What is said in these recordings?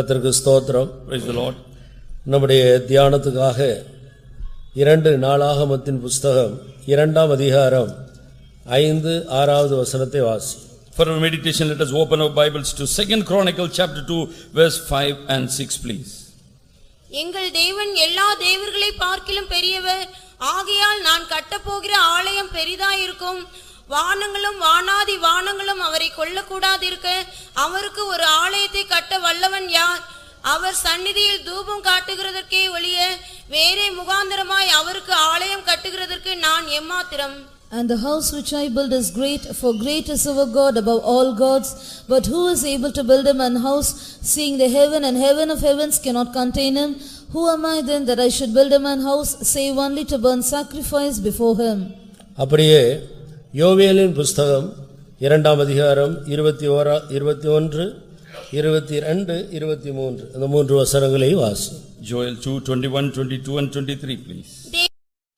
கர்த்தருக்கு ஸ்தோத்திரம். Praise the Lord. நம்முடைய தியானத்துக்காக 2 நாளாகமத்தின் புத்தகம் 2ஆம் அதிகாரம் 5-6வது வசனத்தை வாசி. For our meditation, let us open our Bibles to 2 Chronicles chapter 2 verse 5 and 6 please. எங்கள் தேவன் எல்லா தேவர்களை பார்க்கிலும் பெரியவர் ஆகையால் நான் கட்டப்போகிற ஆலயம் பெரிதாயிருக்கும். வானங்களும் வானாதி வானங்களும் அவரை கொல்லக்கூடாதிருக்க அவருக்கு ஒரு ஆலயத்தை கட்ட வல்லவன் யார்? அவர் சந்நிதியில் தூபம் காட்டுகிறதற்கே ஒழிய வேறே முகாந்தரமாய் அவருக்கு ஆலயம் கட்டுகிறதற்கு நான் எம்மாத்திரம்? And the house which I build is great, for great is our God above all gods. But who is able to build him an house, seeing the heaven and heaven of heavens cannot contain him? Who am I then that I should build him an house, save only to burn sacrifice before him? அப்படியே யோவேலின் புத்தகம் 2ஆம் அதிகாரம் 21, 22, 23 இந்த 3 வசனங்களை வாசி. Joel 2:21, 22 and 23 please.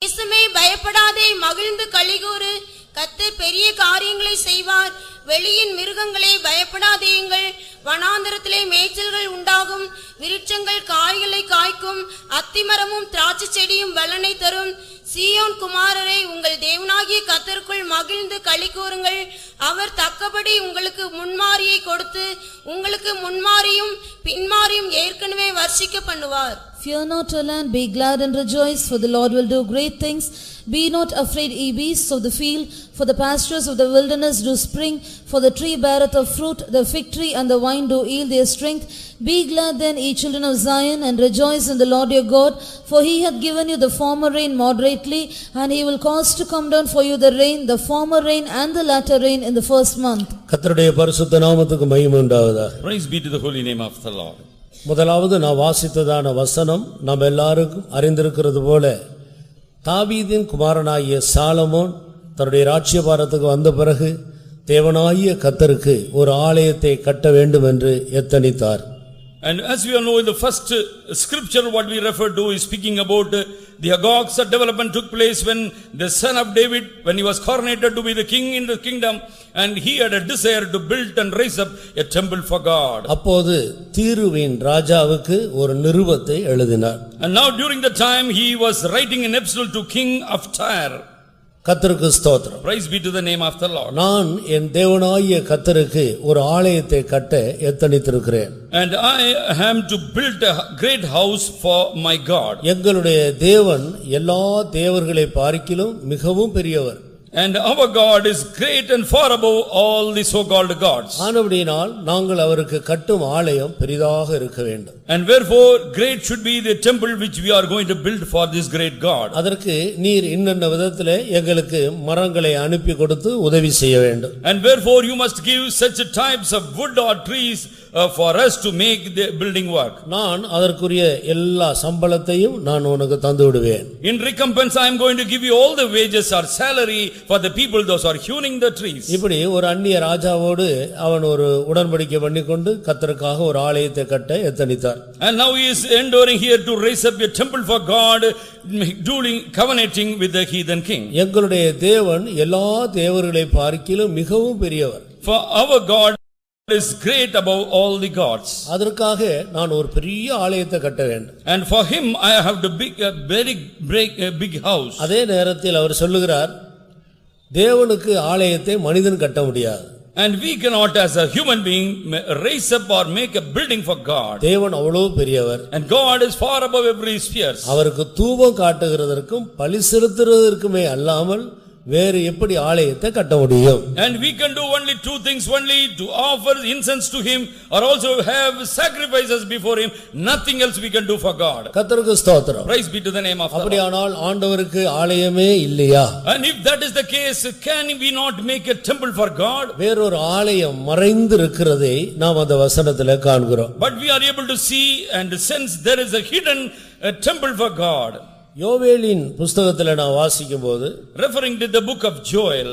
தேசமே பயப்படாதே, மகிழ்ந்து களிகூரு, கர்த்தர் பெரிய காரியங்களை செய்வார். வெளியின் மிருகங்களே பயப்படாதேயுங்கள், வனாந்தரத்திலே மேய்ச்சல்கள் உண்டாகும், விருட்சங்கள் காய்களை காய்க்கும், அத்திமரமும் திராட்சை செடியும் பலனை தரும். சீயோன் குமாரரே, உங்கள் தேவனாகிய கர்த்தருக்குள் மகிழ்ந்து களிகூருங்கள். அவர் தக்கபடி உங்களுக்கு முன்மாரியை கொடுத்து உங்களுக்கு முன்மாரியும் பின்மாரியும் ஏற்கனவே வர்ஷிக்க பண்ணுவார். Fear not, O land, be glad and rejoice, for the Lord will do great things. Be not afraid, ye beasts of the field, for the pastures of the wilderness do spring, for the tree beareth of fruit, the fig tree and the vine do yield their strength. Be glad then, ye children of Zion, and rejoice in the Lord your God, for he hath given you the former rain moderately, and he will cause to come down for you the rain, the former rain and the latter rain in the first month. கர்த்தருடைய பரிசுத்த நாமத்துக்கு மகிமை உண்டாவதாக. Praise be to the holy name of the Lord. முதலாவது நான் வாசித்ததான வசனம் நாம் எல்லாருக்கும் அறிந்திருக்கிறது போல, தாவீதின் குமாரனாகிய சாலமோன் தன்னுடைய ராஜ்யபாரத்துக்கு வந்த பிறகு தேவனாகிய கர்த்தருக்கு ஒரு ஆலயத்தை கட்ட வேண்டும் என்று எத்தனித்தார். And as we all know, in the first scripture what we refer to is speaking about the Agag's development took place when the son of David, when he was coronated to be the king in the kingdom, and he had a desire to build and raise up a temple for God. அப்போது தீருவின் ராஜாவுக்கு ஒரு நிருபத்தை எழுதினார். And now during the time he was writing an epistle to king of Tyre. கர்த்தருக்கு ஸ்தோத்திரம். Praise be to the name of the Lord. நான் என் தேவனாகிய கர்த்தருக்கு ஒரு ஆலயத்தை கட்ட எத்தனித்திருக்கிறேன். And I am to build a great house for my God. எங்களுடைய தேவன் எல்லா தேவர்களை பார்க்கிலும் மிகவும் பெரியவர். And our God is great and far above all the so-called gods. ஆனபடியினால் நாங்கள் அவருக்கு கட்டும் ஆலயம் பெரிதாக இருக்க வேண்டும். And wherefore great should be the temple which we are going to build for this great God. அதற்கு நீர் இன்னென்ன விதத்திலே எங்களுக்கு மரங்களை அனுப்பி கொடுத்து உதவி செய்ய வேண்டும். And wherefore you must give such types of wood or trees for us to make the building work. நான் அதற்குரிய எல்லா சம்பளத்தையும் நான் உனக்கு தந்து விடுவேன். In recompense I am going to give you all the wages or salary for the people those are hewing the trees. இப்படி ஒரு அந்நிய ராஜாவோடு அவன் ஒரு உடன்படிக்கை பண்ணிக்கொண்டு கர்த்தருக்காக ஒரு ஆலயத்தை கட்ட எத்தனித்தார். And now he is enduring here to raise up a temple for God, doing covenanting with the heathen king. எங்களுடைய தேவன் எல்லா தேவர்களை பார்க்கிலும் மிகவும் பெரியவர். For our God is great above all the gods. அதற்காக நான் ஒரு பெரிய ஆலயத்தை கட்ட வேண்டும். And for him I have to build a very big house. அதே நேரத்தில் அவர் சொல்லுகிறார், தேவனுக்கு ஆலயத்தை மனிதன் கட்ட முடியாது. And we cannot as a human being raise up or make a building for God. தேவன் அவ்வளவு பெரியவர். And God is far above every sphere. அவருக்கு தூபம் காட்டுகிறதற்கும் பலி செலுத்துவதற்குமே அல்லாமல் வேறு எப்படி ஆலயத்தை கட்ட முடியும்? And we can do only two things, only to offer incense to him or also have sacrifices before him. Nothing else we can do for God. கர்த்தருக்கு ஸ்தோத்திரம். Praise be to the name of the Lord. அப்படியானால் ஆண்டவருக்கு ஆலயமே இல்லையா? And if that is the case, can we not make a temple for God? வேறொரு ஆலயம் மறைந்து இருக்கிறதை நாம் அந்த வசனத்திலே காண்கிறோம். But we are able to see and sense there is a hidden temple for God. யோவேலின் புத்தகத்தில் நான் வாசிக்கும்போது, referring to the book of Joel,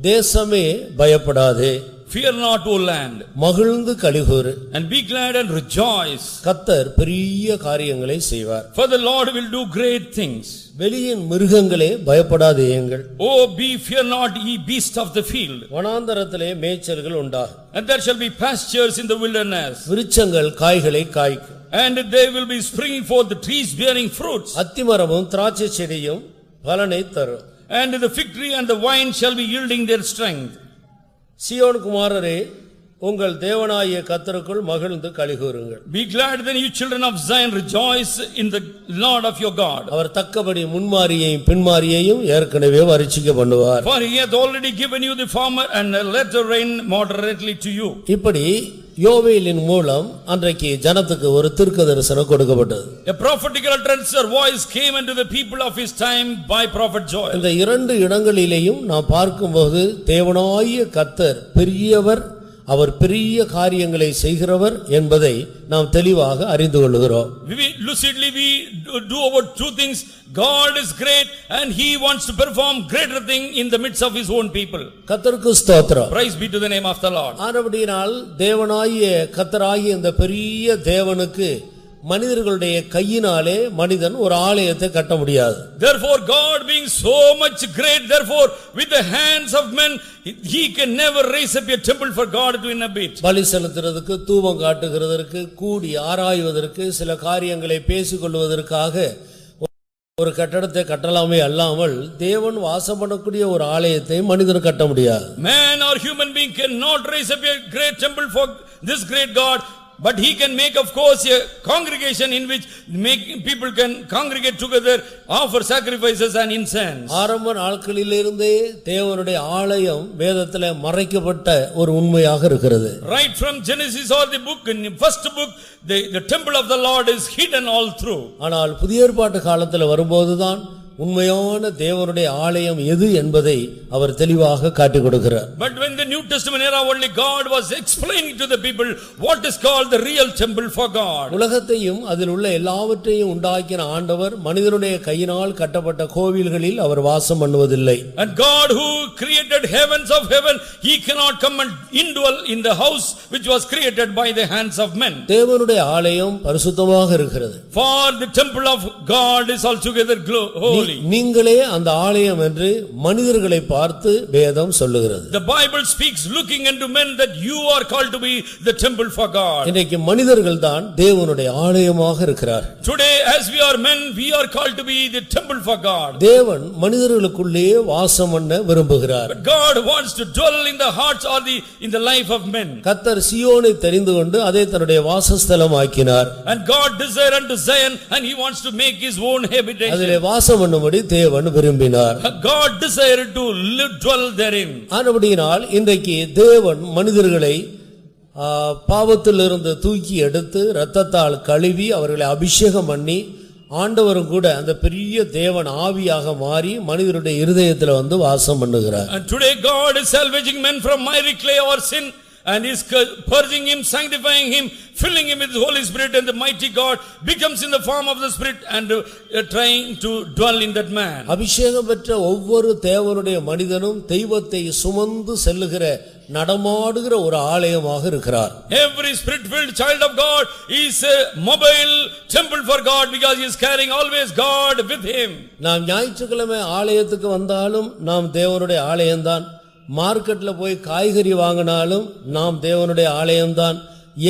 தேசமே பயப்படாதே, Fear not, O land, மகிழ்ந்து களிகூரு, and be glad and rejoice, கர்த்தர் பெரிய காரியங்களை செய்வார். for the Lord will do great things. வெளியின் மிருகங்களே பயப்படாதேயுங்கள். Oh, fear not, ye beasts of the field. வனாந்தரத்திலே மேய்ச்சல்கள் உண்டாகும். And there shall be pastures in the wilderness. விருட்சங்கள் காய்களை காய்க்கும். And they will be springing forth the trees bearing fruits. அத்திமரமும் திராட்சை செடியும் பலனை தரும். And the fig tree and the vine shall be yielding their strength. சீயோன் குமாரரே, உங்கள் தேவனாகிய கர்த்தருக்குள் மகிழ்ந்து களிகூருங்கள். Be glad then, you children of Zion, rejoice in the Lord of your God. அவர் தக்கபடி முன்மாரியையும் பின்மாரியையும் ஏற்கனவே வரிச்சிக்க பண்ணுவார். For he hath already given you the former, and let the rain moderately to you. இப்படி யோவேலின் மூலம் அன்றைக்கு ஜனத்துக்கு ஒரு தீர்க்க தரிசனம் கொடுக்கப்பட்டது. A prophetical utterance or voice came unto the people of his time by prophet Joel. இந்த இரண்டு இடங்களிலேயும் நாம் பார்க்கும்போது தேவனாகிய கர்த்தர் பெரியவர், அவர் பெரிய காரியங்களை செய்கிறவர் என்பதை நாம் தெளிவாக அறிந்து கொள்கிறோம். Lucidly we do about two things. God is great and he wants to perform greater thing in the midst of his own people. கர்த்தருக்கு ஸ்தோத்திரம். Praise be to the name of the Lord. ஆனபடியால் தேவனாகிய கர்த்தராகிய இந்த பெரிய தேவனுக்கு மனிதர்களுடைய கையினாலே மனிதன் ஒரு ஆலயத்தை கட்ட முடியாது. Therefore God being so much great, therefore with the hands of men he can never raise up a temple for God to inhabit. பலி செலுத்துறதுக்கு, தூபம் காட்டுகிறதற்கு, கூடி ஆராய்வதற்கு, சில காரியங்களை பேசிக்கொள்வதற்காக ஒரு கட்டடத்தை கட்டலாமே அல்லாமல் தேவன் வாசம் பண்ணக்கூடிய ஒரு ஆலயத்தை மனிதன் கட்ட முடியாது. Man or human being cannot raise up a great temple for this great God. But he can make, of course, a congregation in which people can congregate together, offer sacrifices and incense. ஆரம்ப நாட்களிலிருந்தே தேவனுடைய ஆலயம் வேதத்திலே மறைக்கப்பட்ட ஒரு உண்மையாக இருக்கிறது. Right from Genesis or the book, in the first book, the temple of the Lord is hidden all through. ஆனால் புதிய ஏற்பாட்டு காலத்தில் வரும்போதுதான் உண்மையான தேவனுடைய ஆலயம் எது என்பதை அவர் தெளிவாக காட்டிக் கொடுக்கிறார். But when the New Testament era, only God was explaining to the people what is called the real temple for God. உலகத்தையும் அதில் உள்ள எல்லாவற்றையும் உண்டாக்கின ஆண்டவர் மனிதனுடைய கையினால் கட்டப்பட்ட கோவில்களில் அவர் வாசம் பண்ணுவதில்லை. And God who created heavens of heaven, he cannot come and indwell in the house which was created by the hands of men. தேவனுடைய ஆலயம் பரிசுத்தமாக இருக்கிறது. For the temple of God is altogether holy. நீங்களே அந்த ஆலயம் என்று மனிதர்களை பார்த்து வேதம் சொல்லுகிறது. The Bible speaks looking into men that you are called to be the temple for God. இன்னைக்கு மனிதர்கள் தான் தேவனுடைய ஆலயமாக இருக்கிறார். Today as we are men, we are called to be the temple for God. தேவன் மனிதர்களுக்குள்ளே வாசம் பண்ண விரும்புகிறார். But God wants to dwell in the hearts or in the life of men. கர்த்தர் சீயோனை தெரிந்து கொண்டு அதை தன்னுடைய வாசஸ்தலம் ஆக்கினார். And God desired unto Zion, and he wants to make his own habitation. அதிலே வாசம் பண்ணும்படி தேவன் விரும்பினார். God desired to dwell therein. ஆனபடியினால் இன்றைக்கு தேவன் மனிதர்களை பாவத்திலிருந்து தூக்கி எடுத்து இரத்தத்தால் கழுவி அவர்களை அபிஷேகம் பண்ணி ஆண்டவரும் கூட அந்த பெரிய தேவன் ஆவியாக மாறி மனிதருடைய இருதயத்தில் வந்து வாசம் பண்ணுகிறார். And today God is salvaging men from miry clay or sin, and is purging him, sanctifying him, filling him with the Holy Spirit, and the mighty God becomes in the form of the Spirit and trying to dwell in that man. அபிஷேகம் பெற்ற ஒவ்வொரு தேவனுடைய மனிதனும் தெய்வத்தை சுமந்து செல்லுகிற நடமாடுகிற ஒரு ஆலயமாக இருக்கிறார். Every spirit-filled child of God is a mobile temple for God, because he is carrying always God with him. நாம் ஞாயிற்றுக்கிழமை ஆலயத்துக்கு வந்தாலும் நாம் தேவனுடைய ஆலயம்தான். மார்க்கெட்ல போய் காய்கறி வாங்கினாலும் நாம் தேவனுடைய ஆலயம்தான்.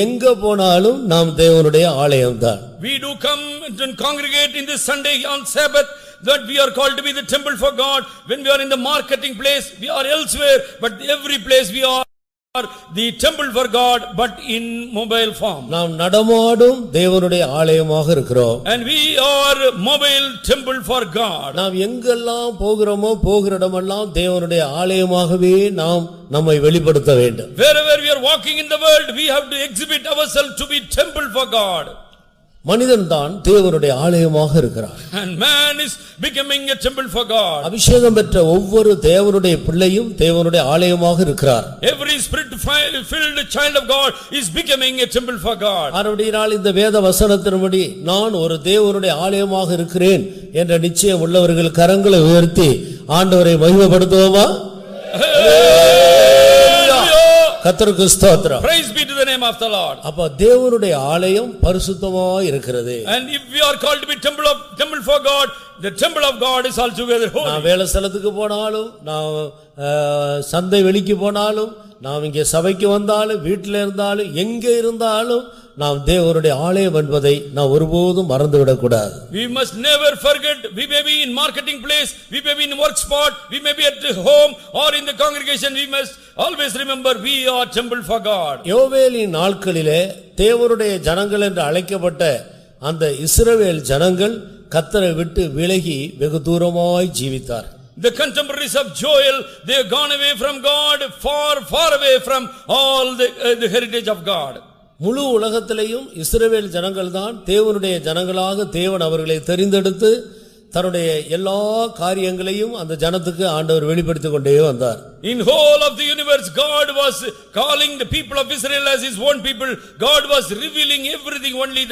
எங்க போனாலும் நாம் தேவனுடைய ஆலயம்தான். We do come and congregate in this Sunday on Sabbath, that we are called to be the temple for God. When we are in the marketing place, we are elsewhere, but every place we are the temple for God, but in mobile form. நாம் நடமாடும் தேவனுடைய ஆலயமாக இருக்கிறோம். And we are mobile temple for God. நாம் எங்கெல்லாம் போகிறோமோ போகிற இடமெல்லாம் தேவனுடைய ஆலயமாகவே நாம் நம்மை வெளிப்படுத்த வேண்டும். Wherever we are walking in the world, we have to exhibit ourselves to be temple for God. மனிதன் தான் தேவனுடைய ஆலயமாக இருக்கிறார். And man is becoming a temple for God. அபிஷேகம் பெற்ற ஒவ்வொரு தேவனுடைய பிள்ளையும் தேவனுடைய ஆலயமாக இருக்கிறார். Every spirit-filled child of God is becoming a temple for God. ஆனபடியால் இந்த வேத வசனத்தின்படி நான் ஒரு தேவனுடைய ஆலயமாக இருக்கிறேன் என்ற நிச்சயம் உள்ளவர்கள் கரங்களை உயர்த்தி ஆண்டவரை மகிமைப்படுத்துவோமா? கர்த்தருக்கு ஸ்தோத்திரம். Praise be to the name of the Lord. அப்ப தேவனுடைய ஆலயம் பரிசுத்தமாய் இருக்கிறது. And if we are called to be temple for God, the temple of God is altogether holy. நான் வேலை ஸ்தலத்துக்கு போனாலும், நான் சந்தை வெளிக்கு போனாலும், நாம் இங்கே சபைக்கு வந்தாலும், வீட்டில் இருந்தாலும், எங்கே இருந்தாலும் நாம் தேவனுடைய ஆலயம் என்பதை நாம் ஒருபோதும் மறந்துவிடக் கூடாது. We must never forget. We may be in marketing place, we may be in work spot, we may be at home or in the congregation. We must always remember we are temple for God. யோவேலின் நாட்களிலே தேவனுடைய ஜனங்கள் என்று அழைக்கப்பட்ட அந்த இஸ்ரவேல் ஜனங்கள் கர்த்தரை விட்டு விலகி வெகு தூரமாய் ஜீவித்தார். The contemporaries of Joel, they have gone away from God, far away from all the heritage of God. முழு உலகத்திலேயும் இஸ்ரவேல் ஜனங்கள் தான் தேவனுடைய ஜனங்களாக தேவன் அவர்களை தெரிந்தெடுத்து தன்னுடைய எல்லா காரியங்களையும் அந்த ஜனத்துக்கு ஆண்டவர் வெளிப்படுத்திக் கொண்டே வந்தார். In whole of the universe, God was calling the people of Israel as his own people. God was revealing everything only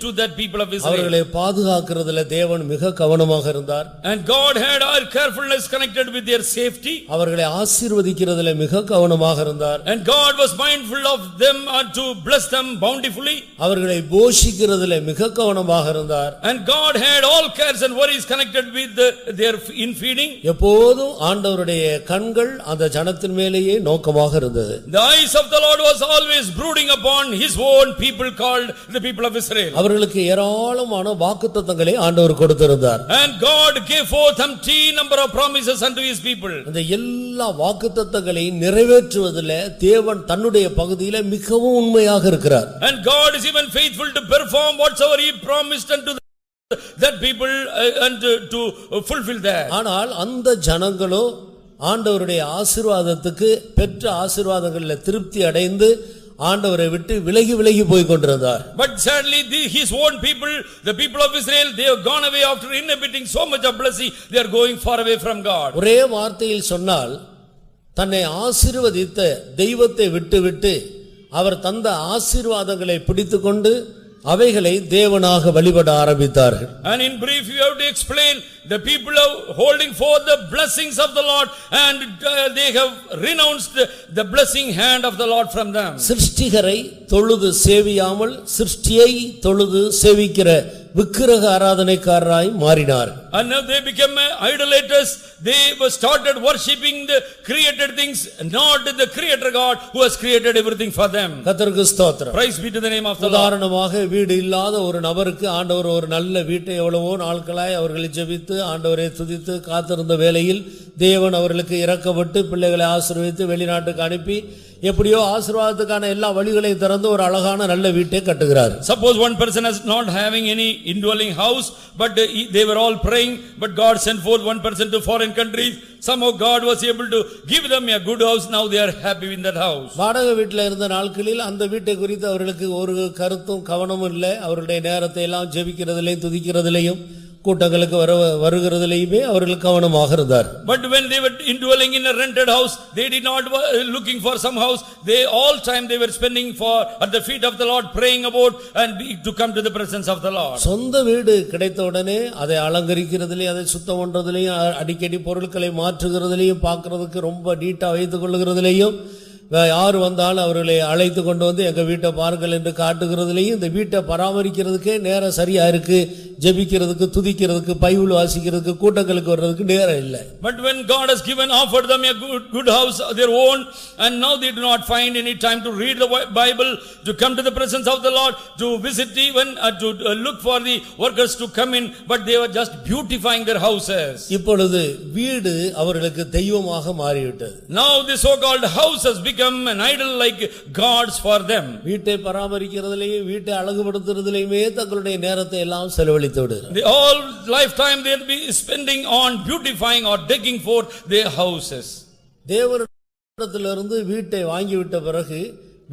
to that people of Israel. அவர்களை பாதுகாக்கிறதுல தேவன் மிக கவனமாக இருந்தார். And God had our carefulness connected with their safety. அவர்களை ஆசீர்வதிக்கிறதுல மிக கவனமாக இருந்தார். And God was mindful of them and to bless them bountifully. அவர்களை போஷிக்கிறதுல மிக கவனமாக இருந்தார். And God had all cares and worries connected with their in feeding. எப்போதும் ஆண்டவருடைய கண்கள் அந்த ஜனத்தின் மேலேயே நோக்கமாக இருந்தது. The eyes of the Lord was always brooding upon his own people called the people of Israel. அவர்களுக்கு ஏராளமான வாக்குத்தத்தங்களை ஆண்டவர் கொடுத்திருந்தார். And God gave forth empty number of promises unto his people. அந்த எல்லா வாக்குத்தத்தங்களை நிறைவேற்றுவதிலே தேவன் தன்னுடைய பகுதியிலே மிகவும் உண்மையாக இருக்கிறார். And God is even faithful to perform whatsoever he promised unto that people and to fulfill that. ஆனால் அந்த ஜனங்களோ ஆண்டவருடைய ஆசீர்வாதத்துக்கு பெற்ற ஆசீர்வாதங்களில் திருப்தி அடைந்து ஆண்டவரை விட்டு விலகி போய் கொண்டிருந்தார். But sadly his own people, the people of Israel, they have gone away after inhabiting so much of blessing. They are going far away from God. ஒரே வார்த்தையில் சொன்னால் தன்னை ஆசீர்வதித்த தெய்வத்தை விட்டு அவர் தந்த ஆசீர்வாதங்களை பிடித்துக்கொண்டு அவைகளை தேவனாக வழிபட ஆரம்பித்தார்கள். And in brief you have to explain, the people are holding forth the blessings of the Lord and they have renounced the blessing hand of the Lord from them. சிருஷ்டிகரை தொழுது சேவியாமல் சிருஷ்டியை தொழுது சேவிக்கிற விக்கிரக ஆராதனைக்காரராய் மாறினார். And now they became idolaters. They were started worshipping the created things, not the creator God who has created everything for them. கர்த்தருக்கு ஸ்தோத்திரம். Praise be to the name of the Lord. உதாரணமாக வீடு இல்லாத ஒரு நபருக்கு ஆண்டவர் ஒரு நல்ல வீட்டை எவ்வளவோ நாட்களாய் அவர்களை ஜெபித்து ஆண்டவரை துதித்து காத்திருந்த வேளையில் தேவன் அவர்களுக்கு இரக்கப்பட்டு பிள்ளைகளை ஆசீர்வதித்து வெளிநாட்டுக்கு அனுப்பி எப்படியோ ஆசீர்வாதத்துக்கான எல்லா வழிகளையும் திறந்து ஒரு அழகான நல்ல வீட்டை கட்டுகிறார். Suppose one person is not having any indwelling house, but they were all praying, but God sent forth one person to foreign countries. Somehow God was able to give them a good house. Now they are happy in that house. வாடகை வீட்டில் இருந்த நாட்களில் அந்த வீட்டை குறித்து அவர்களுக்கு ஒரு கருத்தும் கவனமும் இல்லை. அவருடைய நேரத்தை எல்லாம் ஜெபிக்கிறதிலையும் துதிக்கிறதிலையும் கூட்டங்களுக்கு வருகிறதிலேயுமே அவர்கள் கவனமாக இருந்தார். But when they were indwelling in a rented house, they did not looking for some house. They all time they were spending for at the feet of the Lord, praying about and to come to the presence of the Lord. சொந்த வீடு கிடைத்த உடனே அதை அலங்கரிக்கிறதிலேயும் அதை சுத்தம் பண்றதிலேயும் அடிக்கடி பொருட்களை மாற்றுகிறதிலேயும் பார்க்கிறதுக்கு ரொம்ப நீட்டா வைத்துக் கொள்ளுகிறதிலேயும் யார் வந்தாலும் அவர்களை அழைத்து கொண்டு வந்து எங்க வீட்டை பாருங்கள் என்று காட்டுகிறதுலையும் இந்த வீட்டை பராமரிக்கிறதுக்கே நேரம் சரியா இருக்கு. ஜெபிக்கிறதுக்கு துதிக்கிறதுக்கு பைபிள் வாசிக்கிறதுக்கு கூட்டங்களுக்கு வர்றதுக்கு நேரம் இல்லை. But when God has offered them a good house their own, and now they do not find any time to read the Bible, to come to the presence of the Lord, to visit even to look for the workers to come in, but they were just beautifying their houses. இப்பொழுது வீடு அவர்களுக்கு தெய்வமாக மாறிவிட்டது. Now the so called house has become an idol like gods for them. வீட்டை பராமரிக்கிறதிலேயும் வீட்டை அழகுபடுத்துறதிலேயுமே தங்களுடைய நேரத்தை எல்லாம் செலவழித்து விடுகிறார்கள். The all lifetime they will be spending on beautifying or digging forth their houses. தேவனிடத்திலிருந்து வீட்டை வாங்கிவிட்ட பிறகு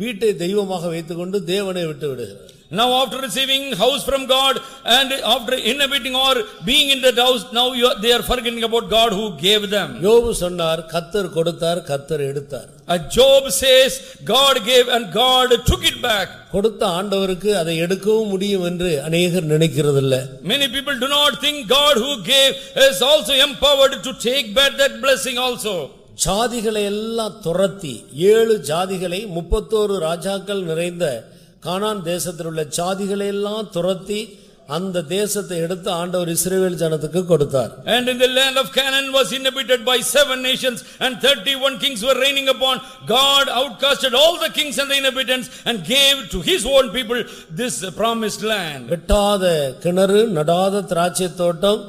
வீட்டை தெய்வமாக வைத்துக்கொண்டு தேவனை விட்டு விடுகிறார். Now after receiving house from God and after inhabiting or being in that house, now they are forgetting about God who gave them. யோபு சொன்னார், கர்த்தர் கொடுத்தார், கர்த்தர் எடுத்தார். Job says God gave and God took it back. கொடுத்த ஆண்டவருக்கு அதை எடுக்கவும் முடியும் என்று அநேகர் நினைக்கிறதில்லை. Many people do not think God who gave is also empowered to take back that blessing also. ஜாதிகளை எல்லாம் துரத்தி 7 ஜாதிகளை 31 ராஜாக்கள் நிறைந்த கானான் தேசத்தில் உள்ள ஜாதிகளை எல்லாம் துரத்தி அந்த தேசத்தை எடுத்து ஆண்டவர் இஸ்ரவேல் ஜனத்துக்கு கொடுத்தார். And in the land of Canaan was inhabited by 7 nations and 31 kings were reigning upon. God outcasted all the kings and the inhabitants and gave to his own people this promised land. வெட்டாத கிணறு, நடாத திராட்சை தோட்டம்,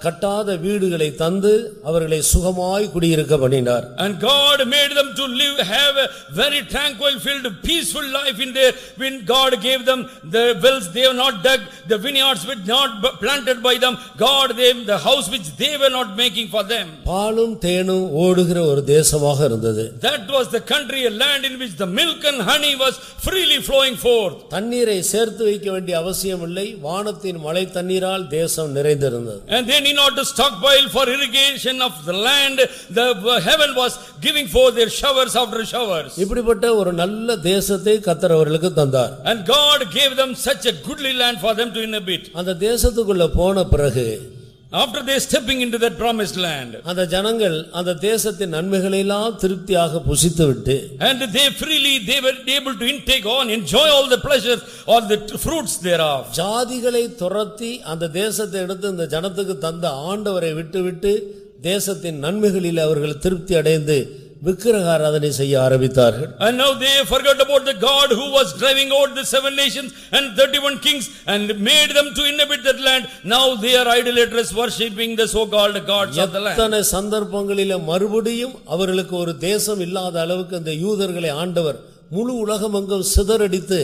கட்டாத வீடுகளை தந்து அவர்களை சுகமாய் குடியிருக்க பண்ணினார். And God made them to live, have a very tranquil, filled, peaceful life in there. When God gave them the wells they have not dug, the vineyards which not planted by them, God gave them the house which they were not making for them. பாலும் தேனும் ஓடுகிற ஒரு தேசமாக இருந்தது. That was the country, a land in which the milk and honey was freely flowing forth. தண்ணீரை சேர்த்து வைக்க வேண்டிய அவசியம் இல்லை. வானத்தின் மழை தண்ணீரால் தேசம் நிறைந்திருந்தது. And they need not to stockpile for irrigation of the land. The heaven was giving forth their showers after showers. இப்படிப்பட்ட ஒரு நல்ல தேசத்தை கர்த்தர் அவர்களுக்கு தந்தார். And God gave them such a goodly land for them to inhabit. அந்த தேசத்துக்குள்ள போன பிறகு, after they stepping into that promised land, அந்த ஜனங்கள் அந்த தேசத்தின் நன்மைகளை எல்லாம் திருப்தியாக புசித்துவிட்டு, and they were able to intake on, enjoy all the pleasures, all the fruits thereof. ஜாதிகளை துரத்தி அந்த தேசத்தை எடுத்து இந்த ஜனத்துக்கு தந்த ஆண்டவரை விட்டுவிட்டு தேசத்தின் நன்மைகளில் அவர்கள் திருப்தி அடைந்து விக்கிரக ஆராதனை செய்ய ஆரம்பித்தார்கள். And now they forgot about the God who was driving out the 7 nations and 31 kings and made them to inhabit that land. Now they are idolaters, worshipping the so called gods of the land. எத்தனை சந்தர்ப்பங்களிலே மறுபடியும் அவர்களுக்கு ஒரு தேசம் இல்லாத அளவுக்கு அந்த யூதர்களை ஆண்டவர் முழு உலகமெங்கும் சிதறடித்து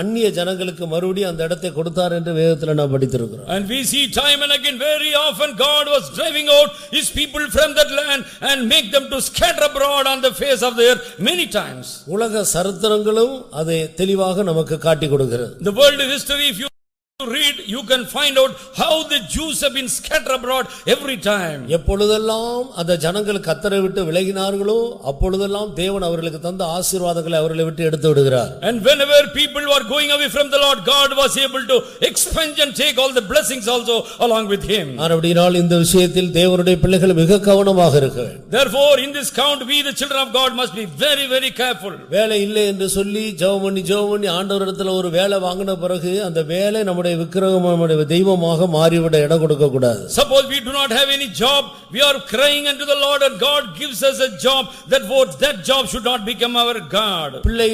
அந்நிய ஜனங்களுக்கு மறுபடியும் அந்த இடத்தை கொடுத்தார் என்று வேதத்தில் நாம் படித்திருக்கிறோம். And we see time and again very often God was driving out his people from that land and make them to scatter abroad on the face of the earth many times. உலக சரித்திரங்களும் அதை தெளிவாக நமக்கு காட்டிக் கொடுக்கிறது. The world history, if you read, you can find out how the Jews have been scattered abroad every time. எப்பொழுதெல்லாம் அந்த ஜனங்கள் கர்த்தரை விட்டு விலகினார்களோ அப்பொழுதெல்லாம் தேவன் அவர்களுக்கு தந்த ஆசீர்வாதங்களை அவர்களை விட்டு எடுத்து விடுகிறார். And whenever people were going away from the Lord, God was able to expunge and take all the blessings also along with him. அப்படினால் இந்த விஷயத்தில் தேவனுடைய பிள்ளைகள் மிக கவனமாக இருக்க வேண்டும். Therefore in this count we the children of God must be very very careful. வேலை இல்லை என்று சொல்லி ஜெபம் பண்ணி ஆண்டவரிடத்தில் ஒரு வேலை வாங்கின பிறகு அந்த வேலை நம்முடைய விக்கிரகம் நம்முடைய தெய்வமாக மாறிவிட இடம் கொடுக்க கூடாது. Suppose we do not have any job, we are crying unto the Lord and God gives us a job, that job should not become our God. பிள்ளை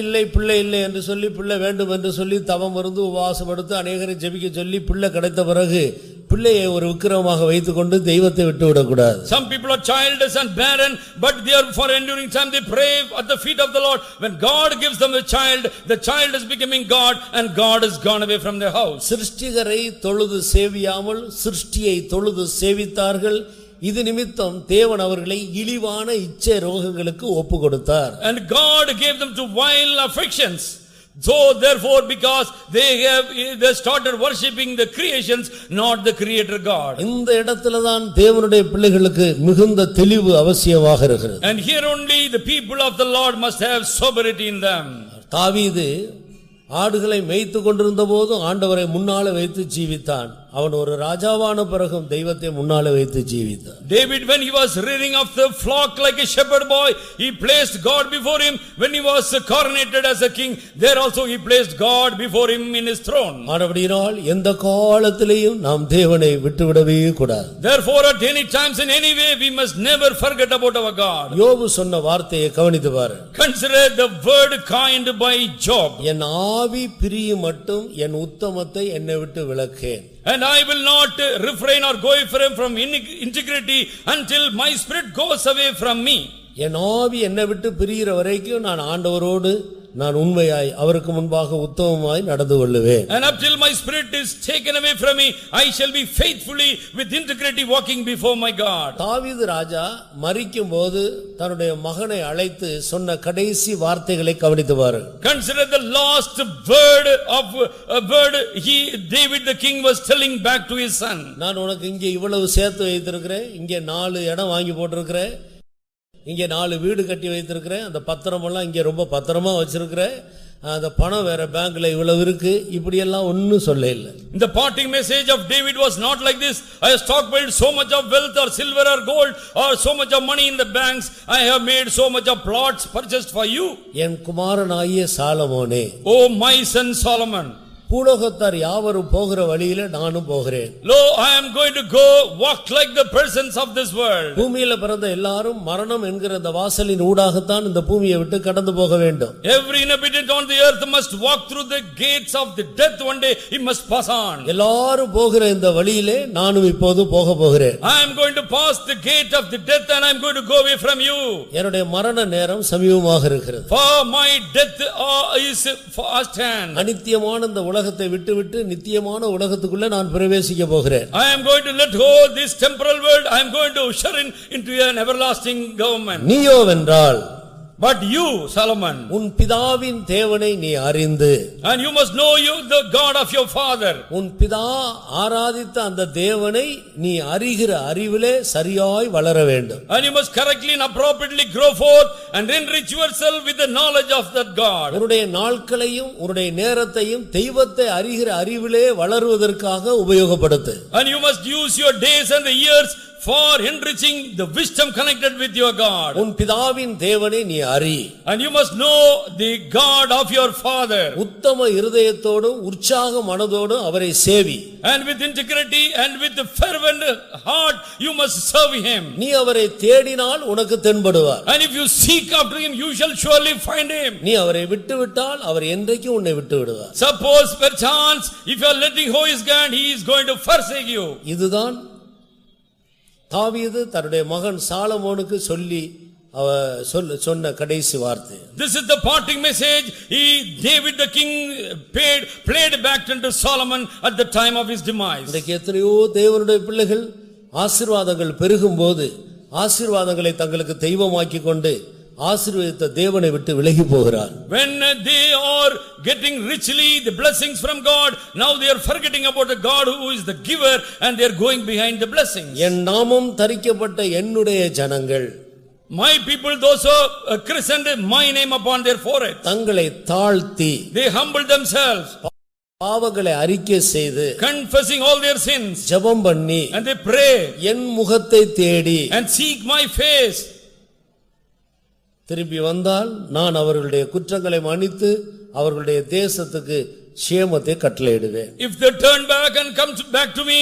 இல்லை என்று சொல்லி, பிள்ளை வேண்டும் என்று சொல்லி தவம் இருந்து உபவாசம் எடுத்து அநேகரை ஜெபிக்க சொல்லி பிள்ளை கிடைத்த பிறகு பிள்ளையை ஒரு விக்கிரகமாக வைத்துக்கொண்டு தெய்வத்தை விட்டு விடக்கூடாது. Some people are childless and barren, but they are for enduring time they pray at the feet of the Lord. When God gives them a child, the child is becoming God and God is gone away from their house. சிருஷ்டிகரை தொழுது சேவியாமல் சிருஷ்டியை தொழுது சேவித்தார்கள். இது நிமித்தம் தேவன் அவர்களை இழிவான இச்சை ரோகங்களுக்கு ஒப்பு கொடுத்தார். And God gave them to vile affections. So therefore because they started worshipping the creations, not the creator God. இந்த இடத்துல தான் தேவனுடைய பிள்ளைகளுக்கு மிகுந்த தெளிவு அவசியமாக இருக்கிறது. And here only the people of the Lord must have sobriety in them. தாவீது ஆடுகளை மேய்த்து கொண்டிருந்த போது ஆண்டவரை முன்னால வைத்து ஜீவித்தான். அவன் ஒரு ராஜாவான பிறகும் தெய்வத்தை முன்னால வைத்து ஜீவித்தான். David, when he was rearing of the flock like a shepherd boy, he placed God before him. When he was coronated as a king, there also he placed God before him in his throne. ஆனபடியால் எந்த காலத்திலேயும் நாம் தேவனை விட்டுவிடவே கூடாது. Therefore at any times in any way we must never forget about our God. யோபு சொன்ன வார்த்தையை கவனித்து பாரு. Consider the word coined by Job. என் ஆவி பிரியும் மட்டும் என் உத்தமத்தை என்னை விட்டு விலக்கேன். And I will not refrain or go from integrity until my spirit goes away from me. என் ஆவி என்னை விட்டு பிரிகிற வரைக்கும் நான் ஆண்டவரோடு நான் உண்மையாய் அவருக்கு முன்பாக உத்தமமாய் நடந்து கொள்ளுவேன். And up till my spirit is taken away from me, I shall be faithfully with integrity walking before my God. தாவீது ராஜா மரிக்கும்போது தன்னுடைய மகனை அழைத்து சொன்ன கடைசி வார்த்தைகளை கவனித்து பாருங்கள். Consider the last word David the king was telling back to his son. நான் உனக்கு இங்கே இவ்வளவு சேர்த்து வைத்திருக்கிறேன், இங்கே 4 இடம் வாங்கி போட்டிருக்கிறேன், இங்கே 4 வீடு கட்டி வைத்திருக்கிறேன், அந்த பத்திரமெல்லாம் இங்கே ரொம்ப பத்திரமா வச்சிருக்கிறேன், அந்த பணம் வேற பேங்க்ல இவ்வளவு இருக்கு இப்படி எல்லாம் ஒண்ணும் சொல்ல இல்ல. The parting message of David was not like this. I have stockpiled so much of wealth or silver or gold or so much of money in the banks. I have made so much of plots purchased for you. என் குமாரனாகிய சாலமோனே, Oh my son Solomon, பூலோகத்தார் யாவரும் போகிற வழியில நானும் போகிறேன். lo, I am going to go walk like the persons of this world. பூமியில பிறந்த எல்லாரும் மரணம் என்கிற அந்த வாசலின் ஊடாகத்தான் இந்த பூமியை விட்டு கடந்து போக வேண்டும். Every inhabitant on the earth must walk through the gates of the death. One day he must pass on. எல்லாரும் போகிற இந்த வழியிலே நானும் இப்போது போக போகிறேன். I am going to pass the gate of the death and I am going to go away from you. என்னுடைய மரண நேரம் சமீபமாக இருக்கிறது. For my death is fast hand. அநித்தியமான இந்த உலகத்தை விட்டுவிட்டு நித்தியமான உலகத்துக்குள்ள நான் பிரவேசிக்க போகிறேன். I am going to let go this temporal world. I am going to usher into an everlasting government. நீயோ வென்றால், but you Solomon, உன் பிதாவின் தேவனை நீ அறிந்து, and you must know you the God of your father. உன் பிதா ஆராதித்த அந்த தேவனை நீ அறிகிற அறிவிலே சரியாய் வளர வேண்டும். And you must correctly and appropriately grow forth and enrich yourself with the knowledge of that God. உன்னுடைய நாட்களையும் உன்னுடைய நேரத்தையும் தெய்வத்தை அறிகிற அறிவிலே வளருவதற்காக உபயோகப்படுத்து. And you must use your days and the years for enriching the wisdom connected with your God. உன் பிதாவின் தேவனை நீ அறி. And you must know the God of your father. உத்தம இருதயத்தோடும் உற்சாக மனதோடும் அவரை சேவி. And with integrity and with the fervent heart you must serve him. நீ அவரை தேடினால் உனக்கு தென்படுவார். And if you seek after him you shall surely find him. நீ அவரை விட்டுவிட்டால் அவர் என்றைக்கும் உன்னை விட்டு விடுவார். Suppose perchance if you are letting go his hand, he is going to forsake you. இதுதான் தாவீது தன்னுடைய மகன் சாலமோனுக்கு சொன்ன கடைசி வார்த்தை. This is the parting message David the king played back unto Solomon at the time of his demise. இன்றைக்கு எத்தனையோ தேவனுடைய பிள்ளைகள் ஆசீர்வாதங்கள் பெருகும்போது ஆசீர்வாதங்களை தங்களுக்கு தெய்வமாக்கி கொண்டு ஆசீர்வதித்த தேவனை விட்டு விலகி போகிறார். When they are getting richly the blessings from God, now they are forgetting about the God who is the giver and they are going behind the blessings. என் நாமம் தரிக்கப்பட்ட என்னுடைய ஜனங்கள், my people, those who are christened my name upon their forehead, தங்களை தாழ்த்தி they humble themselves, பாவங்களை அறிக்கை செய்து confessing all their sins, ஜெபம் பண்ணி and they pray என் முகத்தை தேடி and seek my face, திரும்பி வந்தால் நான் அவர்களுடைய குற்றங்களை மன்னித்து அவர்களுடைய தேசத்துக்கு சேமத்தை கட்டளையிடுவேன். if they turn back and come back to me,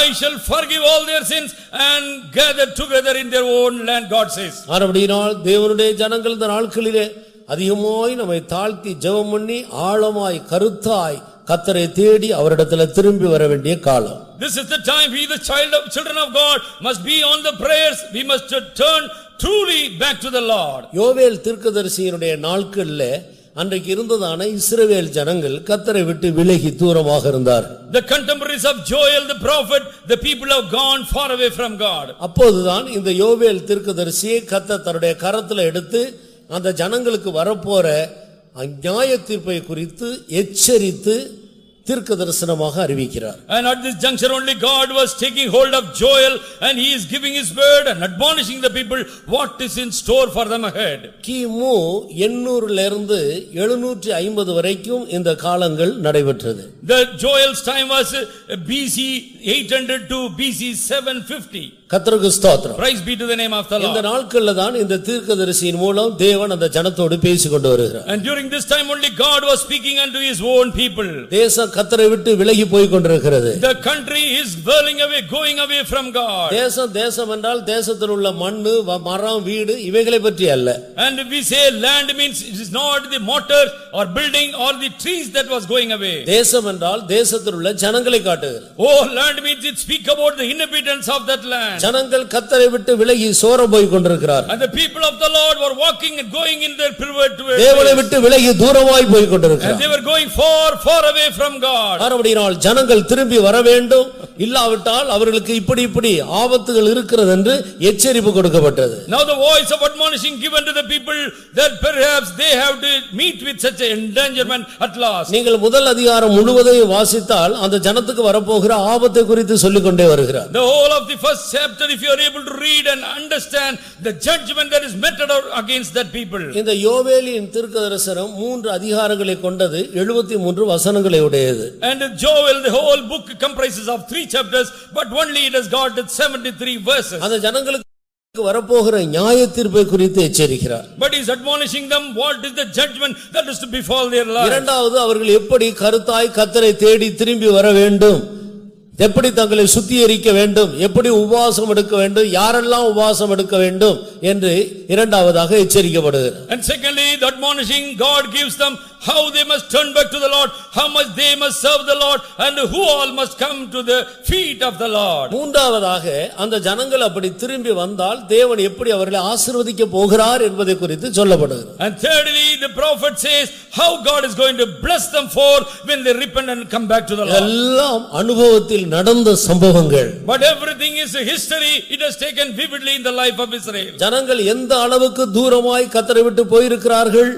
I shall forgive all their sins and gather together in their own land, God says. ஆனபடியினால் தேவனுடைய ஜனங்கள் இந்த நாட்களிலே அதிகமாய் நம்மை தாழ்த்தி ஜெபம் பண்ணி ஆழமாய் கருத்தாய் கர்த்தரை தேடி அவரிடத்துல திரும்பி வர வேண்டிய காலம். This is the time we the children of God must be on the prayers. We must turn truly back to the Lord. யோவேல் தீர்க்கதரிசியினுடைய நாட்களில் அன்றைக்கு இருந்ததான இஸ்ரவேல் ஜனங்கள் கர்த்தரை விட்டு விலகி தூரமாக இருந்தார். The contemporaries of Joel the prophet, the people have gone far away from God. அப்போதுதான் இந்த யோவேல் தீர்க்கதரிசியை கர்த்தர் தன்னுடைய கரத்துல எடுத்து அந்த ஜனங்களுக்கு வரப்போற நியாய தீர்ப்பை குறித்து எச்சரித்து தீர்க்க தரிசனமாக அறிவிக்கிறார். And at this juncture only God was taking hold of Joel and he is giving his word and admonishing the people what is in store for them ahead. கிமு 800 ல இருந்து 750 வரைக்கும் இந்த காலங்கள் நடைபெற்றது. The Joel's time was BC 800 to BC 750. கர்த்தருக்கு ஸ்தோத்திரம். Praise be to the name of the Lord. இந்த நாட்கள்ல தான் இந்த தீர்க்கதரிசியின் மூலம் தேவன் அந்த ஜனத்தோடு பேசிக் கொண்டு வருகிறார். And during this time only God was speaking unto his own people. தேசம் கர்த்தரை விட்டு விலகி போய் கொண்டிருக்கிறது. The country is whirling away, going away from God. தேசம் என்றால் தேசத்தில் உள்ள மண்ணு மரம் வீடு இவைகளை பற்றி அல்ல. And we say land means it is not the mortar or building or the trees that was going away. தேசம் என்றால் தேசத்தில் உள்ள ஜனங்களை காட்டுகிறது. Oh, land means it speak about the inhabitants of that land. ஜனங்கள் கர்த்தரை விட்டு விலகி சோர போய் கொண்டிருக்கிறார். And the people of the Lord were walking and going in their perverted ways. தேவனை விட்டு விலகி தூரமாய் போய் கொண்டிருக்கிறார். And they were going far away from God. மறுபடியும் ஜனங்கள் திரும்பி வர வேண்டும், இல்லாவிட்டால் அவர்களுக்கு இப்படி ஆபத்துகள் இருக்கிறது என்று எச்சரிப்பு கொடுக்கப்பட்டது. Now the voice of admonishing given to the people that perhaps they have to meet with such an endangerment at last. நீங்கள் முதல் அதிகாரம் முழுவதையும் வாசித்தால் அந்த ஜனத்துக்கு வரப்போகிற ஆபத்தை குறித்து சொல்லிக் கொண்டே வருகிறார். The whole of the first chapter, if you are able to read and understand the judgment that is meted out against that people. இந்த யோவேலின் தீர்க்கதரிசனம் 3 அதிகாரங்களை கொண்டது, 73 வசனங்களை உடையது. And Joel, the whole book comprises of 3 chapters, but only it has got 73 verses. அந்த ஜனங்களுக்கு வரப்போகிற நியாய தீர்ப்பை குறித்து எச்சரிக்கிறார். But he is admonishing them what is the judgment that is to befall their lives. இரண்டாவது, அவர்கள் எப்படி கருத்தாய் கர்த்தரை தேடி திரும்பி வர வேண்டும், எப்படி தங்களை சுத்திகரிக்க வேண்டும், எப்படி உபவாசம் எடுக்க வேண்டும், யாரெல்லாம் உபவாசம் எடுக்க வேண்டும் என்று இரண்டாவதாக எச்சரிக்கப்படுகிறது. And secondly, the admonishing God gives them how they must turn back to the Lord, how much they must serve the Lord, and who all must come to the feet of the Lord. மூன்றாவதாக அந்த ஜனங்கள் அப்படி திரும்பி வந்தால் தேவன் எப்படி அவர்களை ஆசீர்வதிக்க போகிறார் என்பதை குறித்து சொல்லப்படுகிறது. And thirdly, the prophet says how God is going to bless them for when they repent and come back to the Lord. எல்லாம் அனுபவத்தில் நடந்த சம்பவங்கள். But everything is a history. It has taken vividly in the life of Israel. ஜனங்கள் எந்த அளவுக்கு தூரமாய் கர்த்தரை விட்டு போயிருக்கிறார்கள்,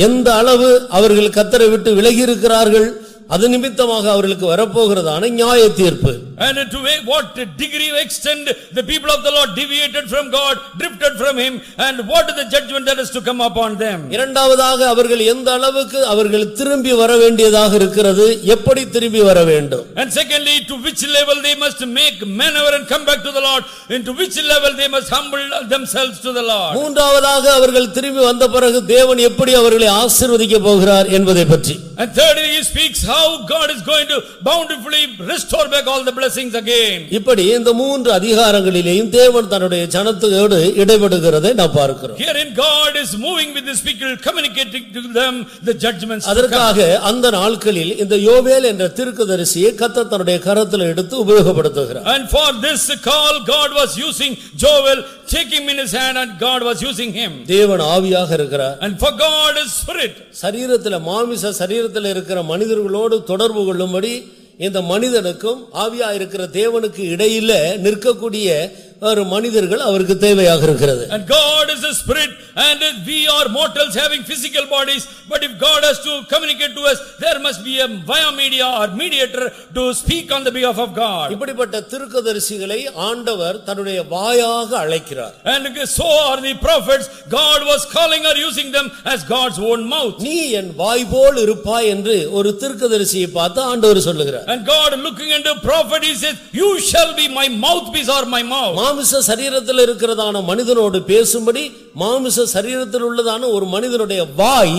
எந்த அளவு அவர்கள் கர்த்தரை விட்டு விலகி இருக்கிறார்கள், அது நிமித்தமாக அவர்களுக்கு வரப்போகிறதான நியாய தீர்ப்பு. And to what degree of extent the people of the Lord deviated from God, drifted from him, and what is the judgment that is to come upon them. இரண்டாவதாக அவர்கள் எந்த அளவுக்கு அவர்கள் திரும்பி வர வேண்டியதாக இருக்கிறது, எப்படி திரும்பி வர வேண்டும். And secondly, to which level they must make maneuver and come back to the Lord, into which level they must humble themselves to the Lord. மூன்றாவதாக அவர்கள் திரும்பி வந்த பிறகு தேவன் எப்படி அவர்களை ஆசீர்வதிக்க போகிறார் என்பதை பற்றி. And thirdly, he speaks how God is going to bountifully restore back all the blessings again. இப்படி இந்த 3 அதிகாரங்களிலேயும் தேவன் தன்னுடைய ஜனத்தோடு இடைபடுகிறதை நாம் பார்க்கிறோம். Herein God is moving with his people, communicating to them the judgments. அதற்காக அந்த நாட்களில் இந்த யோவேல் என்ற தீர்க்கதரிசியை கர்த்தர் தன்னுடைய கரத்தில் எடுத்து உபயோகப்படுத்துகிறார். And for this call God was using Joel, take him in his hand, and God was using him. தேவன் ஆவியாக இருக்கிறார். And for God is spirit. சரீரத்தில் மாமிச சரீரத்தில் இருக்கிற மனிதர்களோடு தொடர்பு கொள்ளும்படி இந்த மனிதனுக்கும் ஆவியா இருக்கிற தேவனுக்கு இடையில நிற்கக்கூடிய ஒரு மனிதர்கள் அவருக்கு தேவையாக இருக்கிறது. And God is a spirit, and we are mortals having physical bodies, but if God has to communicate to us, there must be a via media or mediator to speak on the behalf of God. இப்படிப்பட்ட தீர்க்கதரிசிகளை ஆண்டவர் தன்னுடைய வாயாக அழைக்கிறார். And so are the prophets. God was calling or using them as God's own mouth. நீ என் வாய் போல் இருப்பாய் என்று ஒரு தீர்க்கதரிசியை பார்த்து ஆண்டவர் சொல்லுகிறார். And God looking into prophet, he says, you shall be my mouthpiece or my mouth. மாமிச சரீரத்தில் இருக்கிறதான மனிதனோடு பேசும்படி மாமிச சரீரத்தில் உள்ளதான ஒரு மனிதனுடைய வாய்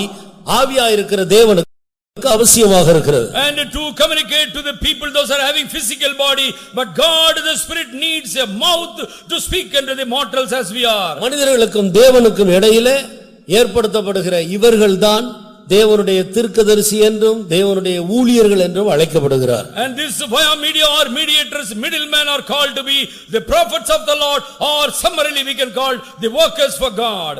ஆவியா இருக்கிற தேவனுக்கு அவசியமாக இருக்கிறது. And to communicate to the people, those are having physical body, but God the spirit needs a mouth to speak unto the mortals as we are. மனிதர்களுக்கும் தேவனுக்கும் இடையிலே ஏற்படுத்தப்படுகிற இவர்கள்தான் தேவனுடைய தீர்க்கதரிசி என்றும் தேவனுடைய ஊழியர்கள் என்றும் அழைக்கப்படுகிறார். And this via media or mediators, middlemen are called to be the prophets of the Lord, or summarily we can call the workers for God.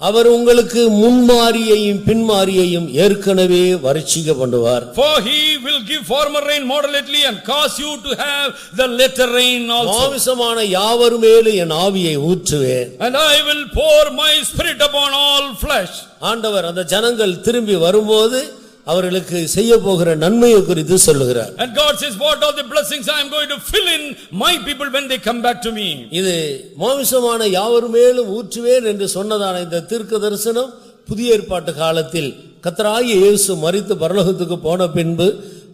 அவர் உங்களுக்கு முன்மாரியையும் பின்மாரியையும் ஏற்கனவே வரிச்சிக்க பண்ணுவார். For he will give former rain moderately and cause you to have the latter rain also. மாம்சமான யாவர் மேலும் என் ஆவியை ஊற்றுவேன். And I will pour my spirit upon all flesh. ஆண்டவர் அந்த ஜனங்கள் திரும்பி வரும்போது அவர்களுக்கு செய்ய போகிற நன்மையை குறித்து சொல்லுகிறார். And God says, what are the blessings I am going to fill in my people when they come back to me. இது மாம்சமான யாவர் மேலும் ஊற்றுவேன் என்று சொன்னதான இந்த தீர்க்க தரிசனம் புதிய ஏற்பாட்டு காலத்தில் கர்த்தராகிய இயேசு மரித்து பரலோகத்துக்கு போன பின்பு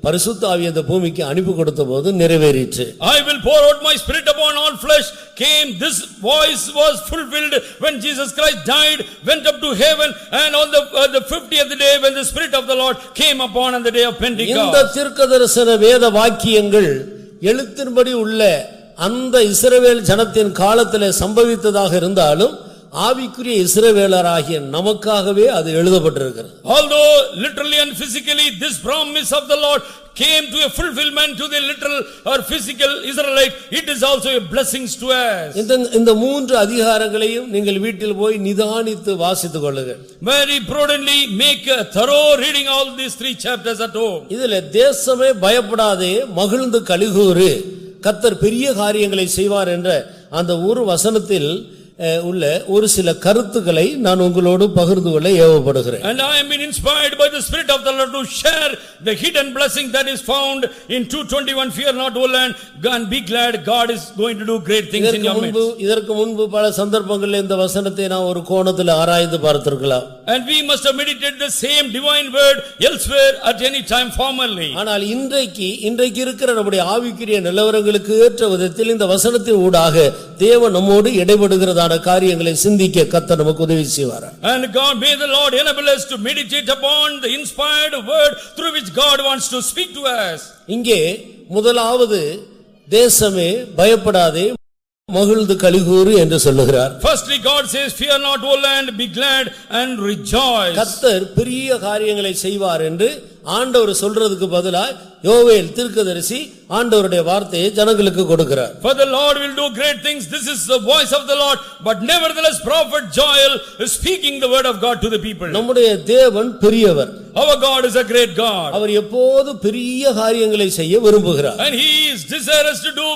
பரிசுத்த ஆவியை அந்த பூமிக்கு அனுப்பி கொடுத்த போது நிறைவேறிற்று. I will pour out my spirit upon all flesh came, this voice was fulfilled when Jesus Christ died, went up to heaven, and on the 50th day when the spirit of the Lord came upon on the day of Pentecost. இந்த தீர்க்கதரிசன வேத வாக்கியங்கள் எழுத்தின்படி உள்ள அந்த இஸ்ரவேல் ஜனத்தின் காலத்திலே சம்பவித்ததாக இருந்தாலும் ஆவிக்குரிய இஸ்ரவேலராகிய நமக்காகவே அது எழுதப்பட்டிருக்கிறது. Although literally and physically this promise of the Lord came to a fulfillment to the literal or physical Israelite, it is also a blessings to us. இந்த மூன்று அதிகாரங்களையும் நீங்கள் வீட்டில் போய் நிதானித்து வாசித்துக் கொள்ளுங்கள். Very prudently make a thorough reading all these 3 chapters at home. இதிலே தேசமே பயப்படாதே மகிழ்ந்து களிகூரு கர்த்தர் பெரிய காரியங்களை செய்வார் என்ற அந்த ஒரு வசனத்தில் உள்ள ஒரு சில கருத்துக்களை நான் உங்களோடு பகிர்ந்து கொள்ள ஏவப்படுகிறேன். And I am been inspired by the Spirit of the Lord to share the hidden blessing that is found in 2:21. Fear not, O land, and be glad. God is going to do great things in your midst. இதற்கு முன்பு பல சந்தர்ப்பங்களில் இந்த வசனத்தை நான் ஒரு கோணத்தில் ஆராய்ந்து பார்த்திருக்கலாம். And we must have meditated the same divine word elsewhere at any time formerly. ஆனால் இன்றைக்கு இருக்கிற நம்முடைய ஆவிக்குரிய நிலவரங்களுக்கு ஏற்ற விதத்தில் இந்த வசனத்தின் ஊடாக தேவன் நம்மோடு இடைபடுகிறதான காரியங்களை சிந்திக்க கர்த்தர் நமக்கு உதவி செய்வார். And God, may the Lord enable us to meditate upon the inspired word through which God wants to speak to us. இங்கே முதலாவது தேசமே பயப்படாதே மகிழ்ந்து களிகூரு என்று சொல்லுகிறார். Firstly, God says, fear not, O land, be glad and rejoice. கர்த்தர் பெரிய காரியங்களை செய்வார் என்று ஆண்டவர் சொல்றதுக்கு பதிலாக யோவேல் தீர்க்கதரிசி ஆண்டவருடைய வார்த்தையை ஜனங்களுக்கு கொடுக்கிறார். For the Lord will do great things. This is the voice of the Lord. But nevertheless, prophet Joel is speaking the word of God to the people. நம்முடைய தேவன் பெரியவர். Our God is a great God. அவர் எப்போது பெரிய காரியங்களை செய்ய விரும்புகிறார். And he is desirous to do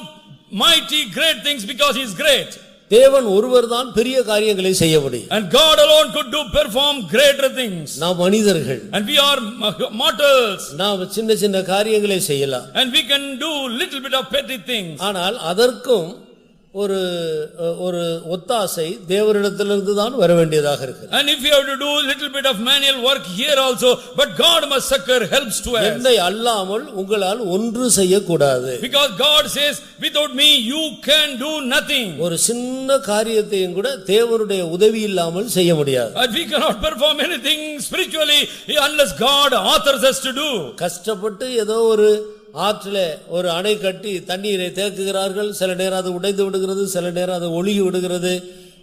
mighty great things because he is great. தேவன் ஒருவர்தான் பெரிய காரியங்களை செய்ய முடியும். And God alone could perform greater things. நாம் மனிதர்கள். And we are mortals. நாம் சின்ன சின்ன காரியங்களை செய்யலாம். And we can do little bit of petty things. ஆனால் அதற்கும் ஒரு ஒத்தாசை தேவனிடத்திலிருந்து தான் வர வேண்டியதாக இருக்கு. And if you have to do little bit of manual work here also, but God must succor helps to us. என்னை அல்லாமல் உங்களால் ஒன்று செய்ய கூடாது. Because God says, without me you can do nothing. ஒரு சின்ன காரியத்தையும் கூட தேவனுடைய உதவி இல்லாமல் செய்ய முடியாது. And we cannot perform anything spiritually unless God authors us to do. கஷ்டப்பட்டு ஏதோ ஒரு ஆற்றில ஒரு அணை கட்டி தண்ணீரை தேக்குகிறார்கள். சில நேரம் அது உடைந்து விடுகிறது, சில நேரம் அது ஒழுகி விடுகிறது.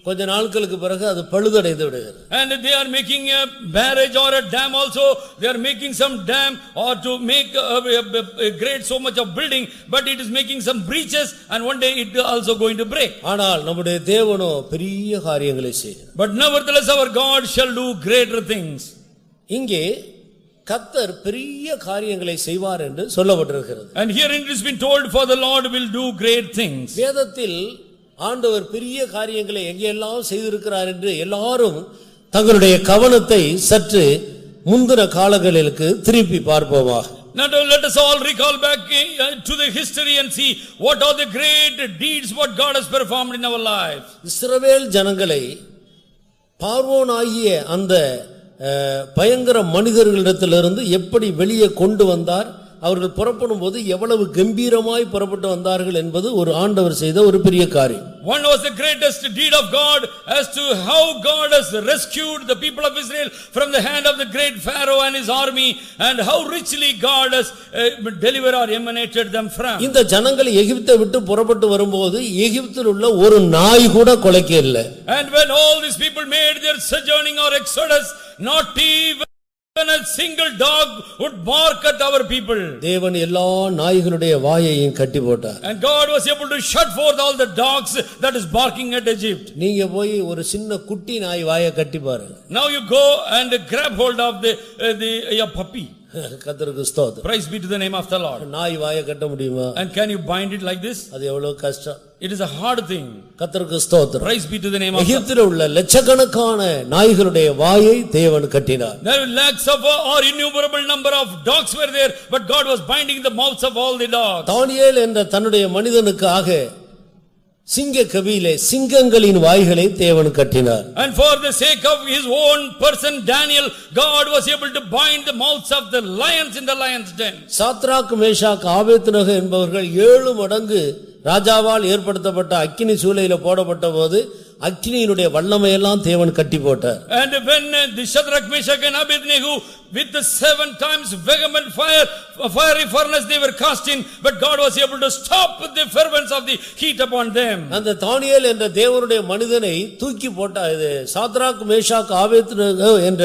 கொஞ்ச நாட்களுக்கு பிறகு அது பழுதடைந்து விடுகிறது. And they are making a barrage or a dam also. They are making some dam or to make a great so much of building, but it is making some breaches and one day it also going to break. ஆனால் நம்முடைய தேவனோ பெரிய காரியங்களை செய்கிறார். But nevertheless our God shall do greater things. இங்கே கர்த்தர் பெரிய காரியங்களை செய்வார் என்று சொல்லப்பட்டிருக்கிறது. And here it has been told, for the Lord will do great things. வேதத்தில் ஆண்டவர் பெரிய காரியங்களை எங்கெல்லாம் செய்திருக்கிறார் என்று எல்லாரும் தங்களுடைய கவனத்தை சற்று முந்தின காலங்களுக்கு திருப்பி பார்ப்போமாக. Now let us all recall back to the history and see what are the great deeds what God has performed in our lives. இஸ்ரவேல் ஜனங்களை பார்வோனாகிய அந்த பயங்கர மனிதர்களிடத்திலிருந்து எப்படி வெளியே கொண்டு வந்தார், அவர்கள் புறப்படும் போது எவ்வளவு கம்பீரமாய் புறப்பட்டு வந்தார்கள் என்பது ஒரு ஆண்டவர் செய்த ஒரு பெரிய காரியம். One was the greatest deed of God as to how God has rescued the people of Israel from the hand of the great Pharaoh and his army, and how richly God has delivered or emanated them from. இந்த ஜனங்கள் எகிப்தை விட்டு புறப்பட்டு வரும்போது எகிப்தில் உள்ள ஒரு நாய் கூட கொலைக்கல. And when all these people made their sojourning or exodus, not even a single dog would bark at our people. தேவன் எல்லா நாய்களுடைய வாயையும் கட்டி போட்டார். And God was able to shut forth all the dogs that is barking at Egypt. நீங்க போய் ஒரு சின்ன குட்டி நாய் வாயை கட்டி பாருங்க. Now you go and grab hold of the puppy. கர்த்தருக்கு ஸ்தோத்திரம். Praise be to the name of the Lord. நாய் வாயை கட்ட முடியுமா? And can you bind it like this? அது எவ்வளவு கஷ்டம். It is a hard thing. கர்த்தருக்கு ஸ்தோத்திரம். Praise be to the name of God. எகிப்தில் உள்ள லட்சக்கணக்கான நாய்களுடைய வாயை தேவன் கட்டினார். There were lakhs of or innumerable number of dogs were there, but God was binding the mouths of all the dogs. தானியேல் என்ற தன்னுடைய மனிதனுக்காக சிங்க கவியிலே சிங்கங்களின் வாய்களை தேவன் கட்டினார். And for the sake of his own person Daniel, God was able to bind the mouths of the lions in the lions den. Shadrach Meshach Abednego என்பவர்கள் 7 மடங்கு ராஜாவால் ஏற்படுத்தப்பட்ட அக்கினி சூளையில போடப்பட்ட போது அக்கினியினுடைய வல்லமையெல்லாம் தேவன் கட்டி போட்டார். And when the Shadrach, Meshach and Abednego with the 7 times vehement fiery furnace they were cast in, but God was able to stop the fervence of the heat upon them. அந்த தானியேல் என்ற தேவனுடைய மனிதனை தூக்கி போட்டார். இது சாத்ராக் மேஷாக் ஆபேத்நேகோ என்ற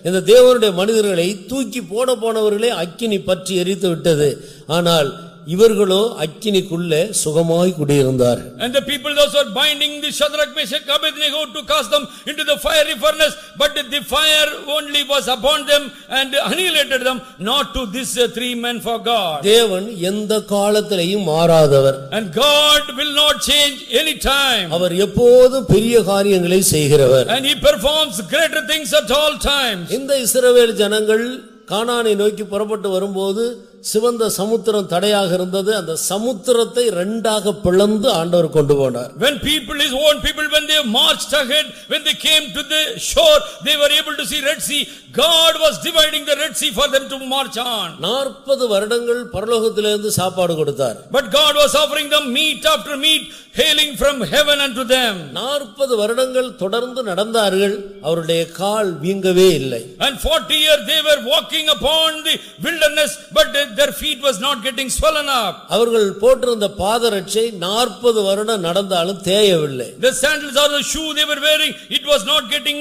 இந்த தேவனுடைய மனிதர்களை தூக்கி போனவர்களை அக்கினி பற்றி எரித்து விட்டது. ஆனால் இவர்களோ அக்கினிக்குள்ளே சுகமாய் குடியிருந்தார். And the people those were binding the Shadrach, Meshach, Abednego to cast them into the fiery furnace, but the fire only was upon them and annihilated them, not to these 3 men for God. தேவன் எந்த காலத்திலேயும் மாறாதவர். And God will not change any time. அவர் எப்போதும் பெரிய காரியங்களை செய்கிறவர். And he performs greater things at all times. இந்த இஸ்ரவேல் ஜனங்கள் கானானை நோக்கி புறப்பட்டு வரும்போது சிவந்த சமுத்திரம் தடையாக இருந்தது. அந்த சமுத்திரத்தை இரண்டாக பிளந்து ஆண்டவர் கொண்டு போனார். When his own people, when they marched ahead, when they came to the shore, they were able to see Red Sea. God was dividing the Red Sea for them to march on. 40 வருடங்கள் பரலோகத்திலிருந்து சாப்பாடு கொடுத்தார். But God was offering them meat after meat, hailing from heaven unto them. 40 வருடங்கள் தொடர்ந்து நடந்தார்கள். அவருடைய கால் வீங்கவே இல்லை. And 40 years they were walking upon the wilderness, but their feet was not getting swollen up. அவர்கள் போட்டிருந்த பாதரட்சை 40 வருடம் நடந்தாலும் தேயவில்லை. The sandals or the shoe they were wearing, it was not getting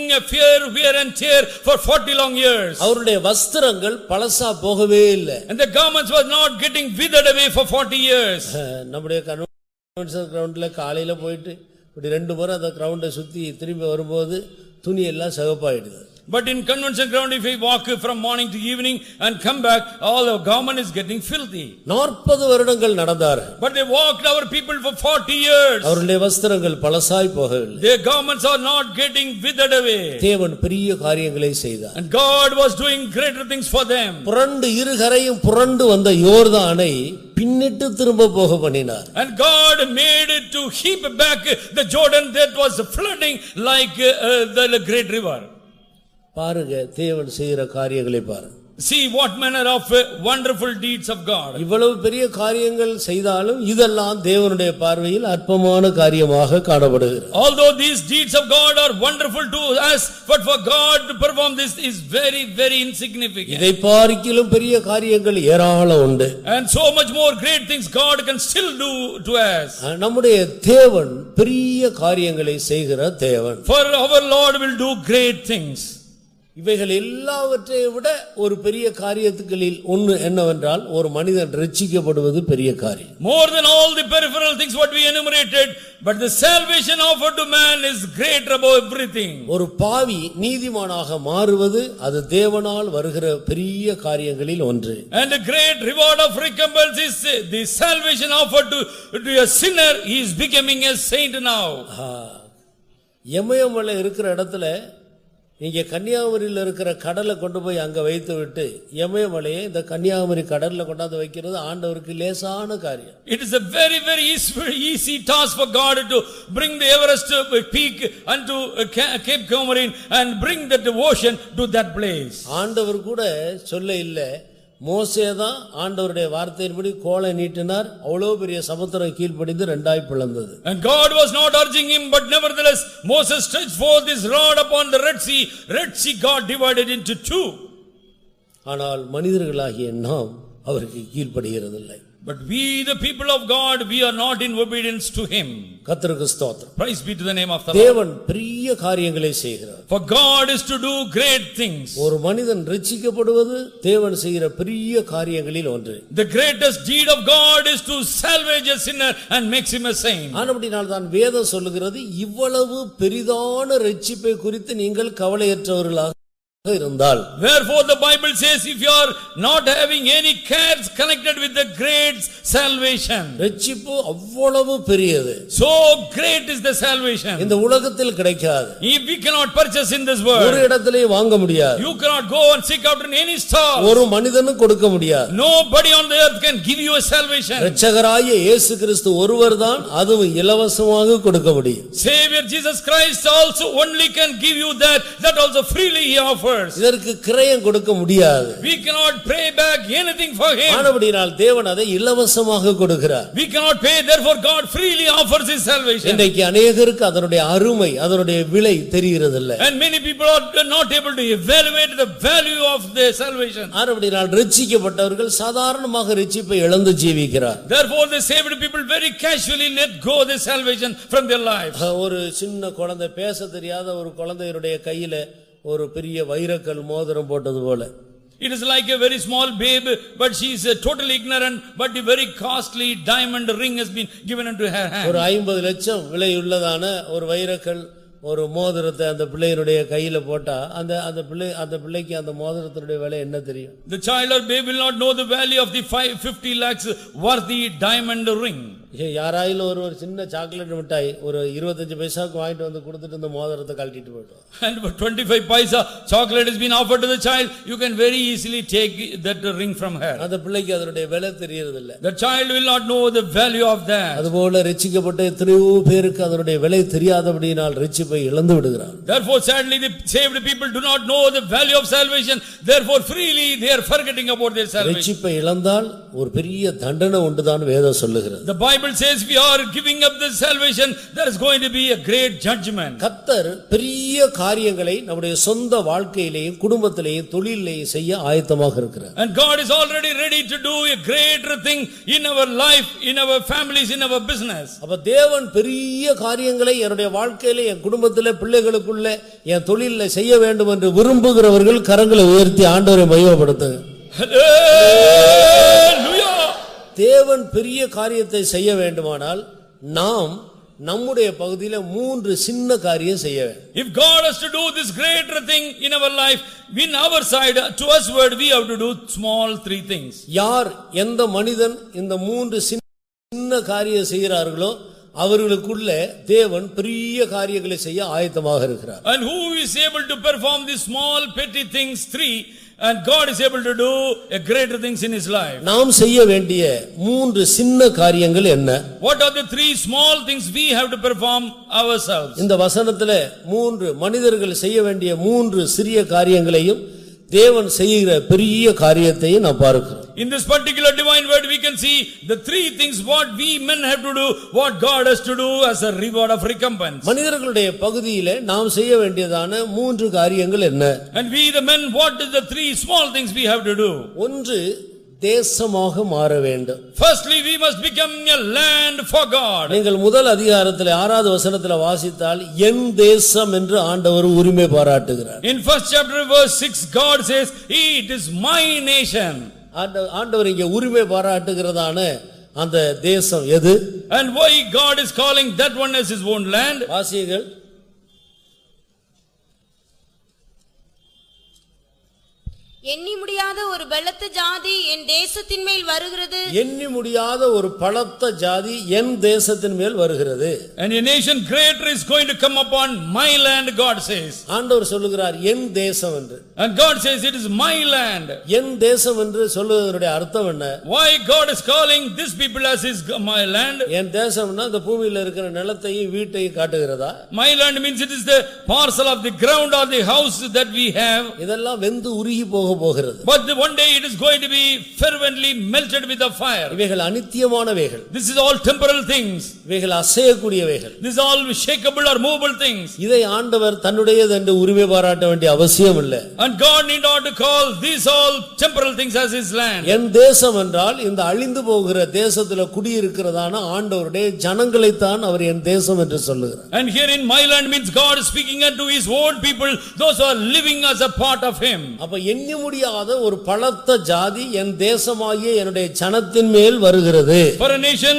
wear and tear for 40 long years. அவருடைய வஸ்திரங்கள் பழசா போகவே இல்லை. And the garments was not getting withered away for 40 years. நம்முடைய கன்வென்ஷன் கிரவுண்ட்ல காலையில போயிட்டு இப்படி 2 முறை அந்த கிரவுண்டை சுத்தி திரும்பி வரும்போது துணி எல்லாம் சிவப்பாயிடுது. But in convention ground, if we walk from morning to evening and come back, all our garment is getting filthy. 40 வருடங்கள் நடந்தார்கள். But they walked our people for 40 years. அவருடைய வஸ்திரங்கள் பழசாய் போகவில்லை. Their garments are not getting withered away. தேவன் பெரிய காரியங்களை செய்தார். And God was doing greater things for them. புரண்டு இருகரையும் புரண்டு வந்த யோர்தானை பின்னிட்டு திரும்ப போக பண்ணினார். And God made it to heap back the Jordan that was flooding like the great river. பாருங்க தேவன் செய்கிற காரியங்களை பாருங்க. See what manner of wonderful deeds of God. இவ்வளவு பெரிய காரியங்கள் செய்தாலும் இதெல்லாம் தேவனுடைய பார்வையில் அற்பமான காரியமாக காணப்படுகிறது. Although these deeds of God are wonderful to us, but for God to perform this is very very insignificant. இதை பார்க்கிலும் பெரிய காரியங்கள் ஏராளம் உண்டு. And so much more great things God can still do to us. நம்முடைய தேவன் பெரிய காரியங்களை செய்கிற தேவன். For our Lord will do great things. இவைகள் எல்லாவற்றையும் விட ஒரு பெரிய காரியத்துகளில் ஒன்று என்னவென்றால் ஒரு மனிதன் ரட்சிக்கப்படுவது பெரிய காரியம். More than all the peripheral things what we enumerated, but the salvation offered to man is greater above everything. ஒரு பாவி நீதிமானாக மாறுவது அது தேவனால் வருகிற பெரிய காரியங்களில் ஒன்று. And the great reward of recompense is the salvation offered to a sinner. He is becoming a saint now. எமயமலை இருக்கிற இடத்துல நீங்க கன்னியாகுமரியில் இருக்கிற கடலை கொண்டு போய் அங்க வைத்து விட்டு எமயமலையை இந்த கன்னியாகுமரி கடல்ல கொண்டாந்து வைக்கிறது ஆண்டவருக்கு லேசான காரியம். It is a very very easy task for God to bring the Everest peak unto Cape Comorin and bring that ocean to that place. ஆண்டவர் கூட சொல்ல இல்ல, மோசே தான் ஆண்டவருடைய வார்த்தையின்படி கோலை நீட்டினார். அவ்வளவு பெரிய சமுத்திரம் கீழ்ப்படிந்து இரண்டாய் பிளந்தது. And God was not urging him, but nevertheless Moses stretched forth his rod upon the Red Sea God divided into 2. ஆனால் மனிதர்களாகிய நாம் அவருக்கு கீழ்ப்படுகிறதில்லை. But we the people of God, we are not in obedience to him. கர்த்தருக்கு ஸ்தோத்திரம். Praise be to the name of the Lord. தேவன் பெரிய காரியங்களை செய்கிறார். For God is to do great things. ஒரு மனிதன் ரட்சிக்கப்படுவது தேவன் செய்கிற பெரிய காரியங்களில் ஒன்று. The greatest deed of God is to salvage a sinner and makes him a saint. ஆனபடியால் தான் வேதம் சொல்லுகிறது, இவ்வளவு பெரிதான ரட்சிப்பை குறித்து நீங்கள் கவலையற்றவர்களாக இருந்தால். Wherefore the Bible says, if you are not having any cares connected with the great salvation. ரட்சிப்பு அவ்வளவு பெரியது. So great is the salvation. இந்த உலகத்தில் கிடைக்காது. We cannot purchase in this world. ஒரு இடத்திலே வாங்க முடியாது. You cannot go and seek out in any stall. ஒரு மனிதனும் கொடுக்க முடியாது. Nobody on the earth can give you a salvation. இரட்சகராகிய இயேசு கிறிஸ்து ஒருவர்தான் அதுவும் இலவசமாக கொடுக்க முடியும். Savior Jesus Christ also only can give you that also freely he offers. offers. இதற்கு கிரயம் கொடுக்க முடியாது. We cannot pay back anything for him. ஆனபடியால் தேவன் அதை இலவசமாக கொடுக்கிறார். We cannot pay, therefore God freely offers his salvation. இன்றைக்கு अनेகருக்கு அதனுடைய அருமை அதனுடைய விலை தெரிகிறதில்லை. And many people are not able to evaluate the value of their salvation. ஆனபடியால் ரட்சிக்கப்பட்டவர்கள் சாதாரணமாக ரட்சிப்பை இழந்து ஜீவிக்கிறார். Therefore the saved people very casually let go their salvation from their lives. ஒரு சின்ன குழந்தை பேச தெரியாத ஒரு குழந்தையுடைய கையில ஒரு பெரிய வைரக்கல் மோதிரம் போட்டது போல. It is like a very small babe, but she is totally ignorant, but a very costly diamond ring has been given into her hand. ஒரு 50 லட்சம் விலையுள்ளதான ஒரு வைரக்கல் ஒரு மோதிரத்தை அந்த பிள்ளையினுடைய கையில போட்டா அந்த பிள்ளைக்கு அந்த மோதிரத்தினுடைய விலை என்ன தெரியும்? The child or babe will not know the value of the 50 lakhs worthy diamond ring. யாராயிலும் ஒரு சின்ன சாக்லேட் மிட்டாய் ஒரு 25 பைசாக்கு வாங்கிட்டு வந்து கொடுத்துட்டு இந்த மோதிரத்தை கழட்டிட்டு போய்டும். And for 25 paisa chocolate has been offered to the child, you can very easily take that ring from her. அந்த பிள்ளைக்கு அதனுடைய விலை தெரியறது இல்ல. The child will not know the value of that. அதுபோல ரட்சிக்கப்பட்ட எத்தனையோ பேருக்கு அதனுடைய விலை தெரியாதபடியினால் ரட்சிப்பை இழந்து விடுகிறார். Therefore sadly the saved people do not know the value of salvation, therefore freely they are forgetting about their salvation. ரட்சிப்பை இழந்தால் ஒரு பெரிய தண்டனை உண்டுதான் வேதம் சொல்லுகிறது. The Bible says we are giving up the salvation, there is going to be a great judgment. கர்த்தர் பெரிய காரியங்களை நம்முடைய சொந்த வாழ்க்கையிலேயும் குடும்பத்திலேயும் தொழிலிலேயும் செய்ய ஆயத்தமாக இருக்கிறார். And God is already ready to do a greater thing in our life, in our families, in our business. அப்ப தேவன் பெரிய காரியங்களை என்னுடைய வாழ்க்கையில என் குடும்பத்திலே பிள்ளைகளுக்குள்ள என் தொழிலிலே செய்ய வேண்டும் என்று விரும்புகிறவர்கள் கரங்களை உயர்த்தி ஆண்டவரை மகிமைப்படுத்துங்க. Hallelujah. தேவன் பெரிய காரியத்தை செய்ய வேண்டுமானால் நாம் நம்முடைய பகுதியில 3 சின்ன காரியம் செய்ய வேண்டும். If God has to do this greater thing in our life, in our side, to us word, we have to do small 3 things. யார் எந்த மனிதன் இந்த 3 சின்ன காரியம் செய்கிறார்களோ அவர்களுக்குள்ள தேவன் பெரிய காரியங்களை செய்ய ஆயத்தமாக இருக்கிறார். And who is able to perform these small petty things 3, and God is able to do a greater things in his life. நாம் செய்ய வேண்டிய 3 சின்ன காரியங்கள் என்ன? What are the 3 small things we have to perform ourselves? இந்த வசனத்திலே 3 மனிதர்கள் செய்ய வேண்டிய 3 சிறிய காரியங்களையும் தேவன் செய்கிற பெரிய காரியத்தையும் நாம் பார்க்கிறோம். In this particular divine word we can see the 3 things what we men have to do, what God has to do as a reward of recompense. மனிதர்களுடைய பகுதியிலே நாம் செய்ய வேண்டியதான 3 காரியங்கள் என்ன? And we the men, what is the 3 small things we have to do? ஒன்று தேசமாக மாற வேண்டும். Firstly we must become a land for God. நீங்கள் முதல் அதிகாரத்திலே 6வது வசனத்திலே வாசித்தால் என் தேசம் என்று ஆண்டவர் உரிமை பாராட்டுகிறார். In first chapter verse 6 God says it is my nation. ஆண்டவர் இங்கே உரிமை பாராட்டுகிறதான அந்த தேசம் எது? And why God is calling that one as his own land? வாசியுங்கள். எண்ணி முடியாத ஒரு பலத்த ஜாதி என் தேசத்தின் மேல் வருகிறது. எண்ணி முடியாத ஒரு பலத்த ஜாதி என் தேசத்தின் மேல் வருகிறது. And a nation greater is going to come upon my land, God says. ஆண்டவர் சொல்லுகிறார் என் தேசம் என்று. And God says it is my land. என் தேசம் என்று சொல்லுவதனுடைய அர்த்தம் என்ன? Why God is calling this people as his my land? என் தேசம்னா இந்த பூமியில இருக்கிற நிலத்தையும் வீட்டையும் காட்டுகிறதா? My land means it is the parcel of the ground or the house that we have. இதெல்லாம் வெந்து உருகி போகிறது. But one day it is going to be fervently melted with the fire. இவைகள் அநித்தியமானவைகள். This is all temporal things. இவைகள் அசையக்கூடியவைகள். This is all shakeable or movable things. இதை ஆண்டவர் தன்னுடையது என்று உரிமை பாராட்ட வேண்டிய அவசியம் இல்லை. And God need not to call these all temporal things as his land. என் தேசம் என்றால் இந்த அழிந்து போகிற தேசத்துல குடியிருக்கிறதான ஆண்டவருடைய ஜனங்களை தான் அவர் என் தேசம் என்று சொல்லுகிறார். And here in my land means God is speaking unto his own people, those who are living as a part of him. அப்ப எண்ணி முடியாத ஒரு பலத்த ஜாதி என் தேசமாகிய என்னுடைய ஜனத்தின் மேல் வருகிறது. For a nation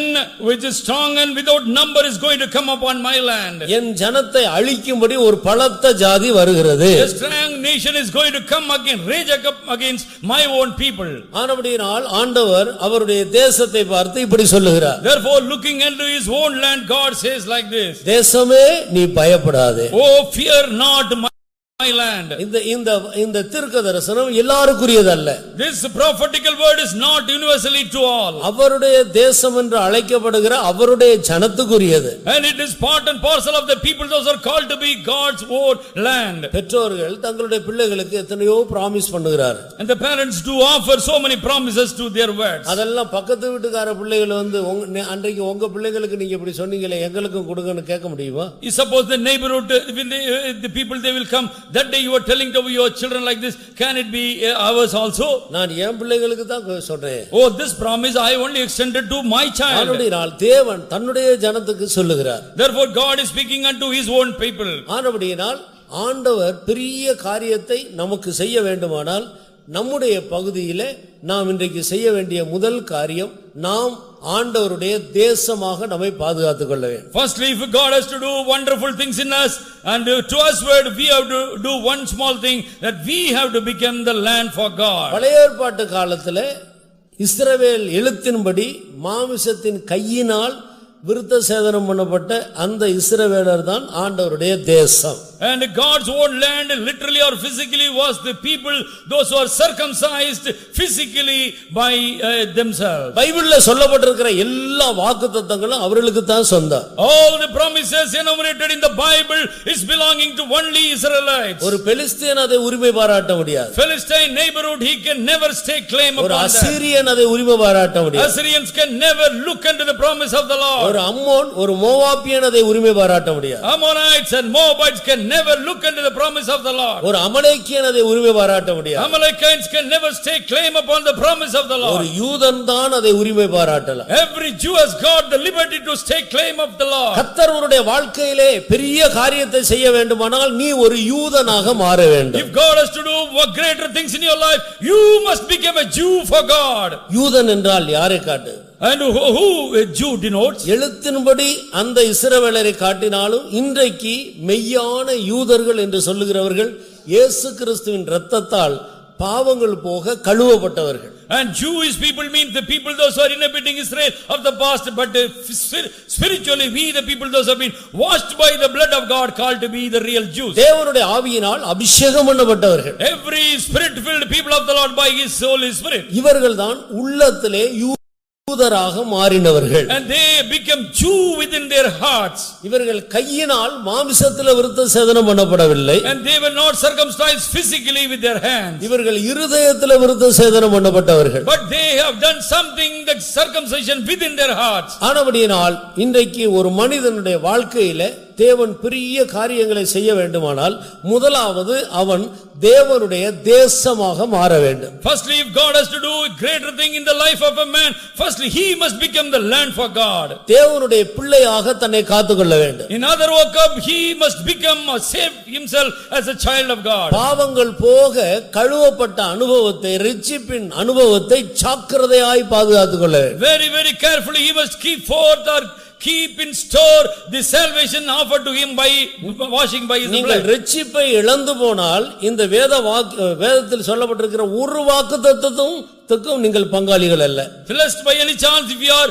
which is strong and without number is going to come upon my land. என் ஜனத்தை அழிக்கும்படி ஒரு பலத்த ஜாதி வருகிறது. A strong nation is going to come again, rage up against my own people. ஆனபடியால் ஆண்டவர் அவருடைய தேசத்தை பார்த்து இப்படி சொல்லுகிறார். Therefore looking into his own land God says like this. தேசமே நீ பயப்படாதே. Oh fear not my my land. இந்த தீர்க்க தரிசனம் எல்லாருக்குரியதல்ல. This prophetical word is not universally to all. அவருடைய தேசம் என்று அழைக்கப்படுகிற அவருடைய ஜனத்துக்குரியது. And it is part and parcel of the people those are called to be God's own land. பெற்றோர்கள் தங்களுடைய பிள்ளைகளுக்கு எத்தனையோ பிராமிஸ் பண்ணுகிறார். And the parents do offer so many promises to their words. அதெல்லாம் பக்கத்து வீட்டுக்கார பிள்ளைகள் வந்து அன்றைக்கு உங்க பிள்ளைகளுக்கு நீங்க இப்படி சொன்னீங்களே எங்களுக்கும் கொடுங்கன்னு கேட்க முடியுமா? You suppose the neighborhood when the people they will come that day you are telling to your children like this, can it be ours also? நான் என் பிள்ளைகளுக்கு தான் சொல்றேன். Oh, this promise I only extended to my child. ஆனபடியால் தேவன் தன்னுடைய ஜனத்துக்கு சொல்லுகிறார். Therefore God is speaking unto his own people. ஆனபடியால் ஆண்டவர் பெரிய காரியத்தை நமக்கு செய்ய வேண்டுமானால் நம்முடைய பகுதியிலே நாம் இன்றைக்கு செய்ய வேண்டிய முதல் காரியம் நாம் ஆண்டவருடைய தேசமாக நம்மை பாதுகாத்துக் கொள்ள வேண்டும். Firstly, if God has to do wonderful things in us and to us word we have to do one small thing, that we have to become the land for God. பழைய ஏற்பாட்டு காலத்திலே இஸ்ரவேல் எழுத்தின்படி மாமிசத்தின் கையினால் விருத்த சேதனம் பண்ணப்பட்ட அந்த இஸ்ரவேலர் தான் ஆண்டவருடைய தேசம். And God's own land literally or physically was the people those who are circumcised physically by themselves. பைபிள்ல சொல்லப்பட்டிருக்கிற எல்லா வாக்குத்தத்தங்களும் அவர்களுக்கு தான் சொந்தம். All the promises enumerated in the Bible is belonging to only Israelites. ஒரு பெலிஸ்தியன் அதை உரிமை பாராட்ட முடியாது. Philistine neighborhood he can never stake claim upon that. ஒரு அசீரியன் அதை உரிமை பாராட்ட முடியாது. Assyrians can never look into the promise of the Lord. ஒரு அம்மோன் ஒரு மோவாபியன் அதை உரிமை பாராட்ட முடியாது. Ammonites and Moabites can never look into the promise of the Lord. ஒரு அமலேக்கியன் அதை உரிமை பாராட்ட முடியாது. Amalekites can never stake claim upon the promise of the Lord. ஒரு யூதன் தான் அதை உரிமை பாராட்டலாம். Every Jew has got the liberty to stake claim of the Lord. கர்த்தர் உன்னுடைய வாழ்க்கையிலே பெரிய காரியத்தை செய்ய வேண்டுமானால் நீ ஒரு யூதனாக மாற வேண்டும். If God has to do greater things in your life, you must become a Jew for God. யூதன் என்றால் யாரை காட்டு? And who a Jew denotes? எழுத்தின்படி அந்த இஸ்ரவேலரை காட்டினாலும் இன்றைக்கு மெய்யான யூதர்கள் என்று சொல்லுகிறவர்கள் இயேசு கிறிஸ்துவின் இரத்தத்தால் பாவங்கள் போக கழுவப்பட்டவர்கள். And Jewish people mean the people those who are inhabiting Israel of the past, but spiritually we the people those who have been washed by the blood of God called to be the real Jews. தேவனுடைய ஆவியினால் அபிஷேகம் பண்ணப்பட்டவர்கள். Every spirit filled people of the Lord by his Holy Spirit. இவர்கள்தான் உள்ளத்திலே யூதராக மாறினவர்கள். And they become Jew within their hearts. இவர்கள் கையினால் மாம்சத்திலே விருத்த சேதனம் பண்ணப்படவில்லை. And they were not circumcised physically with their hands. இவர்கள் இருதயத்திலே விருத்த சேதனம் பண்ணப்பட்டவர்கள். But they have done something, that circumcision within their hearts. ஆனபடியால் இன்றைக்கு ஒரு மனிதனுடைய வாழ்க்கையிலே தேவன் பெரிய காரியங்களை செய்ய வேண்டுமானால் முதலாவது அவன் தேவனுடைய தேசமாக மாற வேண்டும். Firstly, if God has to do a greater thing in the life of a man, firstly he must become the land for God. தேவனுடைய பிள்ளையாக தன்னை காத்துக்கொள்ள வேண்டும். In other words, he must become or save himself as a child of God. பாவங்கள் போக கழுவப்பட்ட அனுபவத்தை, இரட்சிப்பின் அனுபவத்தை ஜாக்கிரதையாய் பாதுகாத்துக் கொள்ள வேண்டும். Very very carefully he must keep forth or keep in store the salvation offered to him by washing by his blood. நீங்கள் இரட்சிப்பை இழந்து போனால் இந்த வேதத்தில் சொல்லப்பட்டிருக்கிற ஒரு வாக்குத்தத்தமும் நீங்கள் பங்காளிகள் அல்ல. Lest by any chance if you are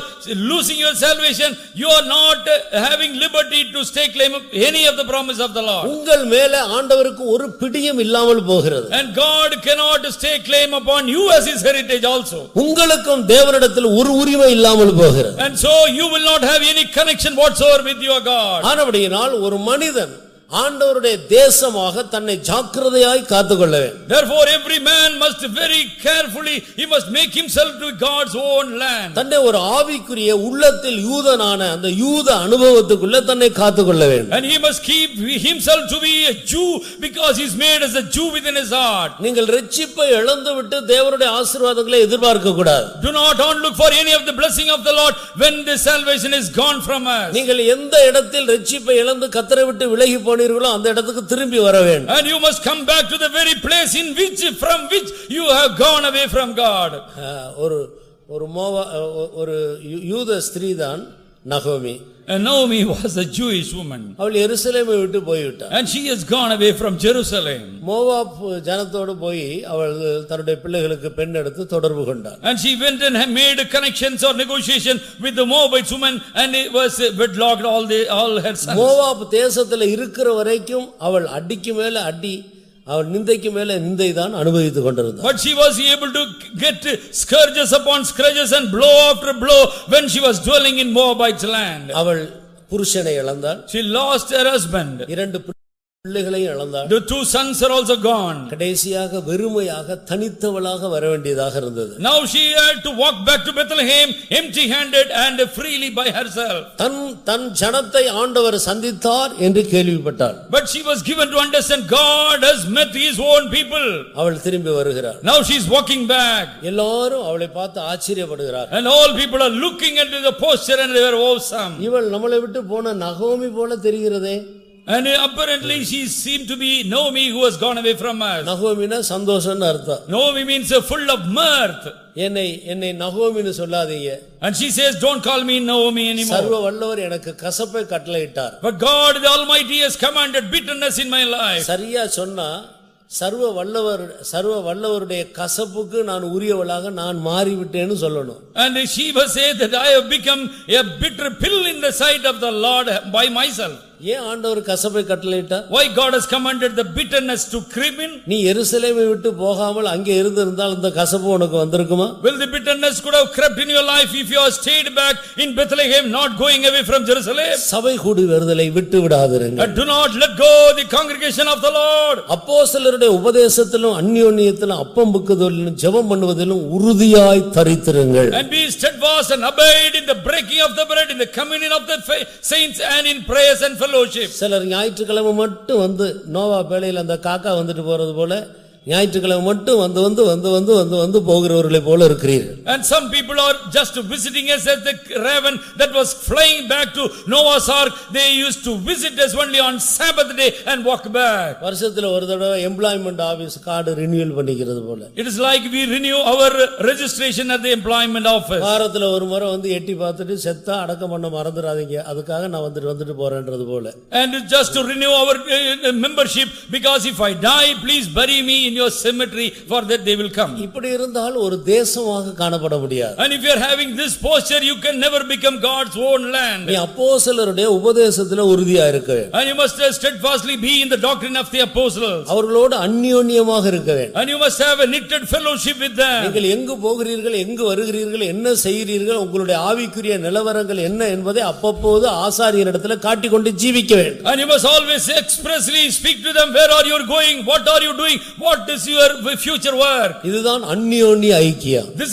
losing your salvation, you are not having liberty to stake claim of any of the promise of the Lord. உங்கள் மேல ஆண்டவருக்கு ஒரு பிடியும் இல்லாமல் போகிறது. And God cannot stake claim upon you as his heritage also. உங்களுக்கும் தேவனிடத்தில் ஒரு உரிமை இல்லாமல் போகிறது. And so you will not have any connection whatsoever with your God. ஆனபடியால் ஒரு மனிதன் ஆண்டவருடைய தேசமாக தன்னை ஜாக்கிரதையாய் காத்துக்கொள்ள வேண்டும். Therefore every man must very carefully he must make himself to God's own land. தன்னை ஒரு ஆவிக்குரிய உள்ளத்தில் யூதனான அந்த யூத அனுபவத்துக்குள்ள தன்னை காத்துக்கொள்ள வேண்டும். And he must keep himself to be a Jew because he is made as a Jew within his heart. நீங்கள் இரட்சிப்பை இழந்துவிட்டு தேவனுடைய ஆசீர்வாதங்களை எதிர்பார்க்க கூடாது. Do not look for any of the blessing of the Lord when the salvation is gone from us. நீங்கள் எந்த இடத்தில் இரட்சிப்பை இழந்து கர்த்தரை விட்டு விலகி அந்த இடத்துக்கு திரும்பி வர வேண்டும். And you must come back to the very place in which from which you have gone away from God. ஒரு யூத ஸ்திரீதான் நகோமி. And Naomi was a Jewish woman. அவள் எருசலேமை விட்டு போய்விட்டாள். And she has gone away from Jerusalem. Moab ஜனத்தோடு போய் அவள் தன்னுடைய பிள்ளைகளுக்கு பெண் எடுத்து தொடர்பு கொண்டாள். And she went and made connections or negotiation with the Moabite woman and it was wedlocked all her sons. Moab தேசத்துல இருக்கிற வரைக்கும் அவள் அடிக்கு மேல அடி அவள் நிந்தைக்கு மேல நிந்தை தான் அனுபவித்துக் கொண்டிருந்தாள். But she was able to get scourges upon scourges and blow after blow when she was dwelling in Moabite's land. அவள் புருஷனை இழந்தாள். She lost her husband. இரண்டு பிள்ளைகளையும் இழந்தாள். The two sons are also gone. கடைசியாக வெறுமையாக தனித்தவளாக வர வேண்டியதாக இருந்தது. Now she had to walk back to Bethlehem empty handed and freely by herself. தன் ஜனத்தை ஆண்டவர் சந்தித்தார் என்று கேள்விப்பட்டாள். But she was given to understand God has met his own people. அவள் திரும்பி வருகிறாள். Now she is walking back. எல்லாரும் அவளை பார்த்து ஆச்சரியப்படுகிறார். And all people are looking at the posture and they were awesome. இவள் நம்மளை விட்டு போன நகோமி போல தெரிகிறதே. And apparently she seemed to be Naomi who has gone away from us. நகோமினா சந்தோஷம்னு அர்த்தம். Naomi means full of mirth. என்னை நகோமின்னு சொல்லாதீங்க. And she says, don't call me Naomi anymore. சர்வ வல்லவர் எனக்கு கசப்பை கட்டளையிட்டார். But God the Almighty has commanded bitterness in my life. சரியா சொன்னா சர்வ வல்லவருடைய கசப்புக்கு நான் உரியவளாக நான் மாறிவிட்டேன்னு சொல்லணும். And she must say that I have become a bitter pill in the sight of the Lord by myself. ஏன் ஆண்டவர் கசப்பை கட்டளையிட்டார்? Why God has commanded the bitterness to creep in? நீ எருசலேமை விட்டு போகாமல் அங்கே இருந்திருந்தால் இந்த கசப்பு உனக்கு வந்திருக்குமா? Will the bitterness could have crept in your life if you have stayed back in Bethlehem, not going away from Jerusalem? சபை கூடி வருதலை விட்டு விடாதிருங்கள். And do not let go the congregation of the Lord. அப்போஸ்தலருடைய உபதேசத்திலும் அந்யோன்யத்திலும் அப்பம் புக்குதலிலும் ஜெபம் பண்ணுவதிலும் உறுதியாய் தரித்திருங்கள். And be steadfast and abide in the breaking of the bread, in the communion of the saints, and in prayers and fellowship. சிலர் ஞாயிற்றுக்கிழமை மட்டும் வந்து நோவா பேழையில் அந்த காக்கா வந்துட்டு போறது போல ஞாயிற்றுக்கிழமை மட்டும் வந்து போகிறவர்களை போல இருக்கிறீர்கள். And some people are just visiting us as the raven that was flying back to Noah's ark. They used to visit us only on Sabbath day and walk back. வருஷத்துல ஒரு தடவை எம்ப்ளாய்மென்ட் ஆபீஸ் கார்டு ரினியூவல் பண்ணிக்கிறது போல. It is like we renew our registration at the employment office. வாரத்துல ஒரு முறை வந்து எட்டி பார்த்துட்டு செத்தா அடக்கம் பண்ண மறந்துடாதீங்க, அதுக்காக நான் வந்துட்டு போறேன்றது போல. And just to renew our membership, because if I die, please bury me in your cemetery, for that they will come. இப்படி இருந்தால் ஒரு தேசமாக காணப்பட முடியாது. And if you are having this posture, you can never become God's own land. நீ அப்போஸ்தலருடைய உபதேசத்திலே உறுதியா இருக்க வேண்டும். And you must steadfastly be in the doctrine of the apostles. அவர்களோடு அந்யோன்யமாக இருக்க வேண்டும். And you must have a knitted fellowship with them. நீங்கள் எங்கு போகிறீர்கள், எங்கு வருகிறீர்கள், என்ன செய்கிறீர்கள், உங்களுடைய ஆவிக்குரிய நிலவரங்கள் என்ன என்பதை அப்பப்போது ஆசாரியரிடத்தில் காட்டிக்கொண்டு ஜீவிக்க வேண்டும். And you must always expressly speak to them, where are you going, what are you doing, what is your future work. இதுதான் அந்யோன்ய ஐக்கியம். This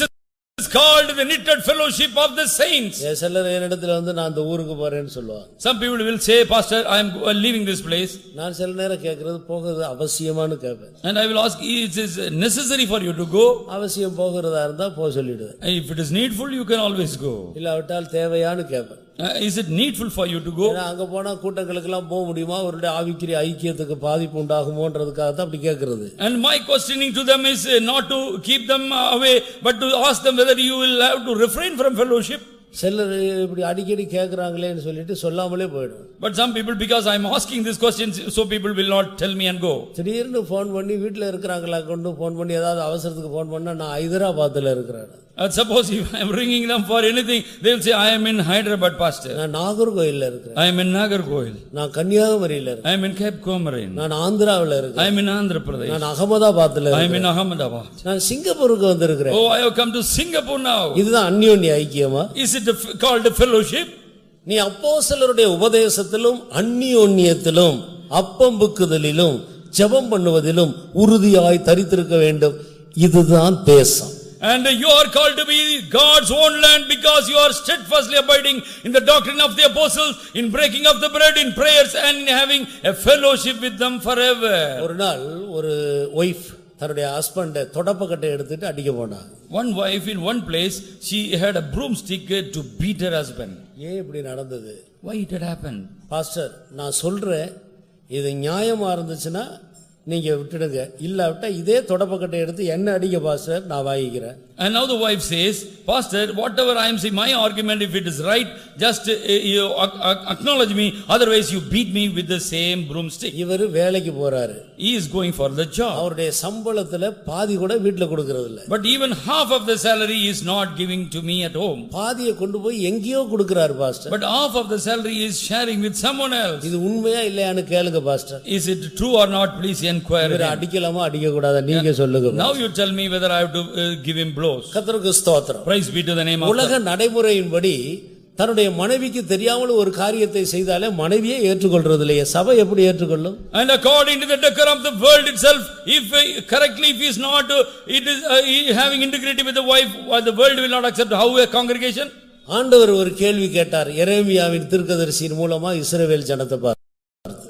is called the knitted fellowship of the saints. சிலர் என்னிடத்தில் வந்து நான் அந்த ஊருக்கு போறேன்னு சொல்லுவாங்க. Some people will say, Pastor, I am leaving this place. நான் சில நேரம் கேட்கிறது போகிறது அவசியமானு கேட்பேன். And I will ask, is it necessary for you to go? அவசியம் போகிறதா இருந்தா போ சொல்லிடுவேன். If it is needful, you can always go. இல்லாவிட்டால் தேவையானு கேட்பேன். Is it needful for you to go? அங்க போனா கூட்டங்களுக்கு எல்லாம் போக முடியுமா, அவருடைய ஆவிக்குரிய ஐக்கியத்துக்கு பாதிப்பு உண்டாகுமோன்றதுக்காக தான் அப்படி கேட்கிறது. And my questioning to them is not to keep them away, but to ask them whether you will have to refrain from fellowship. சிலர் இப்படி அடிக்கடி கேட்கறாங்களேன்னு சொல்லிட்டு சொல்லாமலே போயிடும். But some people, because I am asking this question, so people will not tell me and go. திடீர்னு phone பண்ணி வீட்டில் இருக்கிறாங்களா கொண்டு போன் பண்ணி ஏதாவது அவசரத்துக்கு போன் பண்ணா நான் ஹைதராபாத்தில் இருக்கிறேன். And suppose if I am ringing them for anything, they will say, I am in Hyderabad, Pastor. நான் நாகர்கோயில்ல இருக்கிறேன். I am in Nagarkoil. நான் கன்னியாகுமரியில இருக்கேன். I am in Cape Comorin. நான் ஆந்திராவில் இருக்கேன். I am in Andhra Pradesh. நான் அகமதாபாத்ல I am இருக்கேன். in Ahmedabad. நான் சிங்கப்பூருக்கு வந்திருக்கிறேன். Oh, I have come to Singapore now. இதுதான் அந்யோன்ய ஐக்கியமா? Is it called a fellowship? நீ அப்போஸ்தலருடைய உபதேசத்திலும் அந்யோன்யத்திலும் அப்பம் புக்குதலிலும் ஜெபம் பண்ணுவதிலும் உறுதியாய் தரித்திருக்க வேண்டும். இதுதான் தேசம். And you are called to be God's own land, because you are steadfastly abiding in the doctrine of the apostles, in breaking of the bread, in prayers, and in having a fellowship with them forever. ஒரு நாள் ஒரு wife தன்னுடைய husband தொடப்பக்கட்டை எடுத்துட்டு அடிக்க போனாங்க. One wife in one place, she had a broomstick to beat her husband. ஏன் இப்படி நடந்தது? Why it had happened? Pastor, நான் சொல்றேன், இது நியாயமா இருந்துச்சுன்னா நீங்க விட்டுடுங்க, இல்லாவிட்டா இதே தொடப்பக்கட்டை எடுத்து என்ன அடிக்க பாஸ்டர், நான் வாங்கிக்கிறேன். And now the wife says, Pastor, whatever I am saying, my argument, if it is right, just you acknowledge me, otherwise you beat me with the same broomstick. இவர் வேலைக்கு போறாரு. He is going for the job. அவருடைய சம்பளத்துல பாதி கூட வீட்ல கொடுக்கிறது இல்ல. But even half of the salary is not giving to me at home. பாதியை கொண்டு போய் எங்கேயோ கொடுக்கிறார் pastor. But half of the salary is sharing with someone else. இது உண்மையா இல்லையான்னு கேளுங்க pastor. Is it true or not? Please inquire. இவரை அடிக்கலாமா அடிக்க கூடாதா நீங்க சொல்லுங்க. Now you tell me whether I have to give him blows. கர்த்தருக்கு ஸ்தோத்திரம். Praise be to the name of God. உலக நடைமுறையின்படி தன்னுடைய மனைவிக்கு தெரியாமல் ஒரு காரியத்தை செய்தாலே மனைவியே ஏற்றுக்கொள்றது இல்லையே, சபை எப்படி ஏற்றுக்கொள்ளும்? And according to the decorum of the world itself, if correctly if he is not it is having integrity with the wife, the world will not accept. How a congregation? ஆண்டவர் ஒரு கேள்வி கேட்டார் எரேமியாவின் தீர்க்கதரிசியின் மூலமா இஸ்ரவேல் ஜனத்தை பார்த்து.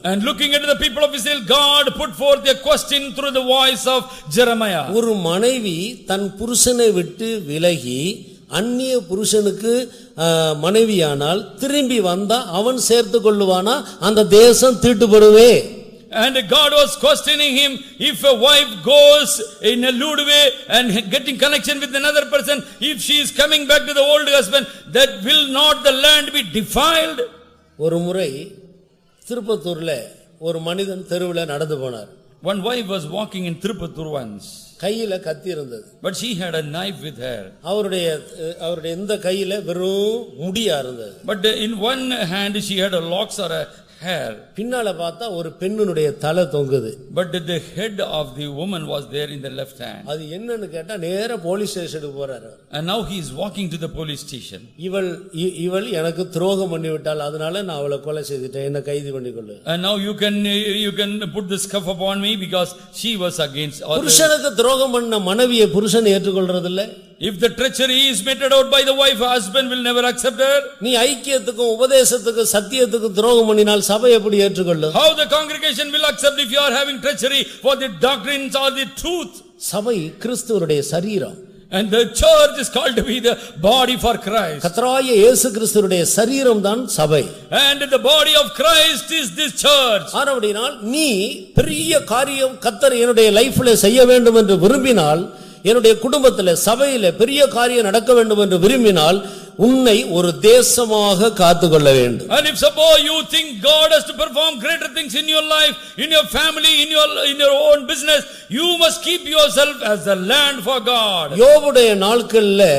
And looking at the people of Israel, God put forth a question through the voice of Jeremiah. ஒரு மனைவி தன் புருஷனை விட்டு விலகி அந்நிய புருஷனுக்கு மனைவியானால் திரும்பி வந்தா அவன் சேர்த்து கொள்ளுவானா அந்த தேசம் தீட்டுப்படுவே. And God was questioning him, if a wife goes in a lewd way and getting connection with another person, if she is coming back to the old husband, that will not the land be defiled? ஒரு முறை திருப்பத்தூர்ல ஒரு மனிதன் தெருவில் நடந்து போனார். One wife was walking in Tirupattur once. கையில கத்தி இருந்தது. But she had a knife with her. அவருடைய இந்த கையில வெறும் முடியா இருந்தது. But in one hand she had a locks or a hair. பின்னால பார்த்தா ஒரு பெண்ணுடைய தலை தொங்குது. But the head of the woman was there in the left hand. அது என்னன்னு கேட்டா நேரா போலீஸ் ஸ்டேஷனுக்கு போறாரு. And now he is walking to the police station. இவள் எனக்கு துரோகம் பண்ணி விட்டாள், அதனால நான் அவளை கொலை செய்துட்டேன், என்ன கைது பண்ணிக்கொள்ளு. And now you can put the scuff upon me because she was against. புருஷனுக்கு துரோகம் பண்ண மனைவியை புருஷன் ஏற்றுக்கொள்றது இல்ல. If the treachery is meted out by the wife, husband will never accept her. நீ ஐக்கியத்துக்கும் உபதேசத்துக்கும் சத்தியத்துக்கும் துரோகம் பண்ணினால் சபை எப்படி ஏற்றுக்கொள்ளும்? How the congregation will accept if you are having treachery for the doctrines or the truth? சபை கிறிஸ்துவுடைய சரீரம். And the church is called to be the body for Christ. கர்த்தராகிய இயேசு கிறிஸ்துவுடைய சரீரம் தான் சபை. And the body of Christ is this church. ஆனபடியால் நீ பெரிய காரியம் கர்த்தர் என்னுடைய லைஃப்ல செய்ய வேண்டும் என்று விரும்பினால், என்னுடைய குடும்பத்திலே சபையிலே பெரிய காரியம் நடக்க வேண்டும் என்று விரும்பினால் உன்னை ஒரு தேசமாக காத்துக்கொள்ள வேண்டும். And if suppose you think God has to perform greater things in your life, in your family, in your own business, you must keep yourself as the land for God. யோபுடைய நாட்களிலே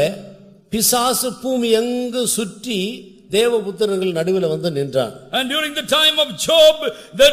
பிசாசு பூமி எங்கு சுற்றி தேவபுத்திரர்கள் நடுவில் வந்து நின்றான். And during the time of Job, the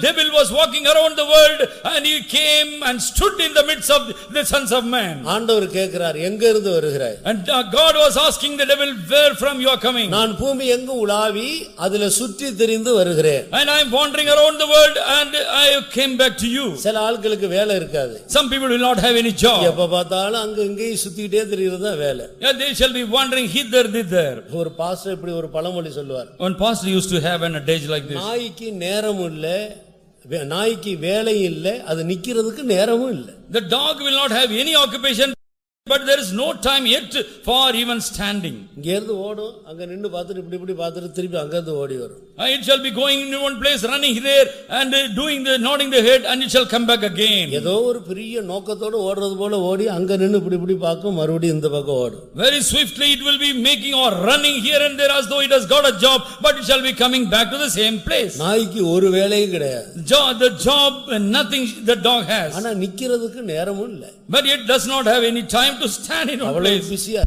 devil was walking around the world and he came and stood in the midst of the sons of man. ஆண்டவர் கேட்கிறார், எங்க இருந்து வருகிறாய்? And God was asking the devil, where from you are coming? நான் பூமி எங்கு உலாவி அதிலே சுற்றி திரிந்து வருகிறேன். And I am wandering around the world and I came back to you. சில ஆட்களுக்கு வேலை இருக்காது. Some people will not have any job. எப்ப பார்த்தாலும் அங்க இங்கே சுத்திட்டே திரியிறது தான் வேலை. They shall be wandering hither thither. ஒரு பாஸ்டர் இப்படி ஒரு பழமொழி சொல்லுவார். One pastor used to have an adage like this. நாய்க்கு நேரம் இல்ல, நாய்க்கு வேலை இல்ல, அது நிக்கிறதுக்கு நேரமும் இல்ல. The dog will not have any occupation, but there is no time yet for even standing. இங்க இருந்து ஓடும், அங்க நின்னு பார்த்துட்டு இப்படி பார்த்துட்டு திருப்பி அங்க இருந்து ஓடி வரும். It shall be going in one place, running there and nodding the head, and it shall come back again. ஏதோ ஒரு பெரிய நோக்கத்தோட ஓடுறது போல ஓடி அங்க நின்னு இப்படி பார்க்கும், மறுபடியும் இந்த பக்கம் ஓடும். Very swiftly it will be making or running here and there as though it has got a job, but it shall be coming back to the same place. நாய்க்கு ஒரு வேலையும் கிடையாது. The job nothing the dog has. ஆனா நிக்கிறதுக்கு நேரமும் இல்ல. But it does not have any time to stand in one place. பிஸியா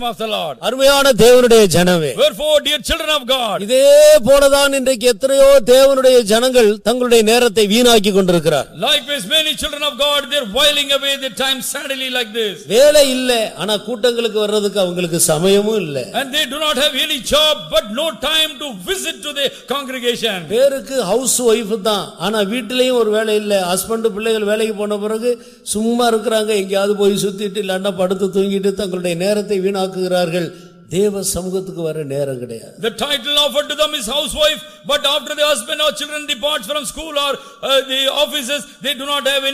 of the Lord. அருமையான தேவனுடைய ஜனமே, Wherefore, dear children of God, இதே போலதான் இன்றைக்கு எத்தனையோ தேவனுடைய ஜனங்கள் தங்களுடைய நேரத்தை வீணாக்கி கொண்டிருக்கிறார். likewise many children of God, they are whiling away their time sadly like this. வேலை இல்ல, ஆனா கூட்டங்களுக்கு வர்றதுக்கு அவங்களுக்கு சமயமும் இல்ல. And they do not have any job, but no time to visit to the congregation. பேருக்கு ஹவுஸ் ஒய்ஃப் தான், ஆனா வீட்டிலையும் ஒரு வேலை இல்ல. ஹஸ்பண்ட் பிள்ளைகள் வேலைக்கு போன பிறகு சும்மா இருக்கிறாங்க, எங்கேயாவது போய் சுத்திட்டு இல்லாண்டா படுத்து தூங்கிட்டு தங்களுடைய நேரத்தை வீணாக்குகிறார்கள். தேவ சமூகத்துக்கு வர நேரம் கிடையாது. The title offered to them is housewife, but after the husband or children departs from school or the offices, they do not have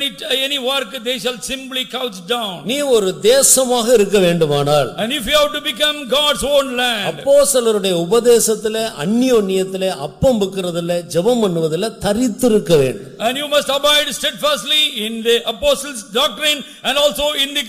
any work, they shall simply couch down. நீ ஒரு தேசமாக இருக்க வேண்டுமானால், And if you have to become God's own land, அப்போஸ்தலருடைய உபதேசத்திலே அந்யோன்யத்திலே அப்பம் பிக்கிறதில்லை ஜெபம் பண்ணுவதில்லை தரித்திருக்க வேண்டும். and you must abide steadfastly in the apostles' doctrine and also in the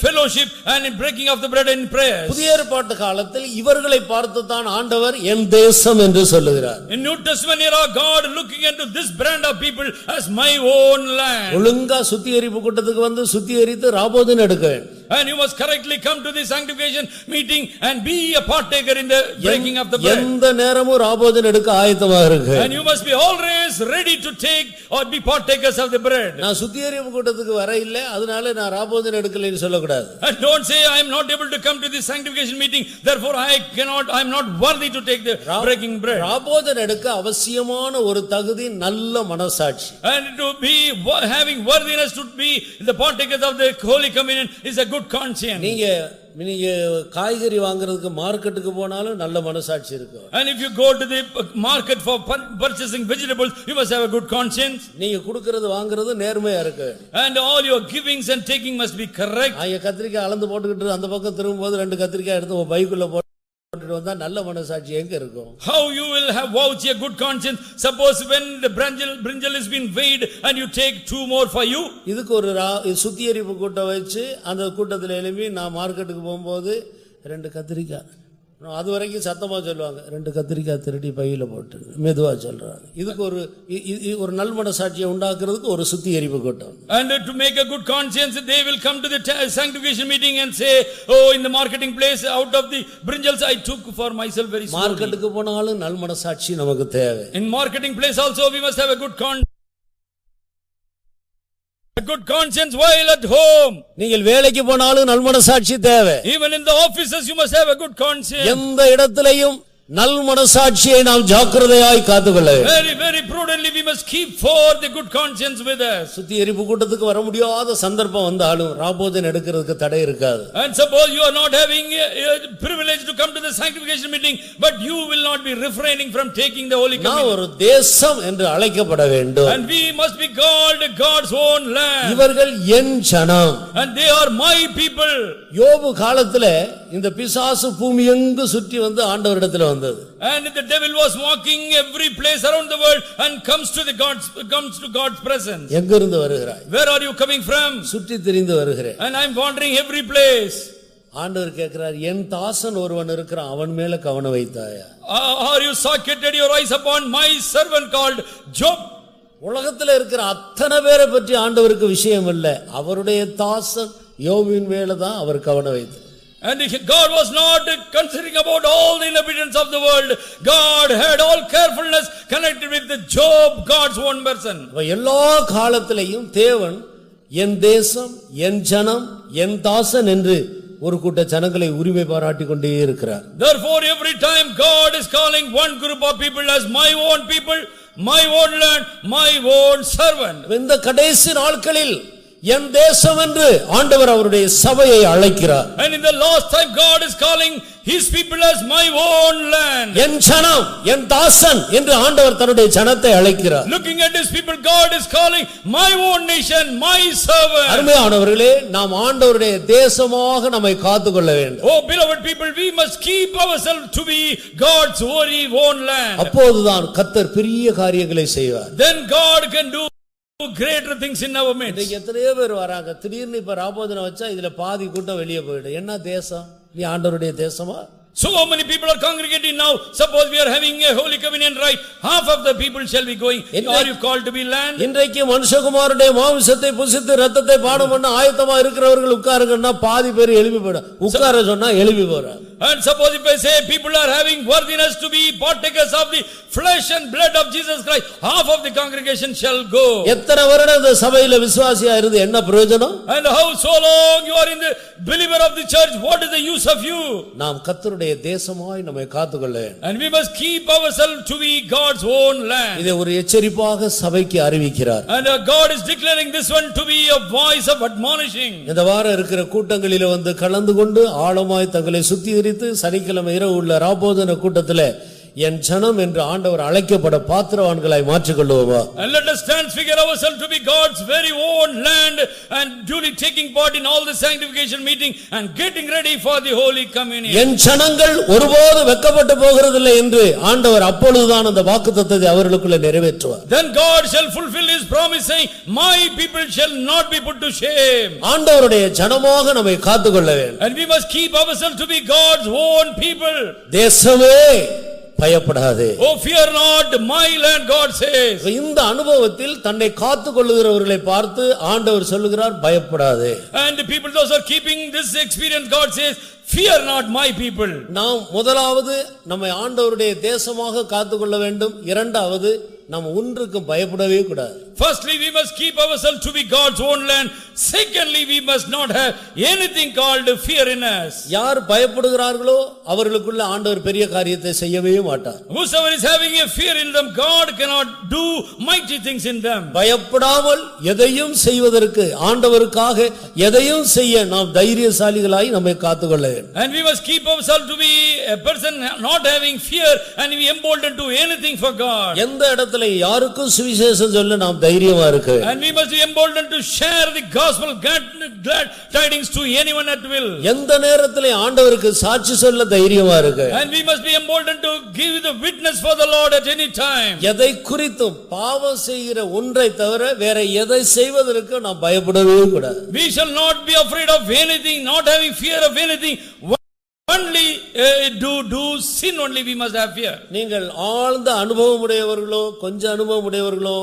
fellowship and in breaking of the bread and prayers. புதிய ஏற்பாட்டு காலத்தில் இவர்களை பார்த்து தான் ஆண்டவர் என் தேசம் என்று சொல்லுகிறார். In New Testament era, God looking into this brand of people as my own land. ஒழுங்கா சுத்திகரிப்பு கூட்டத்துக்கு வந்து சுத்திகரித்து ராபோதன் எடுக்க வேண்டும். And you must correctly come to the sanctification meeting and be a partaker in the breaking of the bread. எந்த நேரமும் ராபோதன் எடுக்க ஆயத்தமாக இருக்கு. And you must be always ready to take or be partakers of the bread. நான் சுத்திகரிப்பு கூட்டத்துக்கு வர இல்ல, அதனால நான் ராபோதன் எடுக்கலைன்னு சொல்லக்கூடாது. And don't say I am not able to come to the sanctification meeting, therefore I am not worthy to take the breaking bread. ராபோதன் எடுக்க அவசியமான ஒரு தகுதி நல்ல மனசாட்சி. And to be having worthiness to be the partakers of the Holy Communion is a good conscience. நீங்க காய்கறி வாங்குறதுக்கு மார்க்கெட்டுக்கு போனாலும் நல்ல மனசாட்சி இருக்கும். And if you go to the market for purchasing vegetables, you must have a good conscience. நீங்க கொடுக்கிறது வாங்குறது நேர்மையா இருக்கு. And all your givings and taking must be correct. ஐயா கத்திரிக்காய் அளந்து போட்டுக்கிட்டு அந்த பக்கம் திரும்பும்போது 2 கத்திரிக்காய் எடுத்து உங்க பைக்குள்ள போட்டுட்டு வந்தா நல்ல மனசாட்சி எங்க இருக்கும்? How you will have vouch a good conscience? Suppose when the brinjal has been weighed and you take 2 more for you. இதுக்கு ஒரு சுத்திகரிப்பு கூட்டம் வச்சு அந்த கூட்டத்தில் எழுப்பி நான் மார்க்கெட்டுக்கு போகும்போது 2 கத்திரிக்காய், அது வரைக்கும் சத்தமா சொல்லுவாங்க, 2 கத்திரிக்காய் திருடி பையில போட்டு மெதுவா சொல்றாங்க. இதுக்கு ஒரு நல் மனசாட்சியை உண்டாக்குறதுக்கு ஒரு சுத்திகரிப்பு கூட்டம். And to make a good conscience, they will come to the sanctification meeting and say, oh, in the marketing place, out of the brinjals I took for myself very slowly. மார்க்கெட்டுக்கு போனாலும் நல் மனசாட்சி நமக்கு தேவை. In marketing place also we must have a good conscience. A good conscience while at home. நீங்கள் வேலைக்கு போனாலும் நல் மனசாட்சி தேவை. Even in the offices you must have a good conscience. எந்த இடத்திலேயும் நல் மனசாட்சியை நாம் ஜாக்கிரதையாய் காத்துக்கொள்ள வேண்டும். Very very prudently we must keep for the good conscience with us. சுத்திகரிப்பு கூட்டத்துக்கு வர முடியாத சந்தர்ப்பம் வந்தாலும் ராபோதன் எடுக்கிறதுக்கு தடை இருக்காது. And suppose you are not having a privilege to come to the sanctification meeting, but you will not be refraining from taking the Holy Communion. நான் ஒரு தேசம் என்று அழைக்கப்பட வேண்டும். And we must be called God's own land. இவர்கள் என் ஜனம். And they are my people. யோபு காலத்திலே இந்த பிசாசு பூமி எங்கு சுற்றி வந்து ஆண்டவரிடத்தில் வந்தது. And the devil was walking every place around the world and comes to God's presence. எங்க இருந்து வருகிறாய்? Where are you coming from? சுற்றி திரிந்து வருகிறேன். And I am wandering every place. ஆண்டவர் கேட்கிறார், என் தாசன் ஒருவன் இருக்கிறான், அவன் மேல கவனம் வைத்தாயா? Are you socketed your eyes upon my servant called Job? உலகத்தில் இருக்கிற அத்தனை பேரை பற்றி ஆண்டவருக்கு விஷயம் இல்லை, அவருடைய தாசன் யோபின் மேல தான் அவர் கவனம் வைத்தார். And God was not considering about all the inhabitants of the world. God had all carefulness connected with the Job, God's own person. எல்லா காலத்திலேயும் தேவன் என் தேசம், என் ஜனம், என் தாசன் என்று ஒரு கூட்ட ஜனங்களை உரிமை பாராட்டி கொண்டே இருக்கிறார். Therefore every time God is calling one group of people as my own people, my own land, my own servant. இந்த கடைசி நாட்களில் என் தேசம் என்று ஆண்டவர் அவருடைய சபையை அழைக்கிறார். And in the last time God is calling his people as my own land. என் ஜனம், என் தாசன் என்று ஆண்டவர் தன்னுடைய ஜனத்தை அழைக்கிறார். Looking at his people, God is calling my own nation, my servant. அருமையானவர்களே, நாம் ஆண்டவருடைய தேசமாக நம்மை காத்துக்கொள்ள வேண்டும். Oh beloved people, we must keep ourselves to be God's very own land. அப்போதுதான் கர்த்தர் பெரிய காரியங்களை செய்வார். Then God can do greater things in our midst. எத்தனையோ பேர் வராங்க, திடீர்னு இப்ப ராபோதனை வச்சா இதுல பாதி கூட்டம் வெளியே போயிடும். என்ன தேசம்? நீ ஆண்டவருடைய தேசமா? So many people are congregating now. Suppose we are having a Holy Communion right, half of the people shall be going. Are you called to be land? இன்றைக்கு மனுஷகுமாரனுடைய மாம்சத்தை புசித்து ரத்தத்தை பானம் பண்ண ஆயத்தமா இருக்கிறவர்கள் உட்காருங்கன்னா பாதி பேர் எழுப்பி போயிடும். உட்கார சொன்னா எழுப்பி போறாங்க. And suppose if I say people are having worthiness to be partakers of the flesh and blood of Jesus Christ, half of the congregation shall go. எத்தனை வருடம் இந்த சபையில விசுவாசியா இருந்து என்ன பிரயோஜனம்? And how so long you are in the believer of the church, what is the use of you? நாம் கர்த்தருடைய தேசமாய் நம்மை காத்துக்கொள்ள வேண்டும். And we must keep ourselves to be God's own land. இதை ஒரு எச்சரிப்பாக சபைக்கு அறிவிக்கிறார். And God is declaring this one to be a voice of admonishing. இந்த வாரம் இருக்கிற கூட்டங்களிலே வந்து கலந்து கொண்டு ஆழமாய் தங்களை சுத்திகரித்து சனிக்கிழமை இரவு உள்ள ராபோதன கூட்டத்திலே என் ஜனம் என்று ஆண்டவர் அழைக்கப்பட பாத்திரவான்களாய் மாற்றிக்கொள்வோமா? And let us transfigure ourselves to be God's very own land and duly taking part in all the sanctification meeting and getting ready for the Holy Communion. என் ஜனங்கள் ஒருபோது வெட்கப்பட்டு போகிறதில்லை என்று ஆண்டவர் அப்பொழுதுதான் அந்த வாக்குத்தத்தத்தை அவர்களுக்குள்ள நிறைவேற்றுவார். Then God shall fulfill his promise saying, my people shall not be put to shame. ஆண்டவருடைய ஜனமாக நம்மை காத்துக்கொள்ள வேண்டும். And we must keep ourselves to be God's own people. தேசமே பயப்படாதே. Oh, fear not, my land, God says. இந்த அனுபவத்தில் தன்னை காத்துக்கொள்ளுகிறவர்களை பார்த்து ஆண்டவர் சொல்லுகிறார் பயப்படாதே. And the people those are keeping this experience, God says, fear not, my people. நாம் முதலாவது நம்மை ஆண்டவருடைய தேசமாக காத்துக்கொள்ள வேண்டும். இரண்டாவது நாம் ஒன்றுக்கும் பயப்படவே கூடாது. Firstly, we must keep ourselves to be God's own land. Secondly, we must not have anything called fear in us. யார் பயப்படுகிறார்களோ அவர்களுக்குள்ள ஆண்டவர் பெரிய காரியத்தை செய்யவே மாட்டார். Whosoever is having a fear in them, God cannot do mighty things in them. பயப்படாமல் எதையும் செய்வதற்கு ஆண்டவருக்காக எதையும் செய்ய நாம் தைரியசாலிகளாய் நம்மை காத்துக்கொள்ள வேண்டும். And we must keep ourselves to be a person not having fear and be emboldened to anything for God. எந்த இடத்துல யாருக்கும் சுவிசேஷம் சொல்ல நாம் தைரியமா இருக்க வேண்டும். And we must be emboldened to share the gospel glad tidings to anyone at will. எந்த நேரத்திலே ஆண்டவருக்கு சாட்சி சொல்ல தைரியமா இருக்க வேண்டும். And we must be emboldened to give the witness for the Lord at any time. எதை குறித்தும் பாவம் செய்கிற ஒன்றை தவிர வேற எதை செய்வதற்கு நாம் பயப்படவே கூடாது. We shall not be afraid of anything, not having fear of anything. Only do sin only we must have fear. நீங்கள் ஆழ்ந்த அனுபவம் உடையவர்களோ கொஞ்சம் அனுபவம் உடையவர்களோ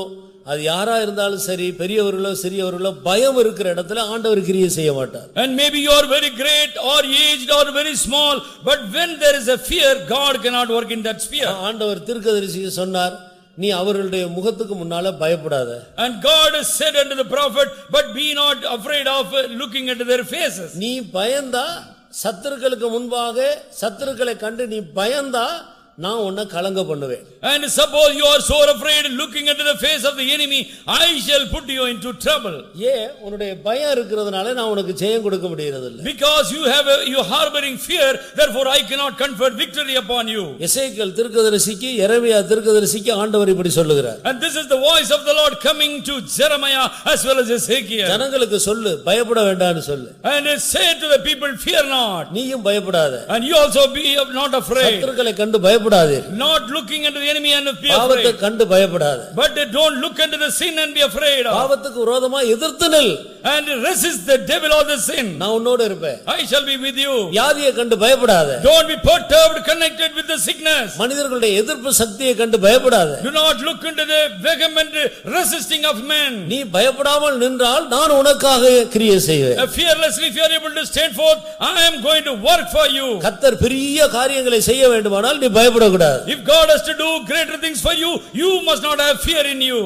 அது யாரா இருந்தாலும் சரி பெரியவர்களோ சிறியவர்களோ பயம் இருக்கிற இடத்துல ஆண்டவர் கிரியை செய்ய மாட்டார். And maybe you are very great or aged or very small, but when there is a fear, God cannot work in that sphere. ஆண்டவர் தீர்க்கதரிசிக்கு சொன்னார், நீ அவர்களுடைய முகத்துக்கு முன்னால பயப்படாத. And God said unto the prophet, but be not afraid of looking into their faces. நீ பயந்தா சத்துருக்களுக்கு முன்பாக சத்துருக்களை கண்டு நீ பயந்தா நான் உன்னை கலங்க பண்ணுவேன். And suppose you are so afraid looking into the face of the enemy, I shall put you into trouble. உன்னுடைய பயம் இருக்கிறதுனால நான் உனக்கு ஜெயம் கொடுக்க முடியறது இல்ல. Because you harboring fear, therefore I cannot confer victory upon you. எசேக்கியேல் தீர்க்கதரிசிக்கு எரேமியா தீர்க்கதரிசிக்கு ஆண்டவர் இப்படி சொல்லுகிறார். And this is the voice of the Lord coming to Jeremiah as well as Ezekiel. ஜனங்களுக்கு சொல்லு பயப்பட வேண்டாம்னு சொல்லு. And say to the people, fear not. நீயும் பயப்படாத. And you also be not afraid. சத்துருக்களை கண்டு பயப்படாதீர். Not looking into the enemy and be பாவத்தை afraid. கண்டு பயப்படாத. But don't look into the sin and be afraid of. பாவத்துக்கு விரோதமா எதிர்த்து நில். And resist the devil or the sin. நான் உன்னோடு இருப்பேன். I shall be with you. வியாதியை கண்டு பயப்படாத. Don't be perturbed connected with the sickness. மனிதர்களுடைய எதிர்ப்பு சக்தியை கண்டு பயப்படாத. Do not look into the vehement resisting of men. நீ பயப்படாமல் நின்றால் நான் உனக்காக கிரியை செய்வேன். Fearlessly if you are able to stand forth, I am going to work for you. கர்த்தர் பெரிய காரியங்களை செய்ய வேண்டுமானால் நீ பயப்படக்கூடாது. If God has to do greater things for you, you must not have fear in you.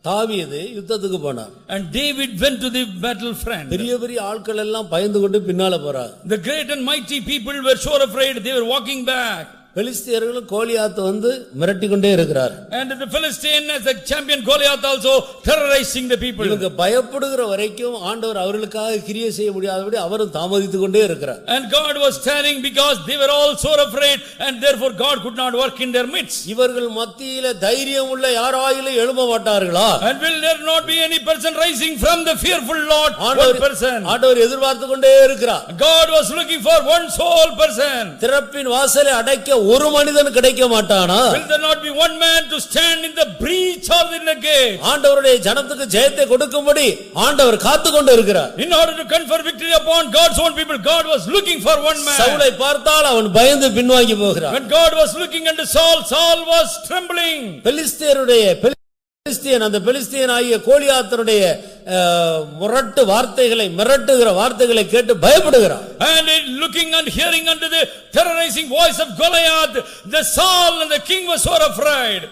தாவீது யுத்தத்துக்கு போனான். And David went to the battlefront. பெரிய பெரிய ஆட்கள் எல்லாம் பயந்து கொண்டு பின்னால போறாங்க. The great and mighty people were so afraid they were walking back. பெலிஸ்தியர்களும் Goliath வந்து மிரட்டி கொண்டே இருக்கிறார். And the Philistine as the champion Goliath also terrorizing the people. இவங்க பயப்படுகிற வரைக்கும் ஆண்டவர் அவர்களுக்காக கிரியை செய்ய முடியாதபடி அவரும் தாமதித்து கொண்டே இருக்கிறார். And God was standing because they were all so afraid and therefore God could not work in their midst. இவர்கள் மத்தியிலே தைரியம் உள்ள யாராயிலும் எழும்ப மாட்டார்களா? And will there not be any person rising from the fearful Lord? One person. ஆண்டவர் எதிர்பார்த்து கொண்டே இருக்கிறார். God was looking for one sole person. திறப்பின் வாசலை அடைக்க ஒரு மனிதன் கிடைக்க மாட்டானா? Will there not be one man to stand in the breach or in the gate? ஆண்டவருடைய ஜனத்துக்கு ஜெயத்தை கொடுக்கும்படி ஆண்டவர் காத்து கொண்டு இருக்கிறார். In order to confer victory upon God's own people, God was looking for one man. சவுலை பார்த்தால் அவன் பயந்து பின்வாங்கி போகிறான். When God was looking unto Saul, Saul was trembling. பெலிஸ்தியருடைய அந்த பெலிஸ்தியனாகிய கோலியாத்தனுடைய முரட்டு வார்த்தைகளை, மிரட்டுகிற வார்த்தைகளை கேட்டு பயப்படுகிறான். And looking and hearing unto the terrorizing voice of Goliath, the Saul and the king was so afraid.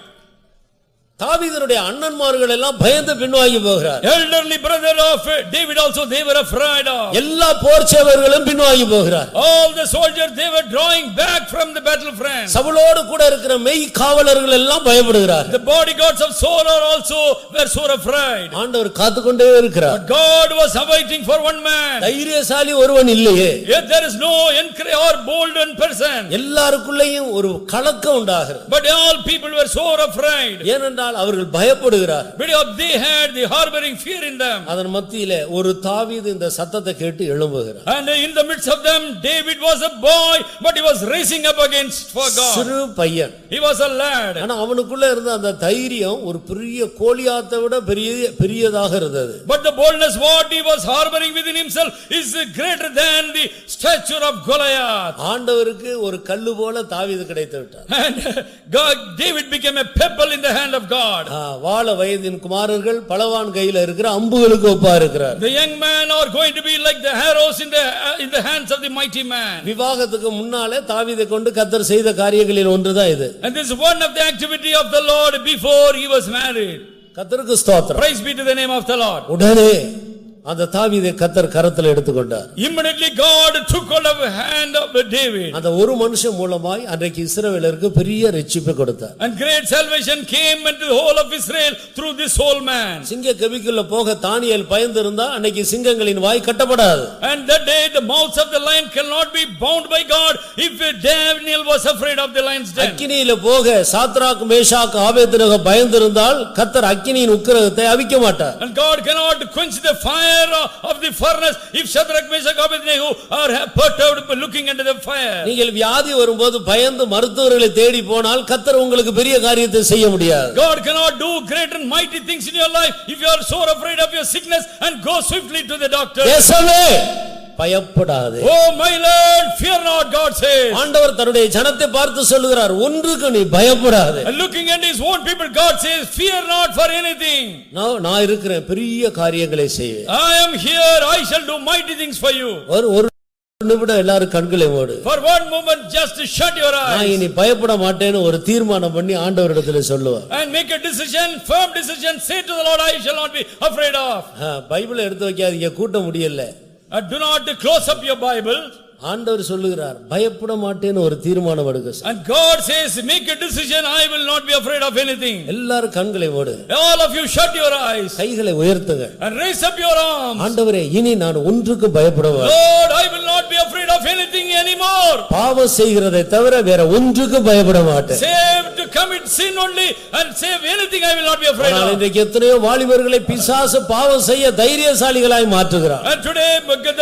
தாவீதுடைய அண்ணன்மார்கள் எல்லாம் பயந்து பின்வாங்கி போகிறார். Elderly brother of David also they were afraid of. எல்லா போர் சேவர்களும் பின்வாங்கி போகிறார். All the soldiers they were drawing back from the battlefront. சவுலோடு கூட இருக்கிற மெய் காவலர்கள் எல்லாம் பயப்படுகிறார். The bodyguards of Saul also were so afraid. ஆண்டவர் காத்துக்கொண்டே இருக்கிறார். But God was awaiting for one man. தைரியசாலி ஒருவன் இல்லையே. Yet there is no encouraged or bold person. எல்லாருக்குள்ளேயும் ஒரு கலக்கம் உண்டாகிறது. But all people were so afraid. ஏனென்றால் அவர்கள் பயப்படுகிறார். Because they had the harboring fear in them. அதன் மத்தியிலே ஒரு தாவீது இந்த சத்தத்தை கேட்டு எழும்புகிறார். And in the midst of them David was a boy but he was raising up against for God. சிறு பையன். He was a lad. ஆனா அவனுக்குள்ள இருந்த அந்த தைரியம் ஒரு பெரிய கோலியாத்தை விட பெரியதாக இருந்தது. But the boldness what he was harboring within himself is greater than the stature of Goliath. ஆண்டவருக்கு ஒரு கல்லு போல தாவீது கிடைத்து விட்டார். And David became a pebble in the hand of God. வாள வயதின் குமாரர்கள் பலவான் கையில இருக்கிற அம்புகளுக்கு ஒப்பா இருக்கிறார். The young men are going to be like the arrows in the hands of the mighty man. விவாகத்துக்கு முன்னாலே தாவீதை கொண்டு கர்த்தர் செய்த காரியங்களில் ஒன்றுதான் இது. And this is one of the activity of the Lord before he was married. கர்த்தருக்கு ஸ்தோத்திரம். Praise be to the name of the Lord. உடனே அந்த தாவீதை கர்த்தர் கரத்தில் எடுத்துக்கொண்டார். Immediately God took hold of the hand of David. அந்த ஒரு மனுஷன் மூலமாய் அன்றைக்கு இஸ்ரவேலருக்கு பெரிய ரட்சிப்பை கொடுத்தார். And great salvation came into the whole of Israel through this whole man. சிங்க கவிக்குள்ள போக தானியேல் பயந்து இருந்தா அன்னைக்கு சிங்கங்களின் வாய் கட்டப்படாது. And that day the mouths of the lion cannot be bound by God if Daniel was afraid of the lion's den. அக்கினியில போக Shadrach Meshach Abednego பயந்து இருந்தால் கர்த்தர் அக்கினியின் உக்கிரகத்தை அவிக்க மாட்டார். And God cannot quench the fire of the furnace if Shadrach, Meshach, Abednego are perturbed looking into the fire. நீங்கள் வியாதி வரும்போது பயந்து மருத்துவர்களை தேடி போனால் கர்த்தர் உங்களுக்கு பெரிய காரியத்தை செய்ய முடியாது. God cannot do great and mighty things in your life if you are so afraid of your sickness and go swiftly to the doctor. தேசமே பயப்படாதே. Oh my Lord, fear not, God says. ஆண்டவர் தன்னுடைய ஜனத்தை பார்த்து சொல்லுகிறார், ஒன்றுக்கு நீ பயப்படாதே. And looking at his own people, God says, fear not for anything. நான் இருக்கிறேன், பெரிய காரியங்களை செய்வேன். I am here, I shall do mighty things for you. ஒரு நிமிடம் எல்லாரும் கண்களை மூடு. For one moment just shut your eyes. நான் இனி பயப்பட மாட்டேன்னு ஒரு தீர்மானம் பண்ணி ஆண்டவரிடத்திலே சொல்லுவார். And make a decision, firm decision, say to the Lord, I shall not be afraid of. பைபிளை எடுத்து வைக்காதீங்க, கூட்ட முடியல. Do not close up your Bible. ஆண்டவர் சொல்லுகிறார், பயப்பட மாட்டேன்னு ஒரு தீர்மானம் எடுங்க. And God says, make a decision, I will not be afraid of anything. எல்லாரும் கண்களை மூடு. All of you shut your eyes. கைகளை உயர்த்துங்க. And raise up your arms. ஆண்டவரே, இனி நான் ஒன்றுக்கு பயப்படவே. Lord, I will not be afraid of anything anymore. பாவம் செய்கிறதை தவிர வேற ஒன்றுக்கு பயப்பட மாட்டேன். Save to commit sin only and save anything I will not be afraid of. இன்றைக்கு எத்தனையோ வாலிபர்களை பிசாசு பாவம் செய்ய தைரியசாலிகளாய் மாற்றுகிறார். And today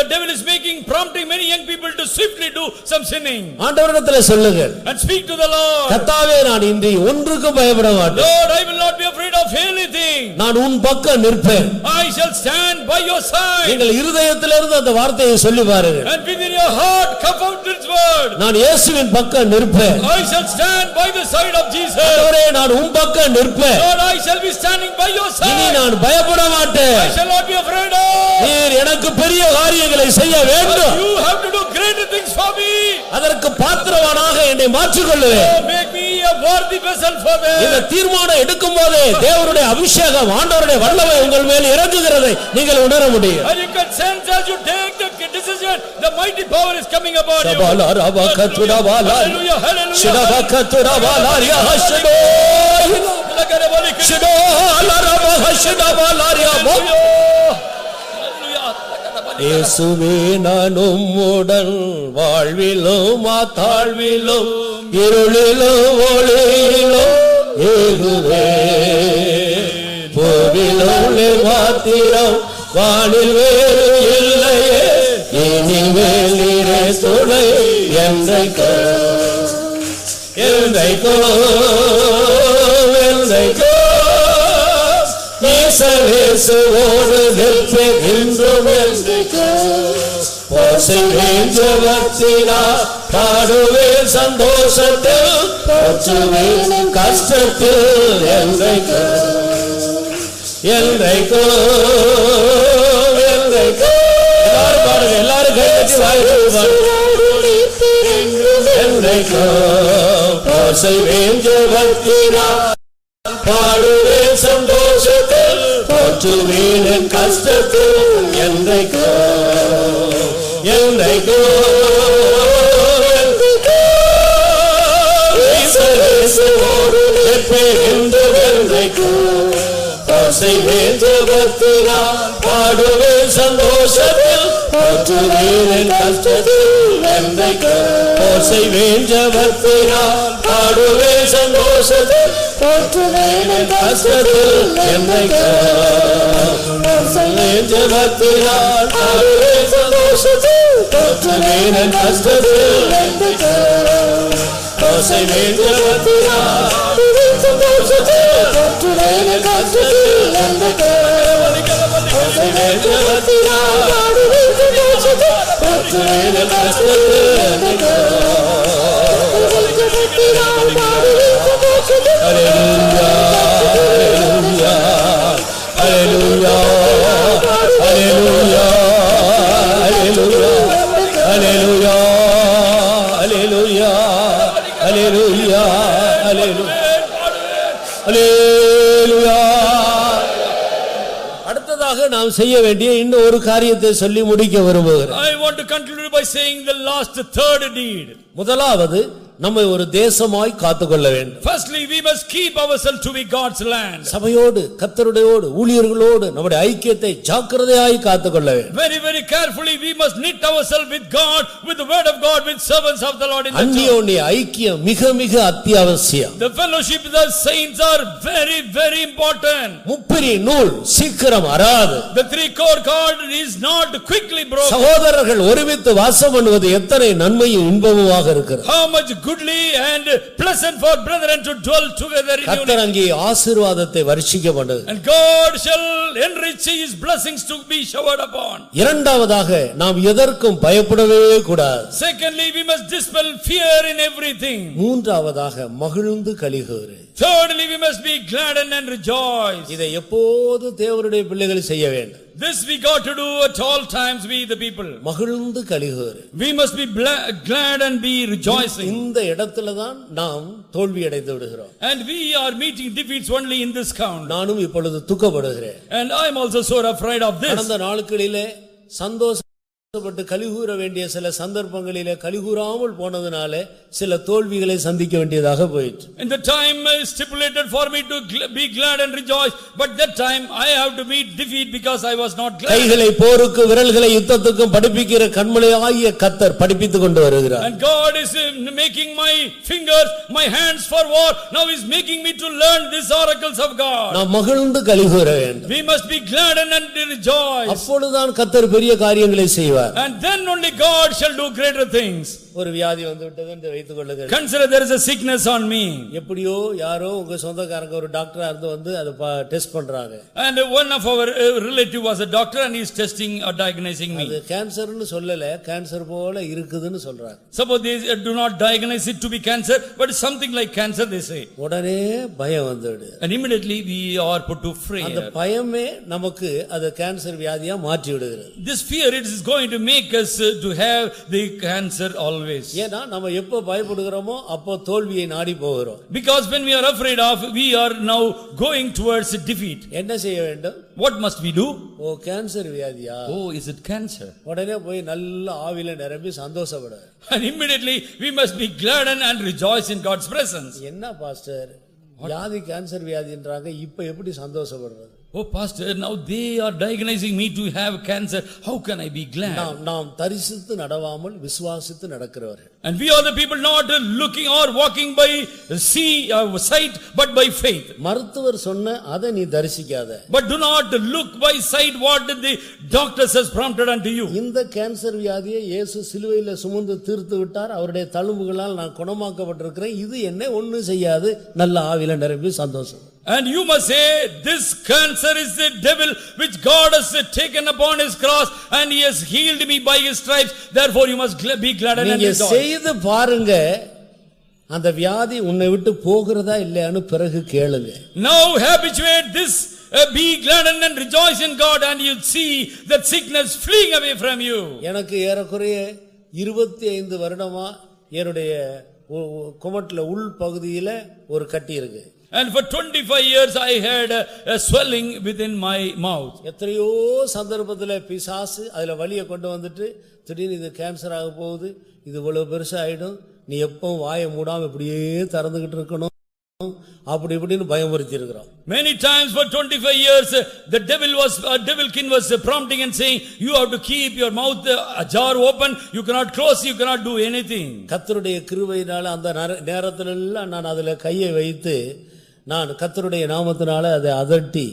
the devil is prompting many young people to swiftly do some sinning. ஆண்டவரிடத்திலே சொல்லுங்கள். And speak to the Lord. கர்த்தாவே, நான் இன்று ஒன்றுக்கு பயப்பட மாட்டேன். Lord, I will not be afraid of anything. நான் உன் பக்கம் நிற்பேன். I shall stand by your side. நீங்கள் இருதயத்திலிருந்து அந்த வார்த்தையை சொல்லி பாருங்கள். And within your heart come out this word. நான் இயேசுவின் பக்கம் நிற்பேன். I shall stand by the side of Jesus. ஆண்டவரே, நான் உன் பக்கம் நிற்பேன். Lord, I shall be standing by your side. இனி நான் பயப்பட மாட்டேன். I shall not be afraid of. நீர் எனக்கு பெரிய காரியங்களை செய்ய வேண்டும். You have to do greater things for me. அதற்கு பாத்திரவானாக என்னை மாற்றிக் கொள்ளுவேன். Oh, make me a worthy vessel for them. இந்த தீர்மானம் எடுக்கும்போதே தேவனுடைய அபிஷேகம், ஆண்டவருடைய வல்லமை உங்கள் மேல் இறங்குகிறதை நீங்கள் உணர முடியும். And you can sense as you take the decision, the mighty power is coming upon you. Hallelujah, hallelujah. Shidabakaturabalaria hashdo. Shido alaraba hashidabalaria mo. இயேசுவே, நான் உம்முடன் வாழ்விலும் தாழ்விலும் இருளிலும் ஒளியிலும் ஏகுவேன். பூவிலும் மாத்திரம் வானில் வேறு இல்லையே, இனிமேல் நீரே துணை என்றைக்கோ என்றைக்கோ என்றைக்கோ இயேசுவோடு நிற்பேன் என்றும் என்றைக்கோ. போசுவேன் ஜெபத்தினால், பாடுவேன் சந்தோஷத்தில், போற்றுவேன் கஷ்டத்தில் என்றைக்கோ. என்றைக்கோ என்றைக்கோ எல்லாரும் பாருங்க, எல்லாரும் கை தட்டி என்றைக்கோ செய்வேன் ஜெபத்தினால் பாடுவேன் சந்தோஷத்தில் போற்றுவேன் என் கஷ்டத்தில் என்றைக்கோ என்றைக்கோ செய்வேன் ஜெபத்தினால் பாடுவேன் சந்தோஷத்தில் போற்றுவேன் என் கஷ்டத்தில் என்றைக்கோ செய்வேன் ஜெபத்தினால் பாடுவேன் சந்தோஷத்தில் போற்றுவேன் என் கஷ்டத்தில் என்றைக்கோ செய்வேன் ஜெபத்தினால் பாடுவேன் சந்தோஷத்தில் போற்றுவேன் என் கஷ்டத்தில் என்றைக்கோ செய்வேன் ஜெபத்தினால் பாடுவேன் சந்தோஷத்தில் போற்றுவேன் என் கஷ்டத்தில் என்றைக்கோ செய்வேன் ஜெபத்தினால் பாடுவேன் சந்தோஷத்தில் போற்றுவேன் என் கஷ்டத்தில் என்றைக்கோ Hallelujah, hallelujah, hallelujah, hallelujah, hallelujah, hallelujah, hallelujah, hallelujah, hallelujah. அடுத்ததாக நாம் செய்ய வேண்டிய இன்னும் ஒரு காரியத்தை சொல்லி முடிக்க விரும்புகிறேன். I want to conclude by saying the last third deed. முதலாவது நம்மை ஒரு தேசமாய் காத்துக்கொள்ள வேண்டும். Firstly, we must keep ourselves to be God's land. சபையோடு கர்த்தருடையோடு ஊழியர்களோடு நம்முடைய ஐக்கியத்தை ஜாக்கிரதையாய் காத்துக்கொள்ள வேண்டும். Very very carefully we must knit ourselves with God, with the word of God, with servants of the Lord in the church. அந்நியோன்ய ஐக்கியம் மிக மிக அத்தியாவசியம். The fellowship with the saints are very very important. முப்பிரி நூல் சீக்கிரம் அறாது. The three cord cord is not quickly broken. சகோதரர்கள் ஒருமித்து வாசம் பண்ணுவது எத்தனை நன்மையும் இன்பமுமாக இருக்கிறது. How much goodly and pleasant for brethren to dwell together in unity. கர்த்தர் அங்கே ஆசீர்வாதத்தை வருஷிக்க பண்ணுது. And God shall enrich his blessings to be showered upon. இரண்டாவதாக நாம் எதற்கும் பயப்படவே கூடாது. Secondly, we must dispel fear in everything. மூன்றாவதாக மகிழ்ந்து களிகூரு. Thirdly, we must be glad and rejoice. இதை எப்போது தேவனுடைய பிள்ளைகள் செய்ய வேண்டும். This we got to do at all times, we the people. மகிழ்ந்து களிகூரு. We must be glad and be rejoicing. இந்த இடத்துல தான் நாம் தோல்வி அடைந்து விடுகிறோம். And we are meeting defeats only in this count. நானும் இப்பொழுது துக்கப்படுகிறேன். And I am also so afraid of this. கடந்த நாட்களிலே சந்தோஷப்பட்டு கலிகூற வேண்டிய சில சந்தர்ப்பங்களிலே கலிகூறாமல் போனதுனாலே சில தோல்விகளை சந்திக்க வேண்டியதாக போயிற்று. In the time stipulated for me to be glad and rejoice, but that time I have to meet defeat because I was not glad. கைகளை போருக்கு விரல்களை யுத்தத்துக்கும் படிப்பிக்கிற கண்மலையாகிய கர்த்தர் படிப்பித்துக் கொண்டு வருகிறார். And God is making my fingers, my hands for war. Now he is making me to learn these oracles of God. நாம் மகிழ்ந்து கலிகூற வேண்டும். We must be glad and rejoice. அப்பொழுதுதான் கர்த்தர் பெரிய காரியங்களை செய்வார். And then only God shall do greater things. ஒரு வியாதி வந்து விட்டது என்று வைத்துக் கொள்ளுங்கள். Consider there is a sickness on me. எப்படியோ யாரோ உங்க சொந்தக்காரங்க ஒரு டாக்டரா இருந்து வந்து அதை டெஸ்ட் பண்றாங்க. And one of our relative was a doctor and he is testing or diagnosing me. அது கேன்சர்னு சொல்லல, கேன்சர் போல இருக்குதுன்னு சொல்றாங்க. Suppose they do not diagnose it to be cancer, but something like cancer they say. உடனே பயம் வந்துடுது. And immediately we are put to fear. அந்த பயமே நமக்கு அது கேன்சர் வியாதியா மாற்றி விடுகிறது. This fear it is going to make us to have the cancer always. ஏனா நம்ம எப்ப பயப்படுகிறோமோ அப்போ தோல்வியை நாடி போகிறோம். Because when we are afraid of, we are now going towards defeat. என்ன செய்ய வேண்டும்? What must we do? Oh cancer வியாதியா? Oh, is it cancer? உடனே போய் நல்ல ஆவியில நிரம்பி சந்தோஷப்படு. And immediately we must be glad and rejoice in God's presence. என்ன பாஸ்டர் வியாதி கேன்சர் வியாதின்றாங்க, இப்ப எப்படி சந்தோஷப்படுறது? Oh pastor, now they are diagnosing me to have cancer. How can I be glad? நாம் தரிசித்து நடவாமல் விசுவாசித்து நடக்கிறவர்கள். And we are the people not looking or walking by sight but by faith. மருத்துவர் சொன்ன அதை நீ தரிசிக்காத. But do not look by sight what the doctors has prompted unto you. இந்த cancer வியாதியை இயேசு சிலுவையில சுமந்து தீர்த்து விட்டார். அவருடைய தழும்புகளால் நான் குணமாக்கப்பட்டிருக்கிறேன். இது என்ன ஒண்ணும் செய்யாது. நல்ல ஆவியில நிரம்பி சந்தோஷம். And you must say, this cancer is the devil which God has taken upon his cross and he has healed me by his stripes. Therefore you must be glad and rejoice. நீங்க செய்து பாருங்க, அந்த வியாதி உன்னை விட்டு போகிறதா இல்லையான்னு பிறகு கேளுங்க. Now habituate this Be gladdened and rejoice in God, and you'll see that sickness fleeing away from you. எனக்கு ஏறக்குறைய 25 வருடமா என்னுடைய குமட்டல உள் பகுதியில ஒரு கட்டி இருக்கு. And for 25 years I had a swelling within my mouth. எத்தனையோ சந்தர்ப்பத்துல பிசாசு அதுல வலியை கொண்டு வந்துட்டு திடீர்னு இது கேன்சர் ஆக போகுது, இது இவ்வளவு பெருசா ஆயிடும், நீ எப்பவும் வாயை மூடாம இப்படியே திறந்துகிட்டு இருக்கணும், அப்படி இப்படின்னு பயமுறுத்தி இருக்கிறோம். Many times for 25 years the devilkin was prompting and saying, you have to keep your mouth ajar open, you cannot close, you cannot do anything. கர்த்தருடைய கிருபையினால அந்த நேரத்துல எல்லாம் நான் அதுல கையை வைத்து நான் கர்த்தருடைய நாமத்தினால அதை அதட்டி,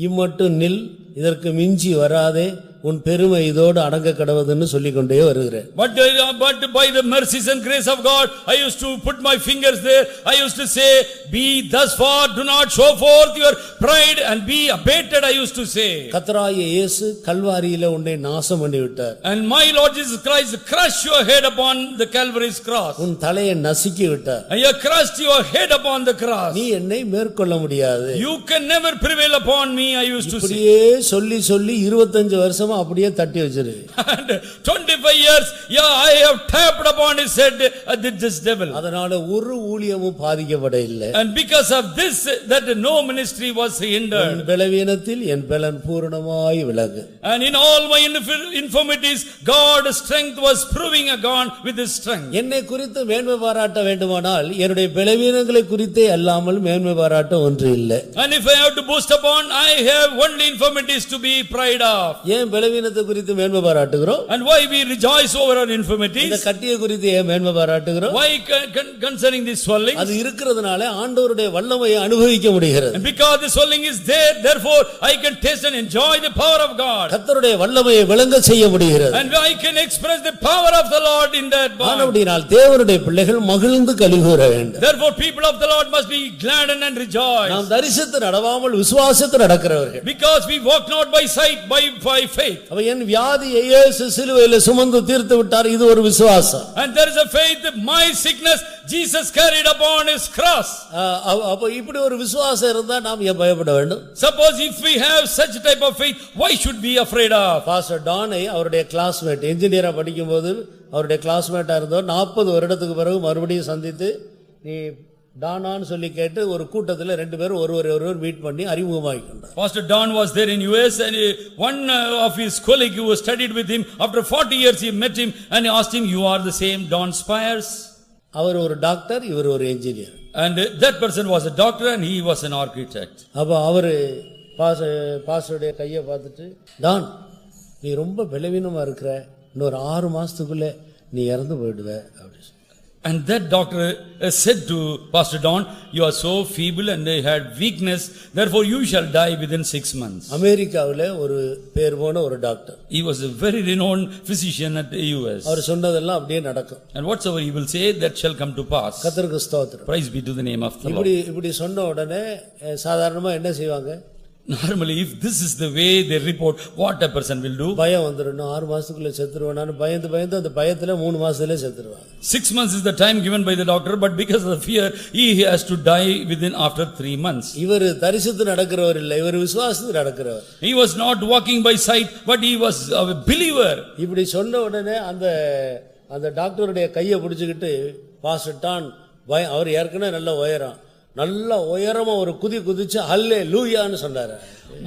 இம்மட்டும் நில், இதற்கு மிஞ்சி வராதே, உன் பெருமை இதோடு அடங்க கடவுதுன்னு சொல்லிக்கொண்டே வருகிறேன். But by the mercies and grace of God, I used to put my fingers there. I used to say, be thus far, do not show forth your pride and be abated, I used to say. கர்த்தராகிய இயேசு கல்வாரியில உன்னை நாசம் பண்ணி விட்டார். And my Lord Jesus Christ crushed your head upon the Calvary's cross. உன் தலையை நசுக்கி விட்டார். And he crushed your head upon the cross. நீ என்னை மேற்கொள்ள முடியாது. You can never prevail upon me, I used to say. இப்படியே சொல்லி சொல்லி 25 வருஷமா அப்படியே தட்டி வச்சிரு. And 25 years, yeah, I have tapped upon his head this devil. அதனால ஒரு ஊழியமும் பாதிக்கப்படவில்லை. And because of this, that no ministry was hindered. என் பலவீனத்தில் என் பலன் பூரணமாய் விளங்கு. And in all my infirmities, God's strength was proving gone with his strength. என்னை குறித்து மேன்மை பாராட்ட வேண்டுமானால் என்னுடைய பலவீனங்களை குறித்தே அல்லாமல் மேன்மை பாராட்ட ஒன்று இல்லை. And if I have to boast upon, I have only infirmities to be proud of. ஏன் பலவீனத்தை குறித்து மேன்மை பாராட்டுகிறோம்? And why we rejoice over our infirmities? இந்த கட்டியை குறித்து ஏன் மேன்மை பாராட்டுகிறோம்? Why concerning this swelling? அது இருக்கிறதுனால ஆண்டவருடைய வல்லமையை அனுபவிக்க முடிகிறது. And because the swelling is there, therefore I can taste and enjoy the power of God. கர்த்தருடைய வல்லமையை விளங்க செய்ய முடிகிறது. And I can express the power of the Lord in that body. ஆனபடியால் தேவனுடைய பிள்ளைகள் மகிழ்ந்து களிகூர வேண்டும். Therefore people of the Lord must be gladdened and rejoice. நாம் தரிசித்து நடவாமல் விசுவாசித்து நடக்கிறவர்கள். Because we walk not by sight, by faith. அப்ப என் வியாதியை இயேசு சிலுவையில் சுமந்து தீர்த்து விட்டார், இது ஒரு விசுவாசம். And there is a faith that my sickness Jesus carried upon his cross. அப்ப இப்படி ஒரு விசுவாசம் இருந்தா நாம் ஏன் பயப்பட வேண்டும்? Suppose if we have such type of faith, why should we be afraid of? Pastor டானை அவருடைய கிளாஸ்மேட் இன்ஜினியரா படிக்கும்போது அவருடைய கிளாஸ்மேட்டா இருந்தவர் 40 வருடத்துக்கு பிறகு மறுபடியும் சந்தித்து நீ டானான்னு சொல்லி கேட்டு ஒரு கூட்டத்தில் ரெண்டு பேரும் ஒருவர் மீட் பண்ணி அறிமுகமாகிக்கொண்டார். Pastor Don was there in US and one of his colleague who studied with him, after 40 years he met him and he asked him, you are the same Don Spires? அவர் ஒரு doctor, இவர் ஒரு engineer. And that person was a doctor and he was an architect. அப்ப அவரு பாஸ்டருடைய கையை பார்த்துட்டு, Don நீ ரொம்ப பலவீனமா இருக்கிற, இன்னொரு 6 மாசத்துக்குள்ள நீ இறந்து போயிடுவ அப்படி. And that doctor said to Pastor Don, you are so feeble and they had weakness, therefore you shall die within 6 months. அமெரிக்காவில ஒரு பேர் போன ஒரு doctor. He was a very renowned physician at the US. அவர் சொன்னதெல்லாம் அப்படியே நடக்கும். And whatsoever he will say, that shall come to pass. கர்த்தருக்கு ஸ்தோத்திரம். Praise be to the name of the Lord. இப்படி சொன்ன உடனே சாதாரணமா என்ன செய்வாங்க? Normally if this is the way they report, what a person will do? பயம் வந்துரும், 6 மாசத்துக்குள்ள செத்துருவானான்னு பயந்து அந்த பயத்துல 3 மாசத்துல செத்துருவாங்க. 6 months is the time given by the doctor, but because of the fear he has to die within after 3 months. இவர் தரிசித்து நடக்கிறவர் இல்லை, இவர் விசுவாசித்து நடக்கிறவர். He was not walking by sight, but he was a believer. இப்படி சொன்ன உடனே அந்த டாக்டருடைய கையை பிடிச்சுக்கிட்டு பாஸ்டர் டான் அவர் ஏற்கனவே நல்ல உயரமா ஒரு குதிச்சு ஹல்லேலூயான்னு சொன்னாரு.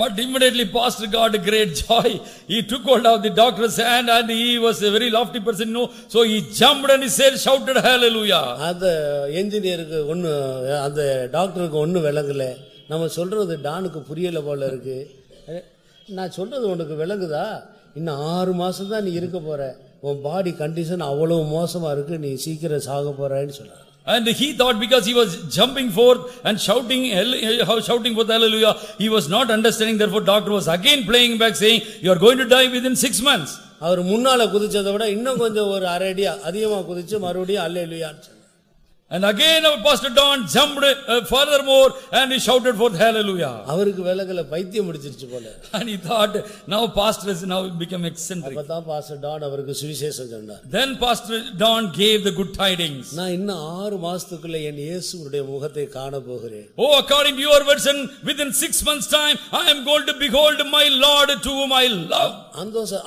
But immediately pastor got a great joy. He took hold of the doctor's hand and he was a very lofty person, so he jumped and he said, shouted hallelujah. அந்த என்ஜினியருக்கு அந்த டாக்டருக்கு ஒண்ணு விளங்கல, நம்ம சொல்றது டானுக்கு புரியல போல இருக்கு. நான் சொல்றது உனக்கு விளங்குதா? இன்னும் 6 மாசம் தான் நீ இருக்க போற, உன் பாடி கண்டிஷன் அவ்வளவு மோசமா இருக்கு, நீ சீக்கிரம் சாக போறன்னு சொன்னார். And he thought because he was jumping forth and shouting forth hallelujah, he was not understanding. Therefore doctor was again playing back saying, you are going to die within 6 months. அவர் முன்னால குதிச்சதை விட இன்னும் கொஞ்சம் ஒரு அரை அடி அதிகமா குதிச்சு மறுபடியும் ஹல்லேலூயான்னு சொன்னார். And again our Pastor Don jumped furthermore and he shouted forth hallelujah. அவருக்கு விலகல பைத்தியம் முடிச்சிருச்சு போல. And he thought now pastor has now become eccentric. அப்பதான் பாஸ்டர் டான் அவருக்கு சுவிசேஷம் சொன்னார். Then Pastor Don gave the good tidings. நான் இன்னும் 6 மாசத்துக்குள்ள என் இயேசுவுடைய முகத்தை காண போகிறேன். Oh, according to your version, within 6 months time I am going to behold my Lord to whom I love.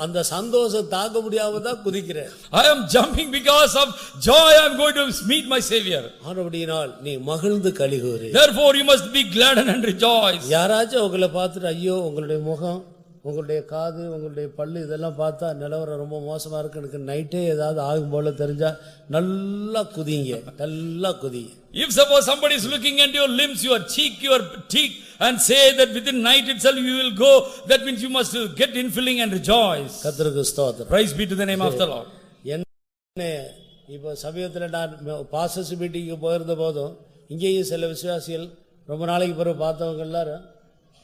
அந்த சந்தோஷம் தாங்க முடியாம தான் குதிக்கிறேன். I am jumping because of joy. I am going to meet my Savior. ஆனபடியினால் நீ மகிழ்ந்து களிகூரு. Therefore you must be glad and rejoice. யாராச்சும் உங்களை பார்த்துட்டு ஐயோ உங்களுடைய முகம், உங்களுடைய காது, உங்களுடைய பல்லு இதெல்லாம் பார்த்தா நிலவரம் ரொம்ப மோசமா இருக்கு, எனக்கு நைட்டே ஏதாவது ஆகும் போல தெரிஞ்சா நல்லா குதிங்க, நல்லா குதிங்க. If suppose somebody is looking at your limbs, your cheek, your teeth, and say that within night itself you will go, that means you must get infilling and rejoice. கர்த்தருக்கு ஸ்தோத்திரம். Praise be to the name of the Lord. இப்போ சமயத்தில் நான் pastors மீட்டிங்கு போயிருந்த போதும் இங்கேயும் சில விசுவாசிகள் ரொம்ப நாளைக்கு பிறகு பார்த்தவங்க எல்லாரும்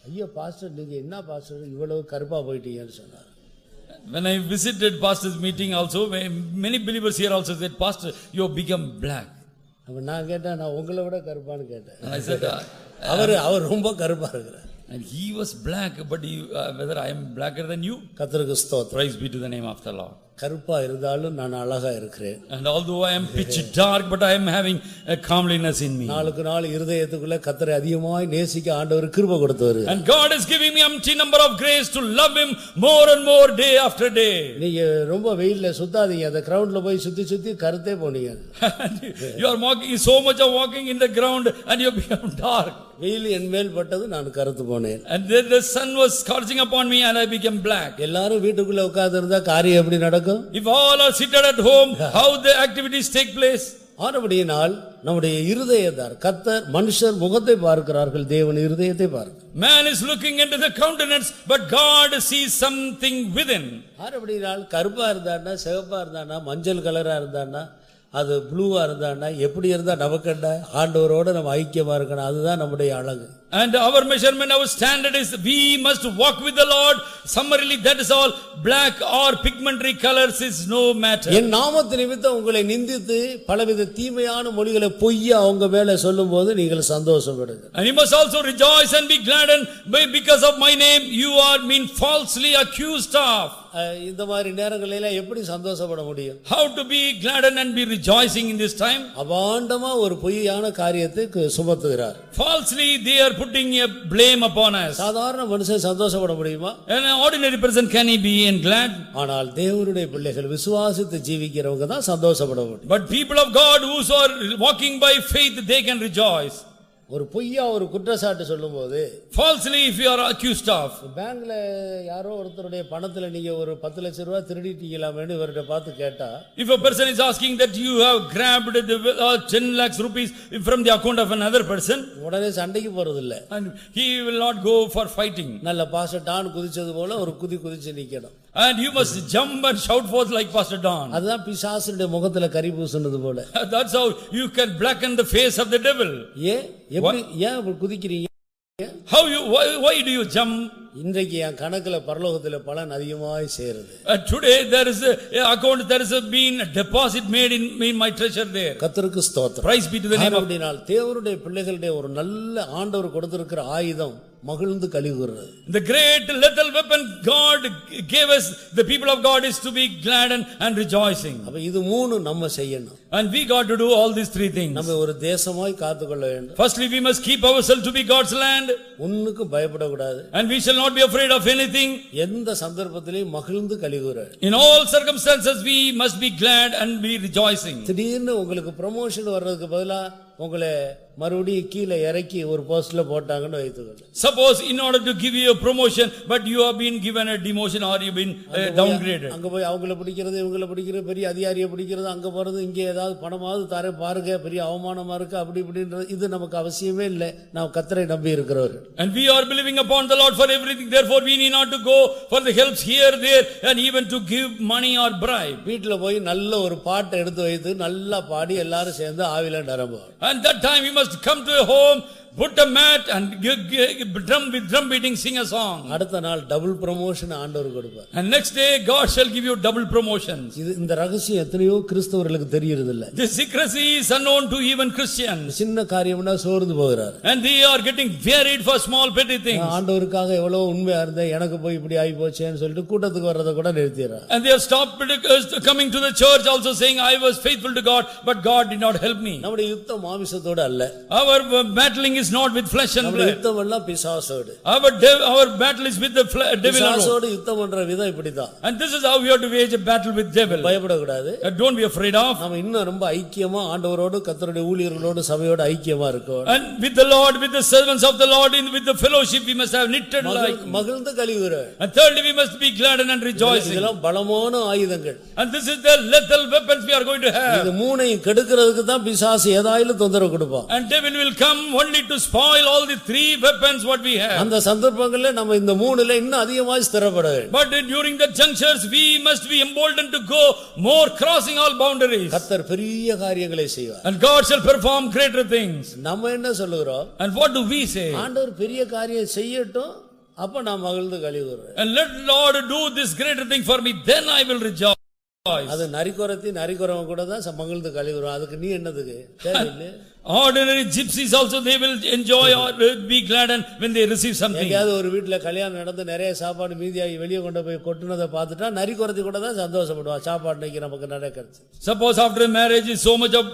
ஐயோ பாஸ்டர் நீங்க என்ன பாஸ்டர் இவ்வளவு கருப்பா போயிட்டீங்கன்னு சொன்னார். When I visited pastors meeting also, many believers here also said, Pastor, you have become black. அப்ப நான் கேட்டேன், நான் உங்களை விட கருப்பான்னு கேட்டேன். I said, அவர் ரொம்ப கருப்பா இருக்கிறார். And he was black, but whether I am blacker than you? கர்த்தருக்கு ஸ்தோத்திரம். Praise be to the name of the Lord. கருப்பா இருந்தாலும் நான் அழகா இருக்கிறேன். And although I am pitch dark, but I am having a comeliness in me. நாளுக்கு நாள் இருதயத்துக்குள்ள கர்த்தரை அதிகமாய் நேசிக்க ஆண்டவர் கிருபை கொடுத்தாரு. And God is giving me empty number of grace to love him more and more day after day. நீங்க ரொம்ப வெயில்ல சுத்தாதீங்க, அந்த கிரவுண்ட்ல போய் சுத்தி சுத்தி கருத்தே போனீங்க. You are walking so much of walking in the ground and you become dark. வெயில் என் மேல் பட்டது, நான் கருத்து போனேன். And then the sun was scorching upon me and I became black. எல்லாரும் வீட்டுக்குள்ள உட்கார்ந்து இருந்தா காரியம் எப்படி நடக்கும்? If all are seated at home, how the activities take place? ஆனபடியினால் நம்முடைய இருதயத்தார் கர்த்தர் மனுஷர் முகத்தை பார்க்கிறார்கள், தேவன் இருதயத்தை பார்க்கிறார். Man is looking into the countenance, but God sees something within. ஆனபடியினால் கருப்பா இருந்தான்னா, சிவப்பா இருந்தான்னா, மஞ்சள் கலரா இருந்தான்னா, அது ப்ளூவா இருந்தான்னா, எப்படி இருந்தா நமக்கென்ன? ஆண்டவரோட நம்ம ஐக்கியமா இருக்கணும், அதுதான் நம்முடைய அழகு. And our measurement, our standard is we must walk with the Lord. Summarily, that is all. Black or pigmentary colors is no matter. என் நாமத்து நிமித்தம் உங்களை நிந்தித்து பலவித தீமையான மொழிகளை பொய்யா அவங்க மேல சொல்லும் போது நீங்கள் சந்தோஷப்படுங்க. And you must also rejoice and be glad, and because of my name you are being falsely accused of. இந்த மாதிரி நேரங்களில எப்படி சந்தோஷப்பட முடியும்? How to be glad and be rejoicing in this time? அபாண்டமா ஒரு பொய்யான காரியத்தை சுமத்துகிறார். Falsely they are putting a blame upon us. சாதாரண மனுஷன் சந்தோஷப்பட முடியுமா? An ordinary person, can he be glad? ஆனால் தேவனுடைய பிள்ளைகள் விசுவாசித்து ஜீவிக்கிறவங்க தான் சந்தோஷப்பட முடியும். But people of God who are walking by faith, they can rejoice. ஒரு பொய்யா ஒரு குற்றச்சாட்டு சொல்லும்போது, falsely if you are accused of, பேங்க்ல யாரோ ஒருத்தருடைய பணத்துல நீங்க ஒரு 10 லட்சம் ரூபாய் திருடிட்டீங்களாமேன்னு இவர்கிட்ட பார்த்து கேட்டா, if a person is asking that you have grabbed the 10 lakhs rupees from the account of another person, உடனே சண்டைக்கு போறது இல்ல, and he will not go for fighting. நல்ல பாஸ்டர் டான் குதிச்சது போல ஒரு குதிச்சு நிக்கணும். And you must jump and shout forth like Pastor Don. அதுதான் பிசாசுடைய முகத்துல கரி பூசுனது போல. That's how you can blacken the face of the devil. ஏன் குதிக்கிறீங்க? How you why do you jump? இன்றைக்கு என் கணக்குல பரலோகத்துல பலன் அதிகமாய் சேருது. Today there is a account, there is been a deposit made in my treasure there. கர்த்தருக்கு ஸ்தோத்திரம். Praise be to the name of God. தேவனுடைய பிள்ளைகளுடைய ஒரு நல்ல ஆண்டவர் கொடுத்திருக்கிற ஆயுதம் மகிழ்ந்து களிகூறுறது. The great little weapon God gave us, the people of God, is to be glad and rejoicing. அப்ப இது மூணு நம்ம செய்யணும். And we got to do all these three things. நம்ம ஒரு தேசமாய் காத்துக்கொள்ள வேண்டும். Firstly, we must keep ourselves to be God's land. ஒண்ணுக்கு பயப்படக்கூடாது. And we shall not be afraid of anything. எந்த சந்தர்ப்பத்திலும் மகிழ்ந்து களிகூற. In all circumstances we must be glad and be rejoicing. திடீர்னு உங்களுக்கு ப்ரமோஷன் வர்றதுக்கு பதிலா உங்களை மறுபடியும் கீழே இறக்கி ஒரு போஸ்ட்ல போட்டாங்கன்னு வைத்துக்கொள்ளுங்க. Suppose in order to give you a promotion, but you have been given a demotion or you been downgraded. அங்க போய் அவங்கள பிடிக்கிறது, இவங்கள பிடிக்கிறது, பெரிய அதிகாரியை பிடிக்கிறது, அங்க போறது, இங்க ஏதாவது பணமாவது தர பாருங்க, பெரிய அவமானமா இருக்கு, அப்படி இப்படின்றது இது நமக்கு அவசியமே இல்லை. நாம் கர்த்தரை நம்பி இருக்கிறவர்கள். And we are believing upon the Lord for everything. Therefore we need not to go for the helps here, there, and even to give money or bribe. வீட்டுல போய் நல்ல ஒரு பாட்டை எடுத்து வைத்து நல்லா பாடி எல்லாரும் சேர்ந்து ஆவில நிரம்புவோம். And that time we must come to a home put a mat and with drum beating sing a song. அடுத்த நாள் டபுள் ப்ரமோஷன் ஆண்டவர் கொடுப்பார். And next day God shall give you double promotions. இது இந்த ரகசியம் எத்தனையோ கிறிஸ்தவர்களுக்கு தெரியறது இல்ல. This secrecy is unknown to even Christians. சின்ன காரியம்னா சோர்ந்து போகிறார். And they are getting wearied for small petty things. ஆண்டவருக்காக எவ்வளவு உண்மையா இருந்த எனக்கு போய் இப்படி ஆகி போச்சேன்னு சொல்லிட்டு கூட்டத்துக்கு வர்றத கூட நிறுத்திடுறார். And they have stopped coming to the church also saying I was faithful to God but God did not help me. நம்முடைய யுத்தம் மாம்சத்தோட அல்ல. Our battling is not with flesh and blood. நம்முடைய யுத்தம் எல்லாம் பிசாசோடு. Our battle is with the devil alone. பிசாசோடு யுத்தம் பண்ற விதம் இப்படிதான். And this is how we have to wage a battle with devil. பயப்பட கூடாது. Don't be afraid of. நாம இன்னும் ரொம்ப ஐக்கியமா ஆண்டவரோடு கர்த்தருடைய ஊழியர்களோடு சபையோடு ஐக்கியமா இருக்கோம். And with the Lord, with the servants of the Lord, with the fellowship we must have knitted like. மகிழ்ந்து களிகூர. And thirdly we must be glad and rejoicing. இதெல்லாம் பலமான ஆயுதங்கள். And this is the lethal weapons we are going to have. இது மூணையும் கெடுக்கிறதுக்கு தான் பிசாசு ஏதாயிலும் தொந்தரவு கொடுப்பான். And devil will come only to spoil all the three weapons what we have. அந்த சந்தர்ப்பங்களில் நம்ம இந்த மூணுல இன்னும் அதிகமாக ஸ்திரப்பட வேண்டும். But during the junctures we must be emboldened to go more, crossing all boundaries. கர்த்தர் பெரிய காரியங்களை செய்வார். And God shall perform greater things. நம்ம என்ன சொல்லுகிறோம்? And what do we say? ஆண்டவர் பெரிய காரியம் செய்யட்டும், அப்ப நான் மகிழ்ந்து களிகூறுவேன். And let Lord do this greater thing for me, then I will rejoice. அது நரிக்குறவன் கூட தான் மகிழ்ந்து களிகூறுவான். அதுக்கு நீ என்னதுக்கு தேவையில்லை. Ordinary gypsies also they will enjoy or be glad and when they receive something. எங்கயாவது ஒரு வீட்ல கல்யாணம் நடந்து நிறைய சாப்பாடு மீதியாகி வெளியே கொண்டு போய் கொட்டுனதை பார்த்துட்டா நரிக்குறதி கூட தான் சந்தோஷப்படுவான். சாப்பாடு இன்னைக்கு நமக்கு நிறைய கிடைச்சு. Suppose after a marriage so much of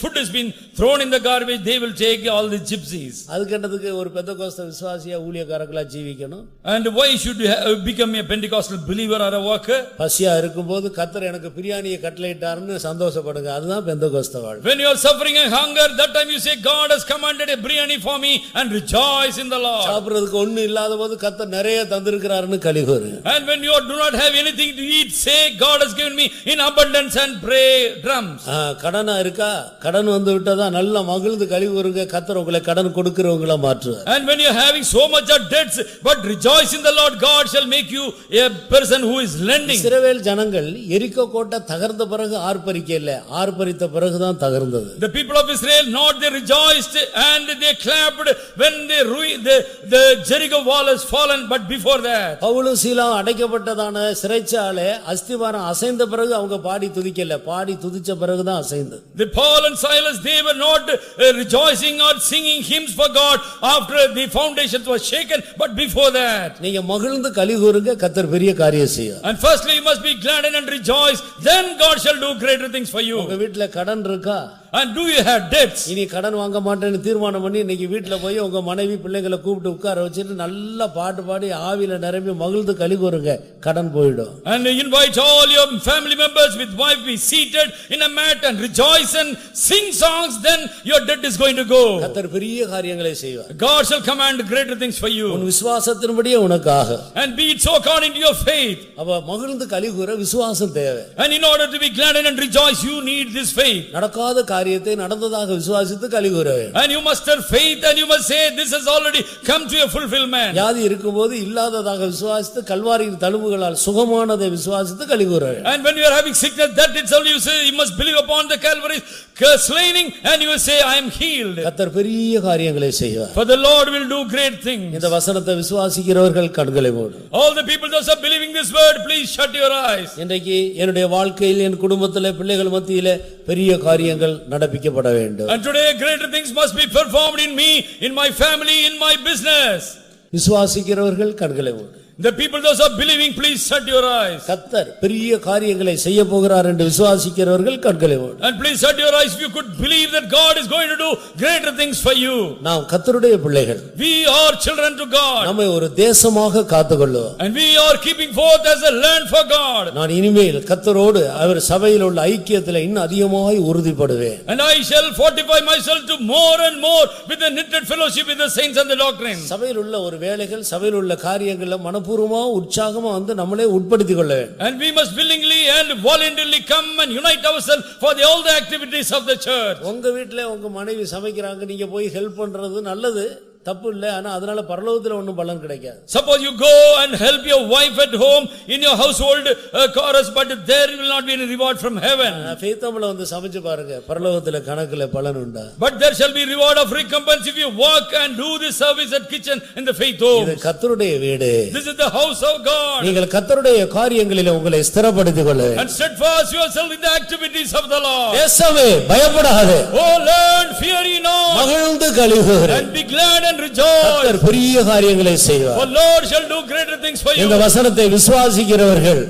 food has been thrown in the garbage, they will take all the gypsies. அதுக்கு என்னதுக்கு ஒரு பெந்தகோஸ்த விசுவாசியா ஊழியக்காரங்களா ஜீவிக்கணும்? And why should you become a Pentecostal believer or a worker? பசியா இருக்கும்போது கர்த்தர் எனக்கு பிரியாணியை கட்டளையிட்டாருன்னு சந்தோஷப்படுங்க. அதுதான் பெந்தகோஸ்த வாழ்க்கை. When you are suffering a hunger, that time you say God has commanded a biryani for me and rejoice in the Lord. சாப்பிடுறதுக்கு ஒண்ணு இல்லாதபோது கர்த்தர் நிறைய தந்திருக்கிறாருன்னு களிகூறு. And when you do not have anything to eat, say God has given me in abundance and pray drums. கடனா இருக்கா? கடன் வந்து விட்டதா நல்ல மகிழ்ந்து களிகூறுங்க. கர்த்தர் உங்களை கடன் கொடுக்கிறவங்களா மாற்றுவார். And when you are having so much of debts but rejoice in the Lord, God shall make you a person who is lending. இஸ்ரவேல் ஜனங்கள் எரிகோ கோட்டை தகர்ந்த பிறகு ஆர்ப்பரிக்கல, ஆர்ப்பரித்த பிறகு தான் தகர்ந்தது. The people of Israel not they rejoiced and they clapped when they the Jericho wall has fallen, but before that பவுலும் சீலாவும் அடைக்கப்பட்டதான சிறைச்சாலை அஸ்திவாரம் அசைந்த பிறகு அவங்க பாடி துதிக்கல, பாடி துதிச்ச பிறகு தான் அசைந்தது. The Paul and Silas they were not rejoicing or singing hymns for God after the foundations were shaken, but before that நீங்க மகிழ்ந்து களிகூறுங்க, கர்த்தர் பெரிய காரியம் செய்வார். And firstly you must be glad and rejoice, then God shall do greater things for you. உங்க வீட்ல கடன் இருக்கா? And do you have debts? இனி கடன் வாங்க மாட்டேன்னு தீர்மானம் பண்ணி இன்னைக்கு வீட்ல போய் உங்க மனைவி பிள்ளைகளை கூப்பிட்டு உட்கார வச்சிட்டு நல்லா பாட்டு பாடி ஆவியில நிரம்பி மகிழ்ந்து களிகூறுங்க, கடன் போயிடும். And invite all your family members with wife be seated in a mat and rejoice and sing songs, then your debt is going to go. கர்த்தர் பெரிய காரியங்களை செய்வார். God shall command greater things for you. உன் விசுவாசத்தின்படியே உனக்காக. And be it so according to your faith. அப்ப மகிழ்ந்து களிகூற விசுவாசம் தேவை. And in order to be glad and rejoice you need this faith. நடக்காத காரியத்தை நடந்ததாக விசுவாசித்து களிகூற வேண்டும். And you must have faith and you must say this has already come to a fulfillment. வியாதி இருக்கும்போது இல்லாததாக விசுவாசித்து கல்வாரியின் தழும்புகளால் சுகமானதை விசுவாசித்து களிகூற வேண்டும். And when you are having sickness, that itself you say you must believe upon the Calvary's slaining and you will say I am healed. கர்த்தர் பெரிய காரியங்களை செய்வார். For the Lord will do great things. இந்த வசனத்தை விசுவாசிக்கிறவர்கள் கண்களை மூடு. All the people those are believing this word, please shut your eyes. இன்றைக்கு என்னுடைய வாழ்க்கையில் என் குடும்பத்திலே பிள்ளைகள் மத்தியிலே பெரிய காரியங்கள் நடப்பிக்கப்பட வேண்டும். And today greater things must be performed in me, in my family, in my business. விசுவாசிக்கிறவர்கள் கண்களை மூடு. The people those are believing, please shut your eyes. கர்த்தர் பெரிய காரியங்களை செய்ய போகிறார் என்று விசுவாசிக்கிறவர்கள் கண்களை மூடு. And please shut your eyes if you could believe that God is going to do greater things for you. நாம் கர்த்தருடைய பிள்ளைகள். We are children to God. நம்மை ஒரு தேசமாக காத்துக்கொள்ளுவோம். And we are keeping forth as a land for God. நான் இனிமேல் கர்த்தரோடு அவர் சபையில் உள்ள ஐக்கியத்தில் இன்னும் அதிகமாய் உறுதிப்படுவேன். And I shall fortify myself to more and more with the knitted fellowship with the saints and the doctrine. சபையில் உள்ள ஒரு வேலைகள் சபையில் உள்ள காரியங்களை மனப்பூர்வமா உற்சாகமா வந்து நம்மளே உட்படுத்திக் கொள்ள வேண்டும். And we must willingly and voluntarily come and unite ourselves for all the activities of the church. உங்க வீட்ல உங்க மனைவி சமைக்கறாங்க, நீங்க போய் ஹெல்ப் பண்றது நல்லது. தப்பு இல்லை, ஆனா அதனால பரலோகத்துல ஒண்ணும் பலன் கிடைக்காது. Suppose you go and help your wife at home in your household chorus, but there will not be any reward from heaven. ஃபேத்தம்ல வந்து சமைச்சு பாருங்க, பரலோகத்துல கணக்குல பலன் உண்டா? But there shall be reward of recompense if you work and do this service at kitchen in the faith home. இது கர்த்தருடைய வீடு. This is the house of God. நீங்கள் கர்த்தருடைய காரியங்களிலே உங்களை ஸ்திரப்படுத்திக் கொள்ளுங்கள். And steadfast yourself in the activities of the Lord. தேசமே பயப்படாதே. Oh land, fear ye not. மகிழ்ந்து களிகூரு. And be glad and rejoice. கர்த்தர் பெரிய காரியங்களை செய்வார். For Lord shall do greater things for you. இந்த வசனத்தை விசுவாசிக்கிறவர்கள்,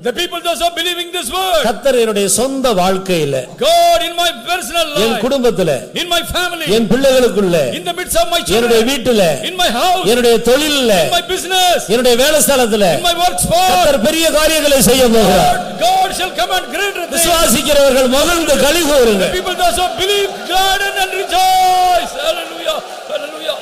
the people those are believing this word, கர்த்தர் என்னுடைய சொந்த வாழ்க்கையிலே, God in my personal life, என் குடும்பத்திலே, in my family, N பிள்ளைகளுக்குள்ளே, in the midst of my children, என்னுடைய வீட்டிலே, in my house, என்னுடைய தொழிலிலே, in my business, என்னுடைய வேலை ஸ்தலத்திலே, in my work spot, கர்த்தர் பெரிய காரியங்களை செய்ய போகிறார். God shall command greater things. விசுவாசிக்கிறவர்கள் மகிழ்ந்து களிகூருங்க. The people those who believe, gladden and rejoice. Hallelujah, hallelujah.